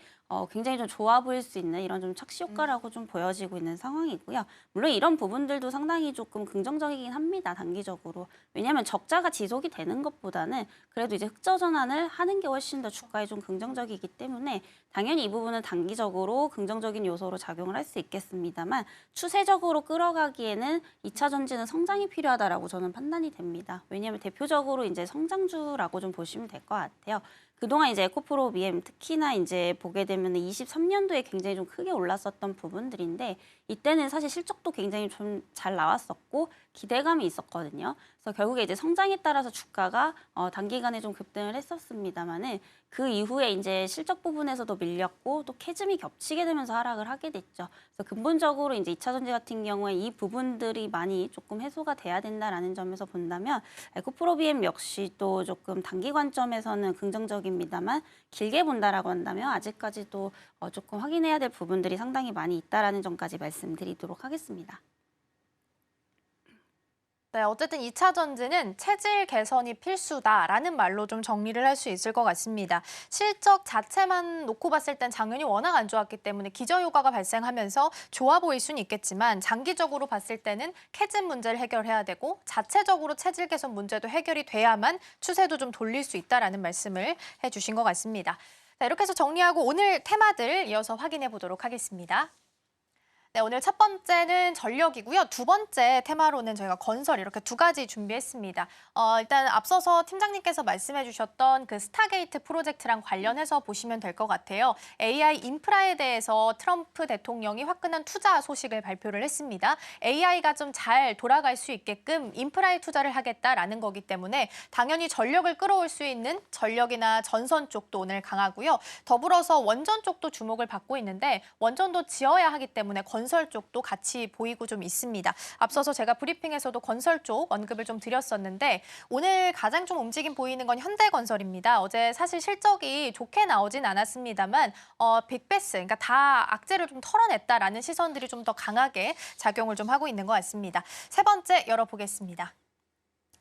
굉장히 좀 좋아 보일 수 있는 이런 좀 착시 효과라고 좀 보여지고 있는 상황이고요. 물론 이런 부분들도 상당히 조금 긍정적이긴 합니다, 단기적으로. 왜냐하면 적자가 지속이 되는 것보다는 그래도 이제 흑자 전환을 하는 게 훨씬 더 주가에 좀 긍정적이기 때문에 당연히 이 부분은 단기적으로 긍정적인 요소로 작용을 할 수 있겠습니다만 추세적으로 끌어가기에는 2차 전지는 성장이 필요하다라고 저는 판단이 됩니다. 왜냐하면 대표적으로 이제 성장주라고 좀 보시면 될 것 같아요. 그동안 이제 에코프로비엠 특히나 이제 보게 되면 23년도에 굉장히 좀 크게 올랐었던 부분들인데 이때는 사실 실적도 굉장히 좀 잘 나왔었고 기대감이 있었거든요. 그래서 결국에 이제 성장에 따라서 주가가 단기간에 좀 급등을 했었습니다만은 그 이후에 이제 실적 부분에서도 밀렸고 또 캐즘이 겹치게 되면서 하락을 하게 됐죠. 그래서 근본적으로 이제 2차 전지 같은 경우에 이 부분들이 많이 조금 해소가 돼야 된다라는 점에서 본다면 에코프로비엠 역시 또 조금 단기 관점에서는 긍정적입니다만 길게 본다라고 한다면 아직까지도 조금 확인해야 될 부분들이 상당히 많이 있다라는 점까지 말씀드리도록 하겠습니다. 네, 어쨌든 2차 전지는 체질 개선이 필수다라는 말로 좀 정리를 할 수 있을 것 같습니다. 실적 자체만 놓고 봤을 땐 작년이 워낙 안 좋았기 때문에 기저효과가 발생하면서 좋아 보일 수는 있겠지만 장기적으로 봤을 때는 캐즘 문제를 해결해야 되고 자체적으로 체질 개선 문제도 해결이 돼야만 추세도 좀 돌릴 수 있다라는 말씀을 해주신 것 같습니다. 자, 이렇게 해서 정리하고 오늘 테마들 이어서 확인해 보도록 하겠습니다. 네, 오늘 첫 번째는 전력이고요. 두 번째 테마로는 저희가 건설 이렇게 두 가지 준비했습니다. 일단 앞서서 팀장님께서 말씀해 주셨던 그 스타게이트 프로젝트랑 관련해서 보시면 될 것 같아요. AI 인프라에 대해서 트럼프 대통령이 화끈한 투자 소식을 발표를 했습니다. AI가 좀 잘 돌아갈 수 있게끔 인프라에 투자를 하겠다라는 거기 때문에 당연히 전력을 끌어올 수 있는 전력이나 전선 쪽도 오늘 강하고요. 더불어서 원전 쪽도 주목을 받고 있는데 원전도 지어야 하기 때문에 건설 쪽도 같이 보이고 좀 있습니다. 앞서서 제가 브리핑에서도 건설 쪽 언급을 좀 드렸었는데 오늘 가장 좀 움직임 보이는 건 현대건설입니다. 어제 사실 실적이 좋게 나오진 않았습니다만 빅베스, 그러니까 다 악재를 좀 털어냈다라는 시선들이 좀 더 강하게 작용을 좀 하고 있는 것 같습니다. 세 번째 열어보겠습니다.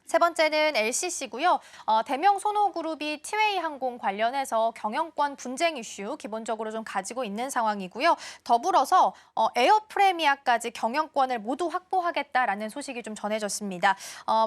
세 번째는 LCC고요. 대명 소노그룹이 티웨이 항공 관련해서 경영권 분쟁 이슈 기본적으로 좀 가지고 있는 상황이고요. 더불어서 에어프레미아까지 경영권을 모두 확보하겠다라는 소식이 좀 전해졌습니다.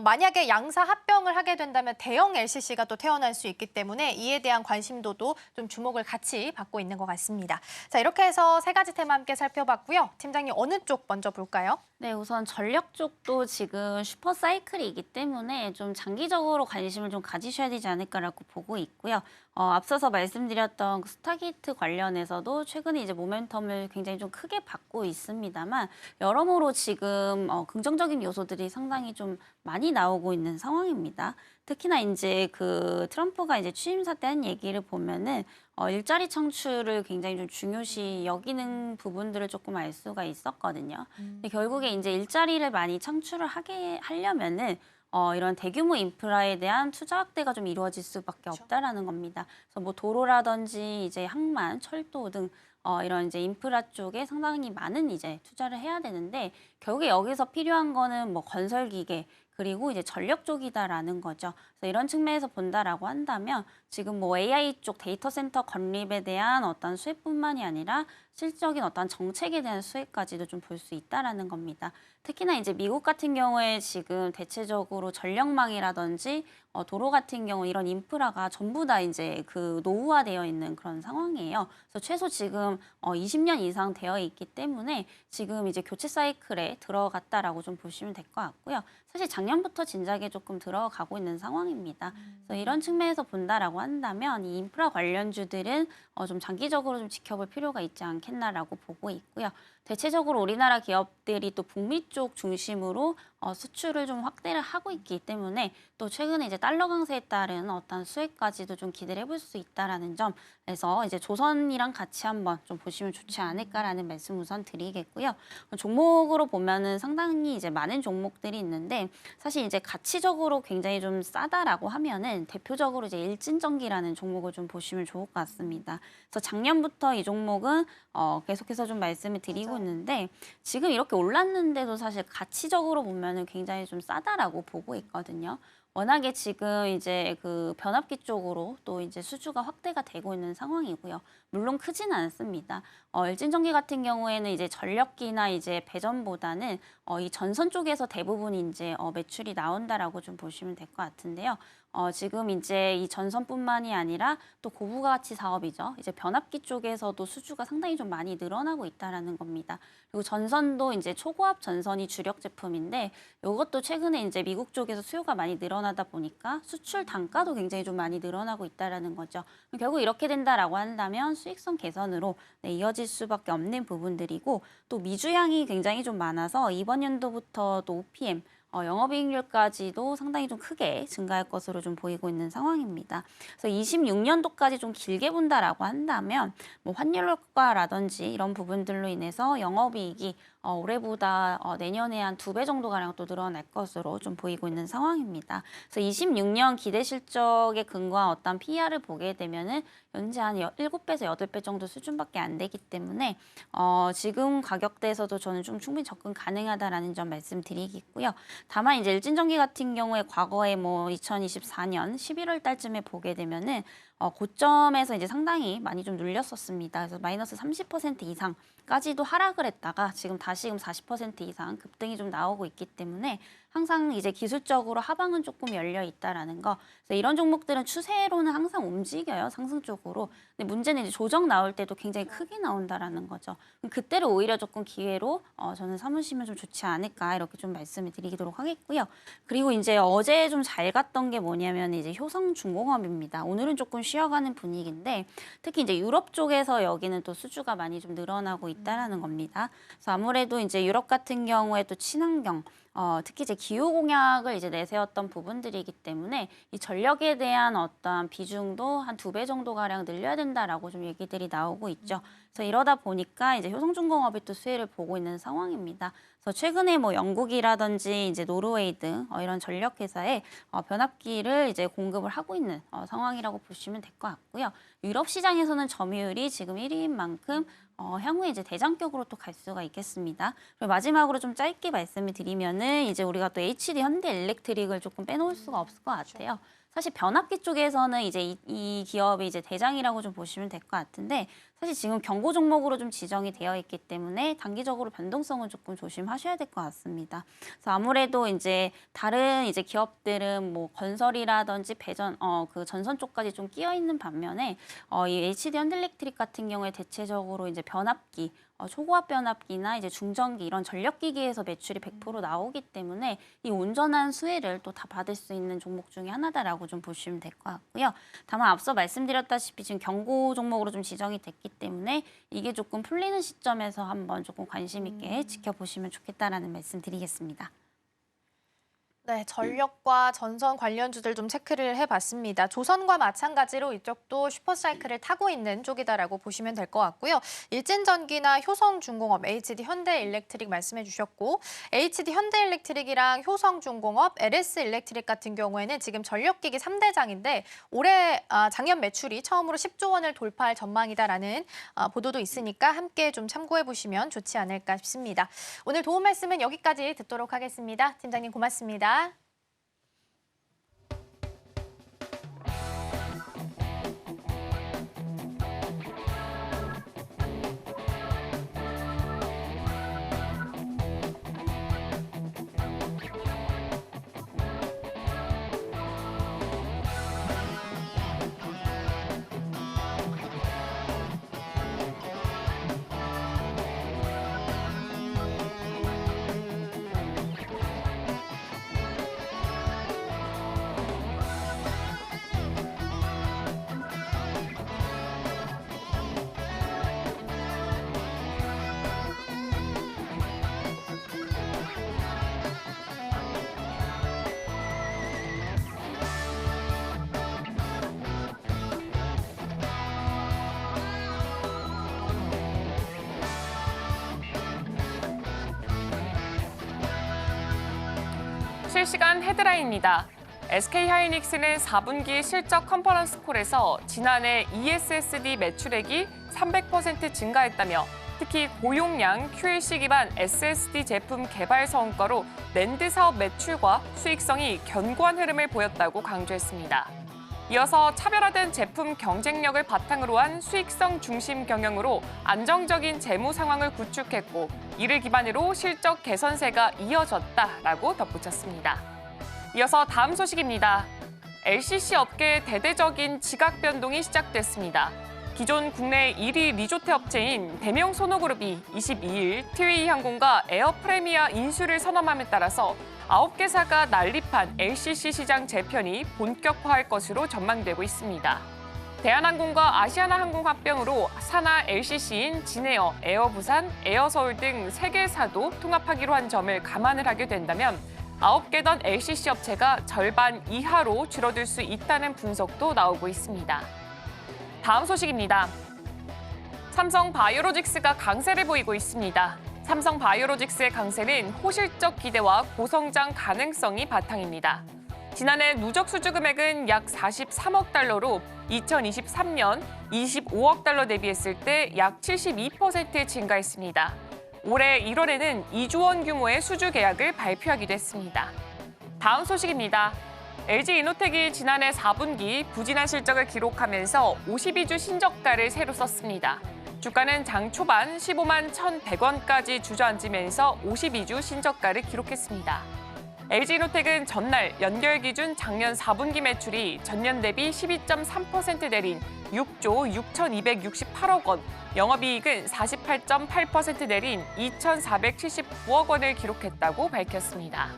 만약에 양사 합병을 하게 된다면 대형 LCC가 또 태어날 수 있기 때문에 이에 대한 관심도도 좀 주목을 같이 받고 있는 것 같습니다. 자, 이렇게 해서 세 가지 테마 함께 살펴봤고요. 팀장님 어느 쪽 먼저 볼까요? 네, 우선 전력 쪽도 지금 슈퍼 사이클이기 때문에 좀 장기적으로 관심을 좀 가지셔야 되지 않을까라고 보고 있고요. 앞서서 말씀드렸던 스타게이트 관련해서도 최근에 이제 모멘텀을 굉장히 좀 크게 받고 있습니다만 여러모로 지금 긍정적인 요소들이 상당히 좀 많이 나오고 있는 상황입니다. 특히나 이제 그 트럼프가 이제 취임사 때 한 얘기를 보면은 일자리 창출을 굉장히 좀 중요시 여기는 부분들을 조금 알 수가 있었거든요. 근데 결국에 이제 일자리를 많이 창출을 하려면은 이런 대규모 인프라에 대한 투자 확대가 좀 이루어질 수밖에 없다라는 겁니다. 그래서 뭐 도로라든지 이제 항만, 철도 등 이런 이제 인프라 쪽에 상당히 많은 이제 투자를 해야 되는데 결국에 여기서 필요한 거는 뭐 건설 기계 그리고 이제 전력 쪽이다라는 거죠. 그래서 이런 측면에서 본다라고 한다면 지금 뭐 AI 쪽 데이터 센터 건립에 대한 어떤 수혜뿐만이 아니라 실질적인 어떤 정책에 대한 수혜까지도 좀 볼 수 있다라는 겁니다. 특히나 이제 미국 같은 경우에 지금 대체적으로 전력망이라든지 도로 같은 경우 이런 인프라가 전부 다 이제 그 노후화되어 있는 그런 상황이에요. 그래서 최소 지금 20년 이상 되어 있기 때문에 지금 이제 교체 사이클에 들어갔다라고 좀 보시면 될 것 같고요. 사실 작년부터 진작에 조금 들어가고 있는 상황입니다. 그래서 이런 측면에서 본다라고 한다면 이 인프라 관련주들은 좀 장기적으로 좀 지켜볼 필요가 있지 않겠나라고 보고 있고요. 대체적으로 우리나라 기업들이 또 북미 쪽 중심으로 수출을 좀 확대를 하고 있기 때문에 또 최근에 이제 달러 강세에 따른 어떤 수혜까지도 좀 기대를 해볼 수 있다라는 점에서 이제 조선이랑 같이 한번 좀 보시면 좋지 않을까라는 말씀 우선 드리겠고요. 종목으로 보면은 상당히 이제 많은 종목들이 있는데 사실 이제 가치적으로 굉장히 좀 싸다라고 하면은 대표적으로 이제 일진전기라는 종목을 좀 보시면 좋을 것 같습니다. 그래서 작년부터 이 종목은 계속해서 좀 말씀을 드리고 있는데 지금 이렇게 올랐는데도 사실 가치적으로 보면은 굉장히 좀 싸다라고 보고 있거든요. 워낙에 지금 이제 그 변압기 쪽으로 또 이제 수주가 확대가 되고 있는 상황이고요. 물론 크지는 않습니다. 일진전기 같은 경우에는 이제 전력기나 이제 배전보다는 이 전선 쪽에서 대부분 이제 매출이 나온다라고 좀 보시면 될 것 같은데요. 지금 이제 이 전선뿐만이 아니라 또 고부가가치 사업이죠. 이제 변압기 쪽에서도 수주가 상당히 좀 많이 늘어나고 있다라는 겁니다. 그리고 전선도 이제 초고압 전선이 주력 제품인데 이것도 최근에 이제 미국 쪽에서 수요가 많이 늘어나다 보니까 수출 단가도 굉장히 좀 많이 늘어나고 있다라는 거죠. 결국 이렇게 된다라고 한다면 수익성 개선으로 이어질 수밖에 없는 부분들이고 또 미주향이 굉장히 좀 많아서 이번 연도부터 또 OPM 영업이익률까지도 상당히 좀 크게 증가할 것으로 좀 보이고 있는 상황입니다. 그래서 26년도까지 좀 길게 본다라고 한다면 뭐 환율 효과라든지 이런 부분들로 인해서 영업이익이 올해보다 내년에 한 2배 정도 가량 또 늘어날 것으로 좀 보이고 있는 상황입니다. 그래서 26년 기대 실적에 근거한 어떤 PER을 보게 되면은 현재 한 7배에서 8배 정도 수준밖에 안 되기 때문에 지금 가격대에서도 저는 좀 충분히 접근 가능하다라는 점 말씀드리겠고요. 다만 이제 일진전기 같은 경우에 과거에 뭐 2024년 11월 달쯤에 보게 되면은 고점에서 이제 상당히 많이 좀 눌렸었습니다. 그래서 마이너스 30% 이상까지도 하락을 했다가 지금 다시금 40% 이상 급등이 좀 나오고 있기 때문에 항상 이제 기술적으로 하방은 조금 열려 있다라는 거. 그래서 이런 종목들은 추세로는 항상 움직여요, 상승 쪽으로. 근데 문제는 이제 조정 나올 때도 굉장히 크게 나온다라는 거죠. 그때를 오히려 조금 기회로 저는 삼으시면 좀 좋지 않을까 이렇게 좀 말씀을 드리도록 하겠고요. 그리고 이제 어제 좀 잘 갔던 게 뭐냐면 이제 효성중공업입니다. 오늘은 조금 쉬어가는 분위기인데 특히 이제 유럽 쪽에서 여기는 또 수주가 많이 좀 늘어나고 있다라는 겁니다. 그래서 아무래도 이제 유럽 같은 경우에 또 친환경 특히 이제 기후 공약을 이제 내세웠던 부분들이기 때문에 이 전력에 대한 어떤 비중도 한 2배 정도 가량 늘려야 된다라고 좀 얘기들이 나오고 있죠. 그래서 이러다 보니까 이제 효성중공업이 또 수혜를 보고 있는 상황입니다. 그래서 최근에 뭐 영국이라든지 이제 노르웨이 등 이런 전력 회사에 변압기를 이제 공급을 하고 있는 상황이라고 보시면 될 것 같고요. 유럽 시장에서는 점유율이 지금 1위인 만큼 향후에 이제 대장격으로 또 갈 수가 있겠습니다. 그리고 마지막으로 좀 짧게 말씀을 드리면은 이제 우리가 또 HD 현대일렉트릭을 조금 빼놓을 수가 없을 것 같아요. 사실 변압기 쪽에서는 이제 이 기업이 이제 대장이라고 좀 보시면 될 것 같은데 사실 지금 경고 종목으로 좀 지정이 되어 있기 때문에 단기적으로 변동성은 조금 조심하셔야 될 것 같습니다. 그래서 아무래도 이제 다른 이제 기업들은 뭐 건설이라든지 배전 그 전선 쪽까지 좀 끼어 있는 반면에 이 HD 현대일렉트릭 같은 경우에 대체적으로 이제 변압기 초고압 변압기나 이제 중전기 이런 전력기기에서 매출이 100% 나오기 때문에 이 온전한 수혜를 또 다 받을 수 있는 종목 중에 하나다라고 좀 보시면 될 것 같고요. 다만 앞서 말씀드렸다시피 지금 경고 종목으로 좀 지정이 됐기 때문에 이게 조금 풀리는 시점에서 한번 조금 관심 있게 지켜보시면 좋겠다라는 말씀 드리겠습니다. 네, 전력과 전선 관련주들 좀 체크를 해봤습니다. 조선과 마찬가지로 이쪽도 슈퍼사이클을 타고 있는 쪽이다라고 보시면 될 것 같고요. 일진전기나 효성중공업, HD 현대일렉트릭 말씀해 주셨고 HD 현대일렉트릭이랑 효성중공업, LS일렉트릭 같은 경우에는 지금 전력기기 3대장인데 올해 작년 매출이 처음으로 10조 원을 돌파할 전망이다라는 보도도 있으니까 함께 좀 참고해 보시면 좋지 않을까 싶습니다. 오늘 도움 말씀은 여기까지 듣도록 하겠습니다. 팀장님 고맙습니다. 실시간 헤드라인입니다. SK하이닉스는 4분기 실적 컨퍼런스 콜에서 지난해 ESSD 매출액이 300% 증가했다며 특히 고용량 QLC 기반 SSD 제품 개발 성과로 낸드 사업 매출과 수익성이 견고한 흐름을 보였다고 강조했습니다. 이어서 차별화된 제품 경쟁력을 바탕으로 한 수익성 중심 경영으로 안정적인 재무 상황을 구축했고 이를 기반으로 실적 개선세가 이어졌다라고 덧붙였습니다. 이어서 다음 소식입니다. LCC 업계의 대대적인 지각 변동이 시작됐습니다. 기존 국내 1위 리조트 업체인 대명 소노그룹이 22일 티웨이항공과 에어프레미아 인수를 선언함에 따라서 9개사가 난립한 LCC 시장 재편이 본격화할 것으로 전망되고 있습니다. 대한항공과 아시아나항공 합병으로 산하 LCC인 진에어, 에어부산, 에어서울 등 3개사도 통합하기로 한 점을 감안을 하게 된다면 9개던 LCC 업체가 절반 이하로 줄어들 수 있다는 분석도 나오고 있습니다. 다음 소식입니다. 삼성 바이오로직스가 강세를 보이고 있습니다. 삼성 바이오로직스의 강세는 호실적 기대와 고성장 가능성이 바탕입니다. 지난해 누적 수주 금액은 약 43억 달러로 2023년 25억 달러 대비했을 때 약 72% 증가했습니다. 올해 1월에는 2조 원 규모의 수주 계약을 발표하기도 했습니다. 다음 소식입니다. LG이노텍이 지난해 4분기 부진한 실적을 기록하면서 52주 신저가를 새로 썼습니다. 주가는 장 초반 15만 1,100원까지 주저앉으면서 52주 신저가를 기록했습니다. LG이노텍은 전날 연결 기준 작년 4분기 매출이 전년 대비 12.3% 내린 6조 6,268억 원, 영업이익은 48.8% 내린 2,479억 원을 기록했다고 밝혔습니다.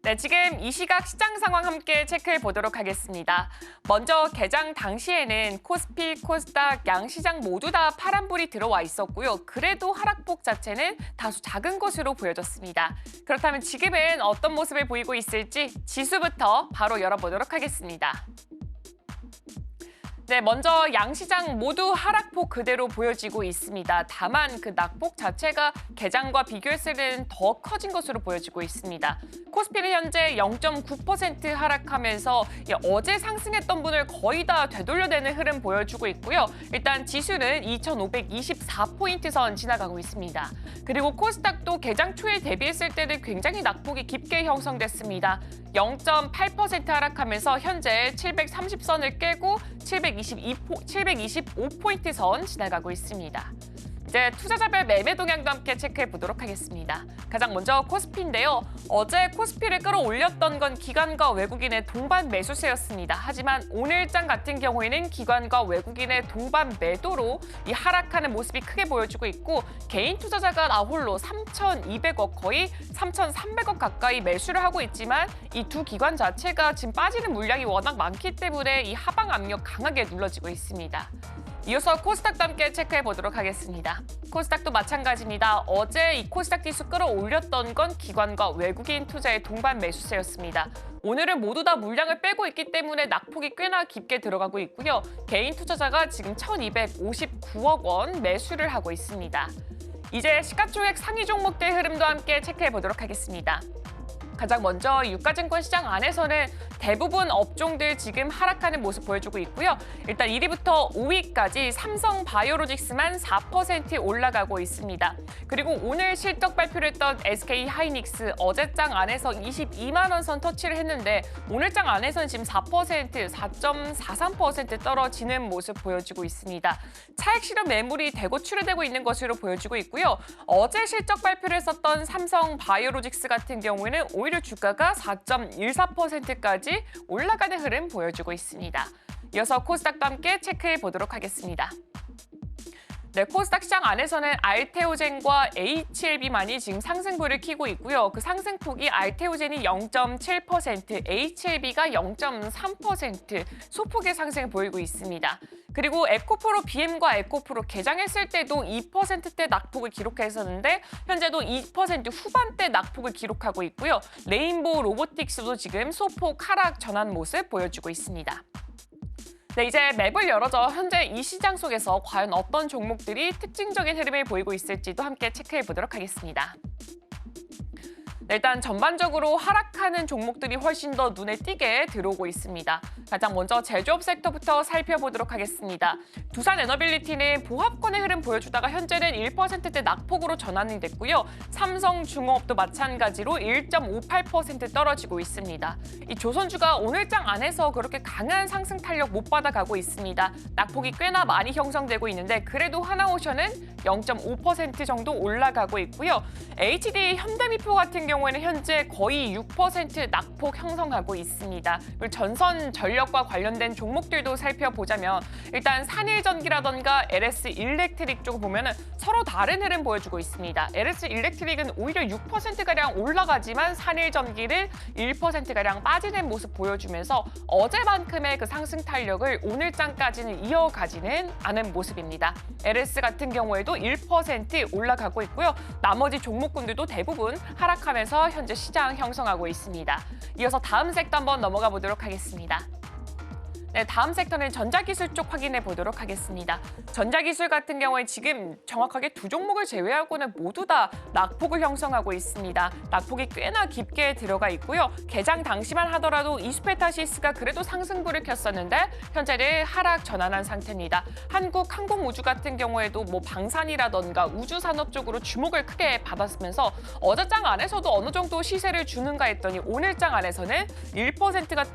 네, 지금 이 시각 시장 상황 함께 체크해 보도록 하겠습니다. 먼저 개장 당시에는 코스피, 코스닥 양시장 모두 다 파란불이 들어와 있었고요. 그래도 하락폭 자체는 다소 작은 것으로 보여졌습니다. 그렇다면 지금은 어떤 모습을 보이고 있을지 지수부터 바로 열어보도록 하겠습니다. 네, 먼저 양시장 모두 하락폭 그대로 보여지고 있습니다. 다만 그 낙폭 자체가 개장과 비교했을 때는 더 커진 것으로 보여지고 있습니다. 코스피는 현재 0.9% 하락하면서 어제 상승했던 분을 거의 다 되돌려내는 흐름 보여주고 있고요. 일단 지수는 2,524포인트 선 지나가고 있습니다. 그리고 코스닥도 개장 초에 대비했을 때는 굉장히 낙폭이 깊게 형성됐습니다. 0.8% 하락하면서 현재 730선을 깨고 725포인트 선 지나가고 있습니다. 이제 투자자별 매매 동향도 함께 체크해 보도록 하겠습니다. 가장 먼저 코스피인데요. 어제 코스피를 끌어올렸던 건 기관과 외국인의 동반 매수세였습니다. 하지만 오늘장 같은 경우에는 기관과 외국인의 동반 매도로 이 하락하는 모습이 크게 보여지고 있고 개인 투자자가 나홀로 3,200억 거의 3,300억 가까이 매수를 하고 있지만 이 두 기관 자체가 지금 빠지는 물량이 워낙 많기 때문에 이 하방 압력 강하게 눌러지고 있습니다. 이어서 코스닥도 함께 체크해 보도록 하겠습니다. 코스닥도 마찬가지입니다. 어제 이 코스닥 지수 끌어올렸던 건 기관과 외국인 투자의 동반 매수세였습니다. 오늘은 모두 다 물량을 빼고 있기 때문에 낙폭이 꽤나 깊게 들어가고 있고요. 개인 투자자가 지금 1,259억 원 매수를 하고 있습니다. 이제 시가총액 상위 종목들 흐름도 함께 체크해 보도록 하겠습니다. 가장 먼저 유가증권 시장 안에서는 대부분 업종들 지금 하락하는 모습 보여주고 있고요. 일단 1위부터 5위까지 삼성 바이오로직스만 4% 올라가고 있습니다. 그리고 오늘 실적 발표를 했던 SK 하이닉스 어제장 안에서 22만 원 선 터치를 했는데 오늘장 안에서는 지금 4.43% 떨어지는 모습 보여주고 있습니다. 차익 실현 매물이 대거 출회되고 있는 것으로 보여지고 있고요. 어제 실적 발표를 했었던 삼성 바이오로직스 같은 경우에는 오히려 주가가 4.14%까지 올라가는 흐름 보여주고 있습니다. 이어서 코스닥도 함께 체크해 보도록 하겠습니다. 네, 코스닥 시장 안에서는 알테오젠과 HLB만이 지금 상승폭을 켜고 있고요. 그 상승폭이 알테오젠이 0.7%, HLB가 0.3% 소폭의 상승을 보이고 있습니다. 그리고 에코프로 BM과 에코프로 개장했을 때도 2%대 낙폭을 기록했었는데 현재도 2% 후반대 낙폭을 기록하고 있고요. 레인보우 로보틱스도 지금 소폭 하락 전환 모습 보여주고 있습니다. 네, 이제 맵을 열어줘 현재 이 시장 속에서 과연 어떤 종목들이 특징적인 흐름을 보이고 있을지도 함께 체크해 보도록 하겠습니다. 일단 전반적으로 하락하는 종목들이 훨씬 더 눈에 띄게 들어오고 있습니다. 가장 먼저 제조업 섹터부터 살펴보도록 하겠습니다. 두산에너빌리티는 보합권의 흐름 보여주다가 현재는 1%대 낙폭으로 전환이 됐고요. 삼성중공업도 마찬가지로 1.58% 떨어지고 있습니다. 이 조선주가 오늘장 안에서 그렇게 강한 상승 탄력 못 받아가고 있습니다. 낙폭이 꽤나 많이 형성되고 있는데 그래도 하나오션은 0.5% 정도 올라가고 있고요. HD 현대미포 같은 경우에는 현재 거의 6% 낙폭 형성하고 있습니다. 그리고 전선 전력과 관련된 종목들도 살펴보자면 일단 산일전기라던가 LS 일렉트릭 쪽을 보면은 서로 다른 흐름 보여주고 있습니다. LS 일렉트릭은 오히려 6%가량 올라가지만 산일전기는 1%가량 빠지는 모습 보여주면서 어제만큼의 그 상승 탄력을 오늘장까지는 이어가지는 않은 모습입니다. LS 같은 경우에도 1% 올라가고 있고요. 나머지 종목군들도 대부분 하락하면서 현재 시장 형성하고 있습니다. 이어서 다음 섹터 한번 넘어가 보도록 하겠습니다. 네, 다음 섹터는 전자기술 쪽 확인해 보도록 하겠습니다. 전자기술 같은 경우에 지금 정확하게 두 종목을 제외하고는 모두 다 낙폭을 형성하고 있습니다. 낙폭이 꽤나 깊게 들어가 있고요. 개장 당시만 하더라도 이수페타시스가 그래도 상승불을 켰었는데 현재는 하락 전환한 상태입니다. 한국항공우주 같은 경우에도 뭐 방산이라던가 우주산업 쪽으로 주목을 크게 받았으면서 어제장 안에서도 어느 정도 시세를 주는가 했더니 오늘장 안에서는 1%가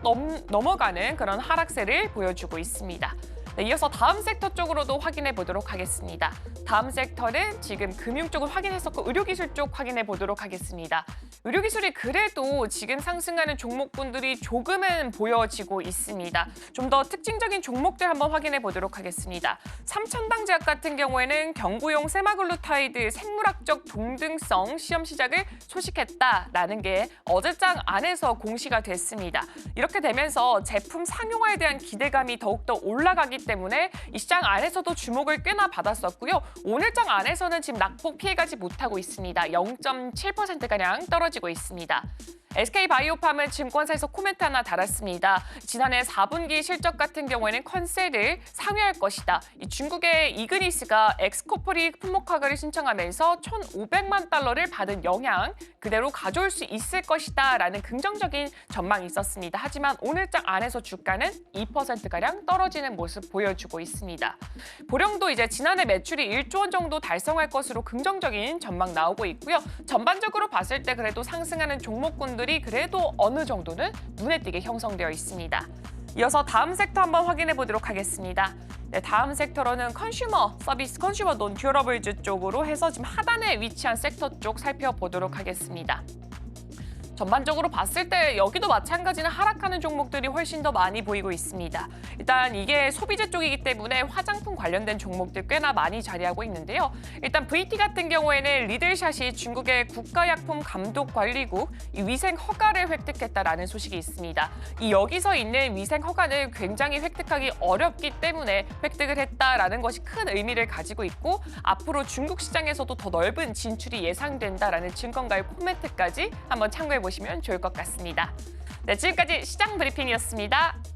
넘어가는 그런 하락세 를 보여주고 있습니다. 네, 이어서 다음 섹터 쪽으로도 확인해 보도록 하겠습니다. 다음 섹터는 지금 금융 쪽을 확인했었고 의료기술 쪽 확인해 보도록 하겠습니다. 의료기술이 그래도 지금 상승하는 종목군들이 조금은 보여지고 있습니다. 좀 더 특징적인 종목들 한번 확인해 보도록 하겠습니다. 삼천당제약 같은 경우에는 경구용 세마글루타이드 생물학적 동등성 시험 시작을 소식했다라는 게 어제장 안에서 공시가 됐습니다. 이렇게 되면서 제품 상용화에 대한 기대감이 더욱더 올라가기 때문에 이 시장 안에서도 주목을 꽤나 받았었고요. 오늘장 안에서는 지금 낙폭 피해가지 못하고 있습니다. 0.7%가량 떨어지고 있습니다. SK바이오팜은 증권사에서 코멘트 하나 달았습니다. 지난해 4분기 실적 같은 경우에는 컨셀을 상회할 것이다. 이 중국의 이그니스가 엑스코프리 품목허가를 신청하면서 1,500만 달러를 받은 영향 그대로 가져올 수 있을 것이다 라는 긍정적인 전망이 있었습니다. 하지만 오늘장 안에서 주가는 2%가량 떨어지는 모습 보여주고 있습니다. 보령도 이제 지난해 매출이 1조 원 정도 달성할 것으로 긍정적인 전망 나오고 있고요. 전반적으로 봤을 때 그래도 상승하는 종목군들이 그래도 어느 정도는 눈에 띄게 형성되어 있습니다. 이어서 다음 섹터 한번 확인해 보도록 하겠습니다. 네, 다음 섹터로는 컨슈머 서비스, 컨슈머 논 듀러블즈 쪽으로 해서 지금 하단에 위치한 섹터 쪽 살펴보도록 하겠습니다. 전반적으로 봤을 때 여기도 마찬가지로 하락하는 종목들이 훨씬 더 많이 보이고 있습니다. 일단 이게 소비재 쪽이기 때문에 화장품 관련된 종목들 꽤나 많이 자리하고 있는데요. 일단 VT 같은 경우에는 리들샷이 중국의 국가약품감독관리국 이 위생 허가를 획득했다라는 소식이 있습니다. 이 여기서 있는 위생 허가는 굉장히 획득하기 어렵기 때문에 획득을 했다라는 것이 큰 의미를 가지고 있고 앞으로 중국 시장에서도 더 넓은 진출이 예상된다라는 증권가의 코멘트까지 한번 참고해 보시면 좋을 것 같습니다. 네, 지금까지 시장 브리핑이었습니다.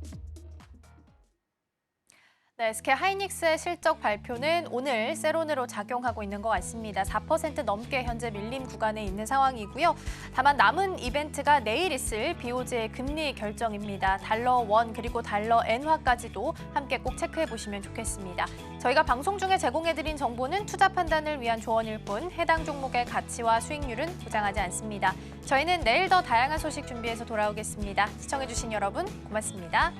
네, SK 하이닉스의 실적 발표는 오늘 세론으로 작용하고 있는 것 같습니다. 4% 넘게 현재 밀림 구간에 있는 상황이고요. 다만 남은 이벤트가 내일 있을 BOJ의 금리 결정입니다. 달러 원 그리고 달러 엔화까지도 함께 꼭 체크해 보시면 좋겠습니다. 저희가 방송 중에 제공해드린 정보는 투자 판단을 위한 조언일 뿐 해당 종목의 가치와 수익률은 보장하지 않습니다. 저희는 내일 더 다양한 소식 준비해서 돌아오겠습니다. 시청해주신 여러분 고맙습니다.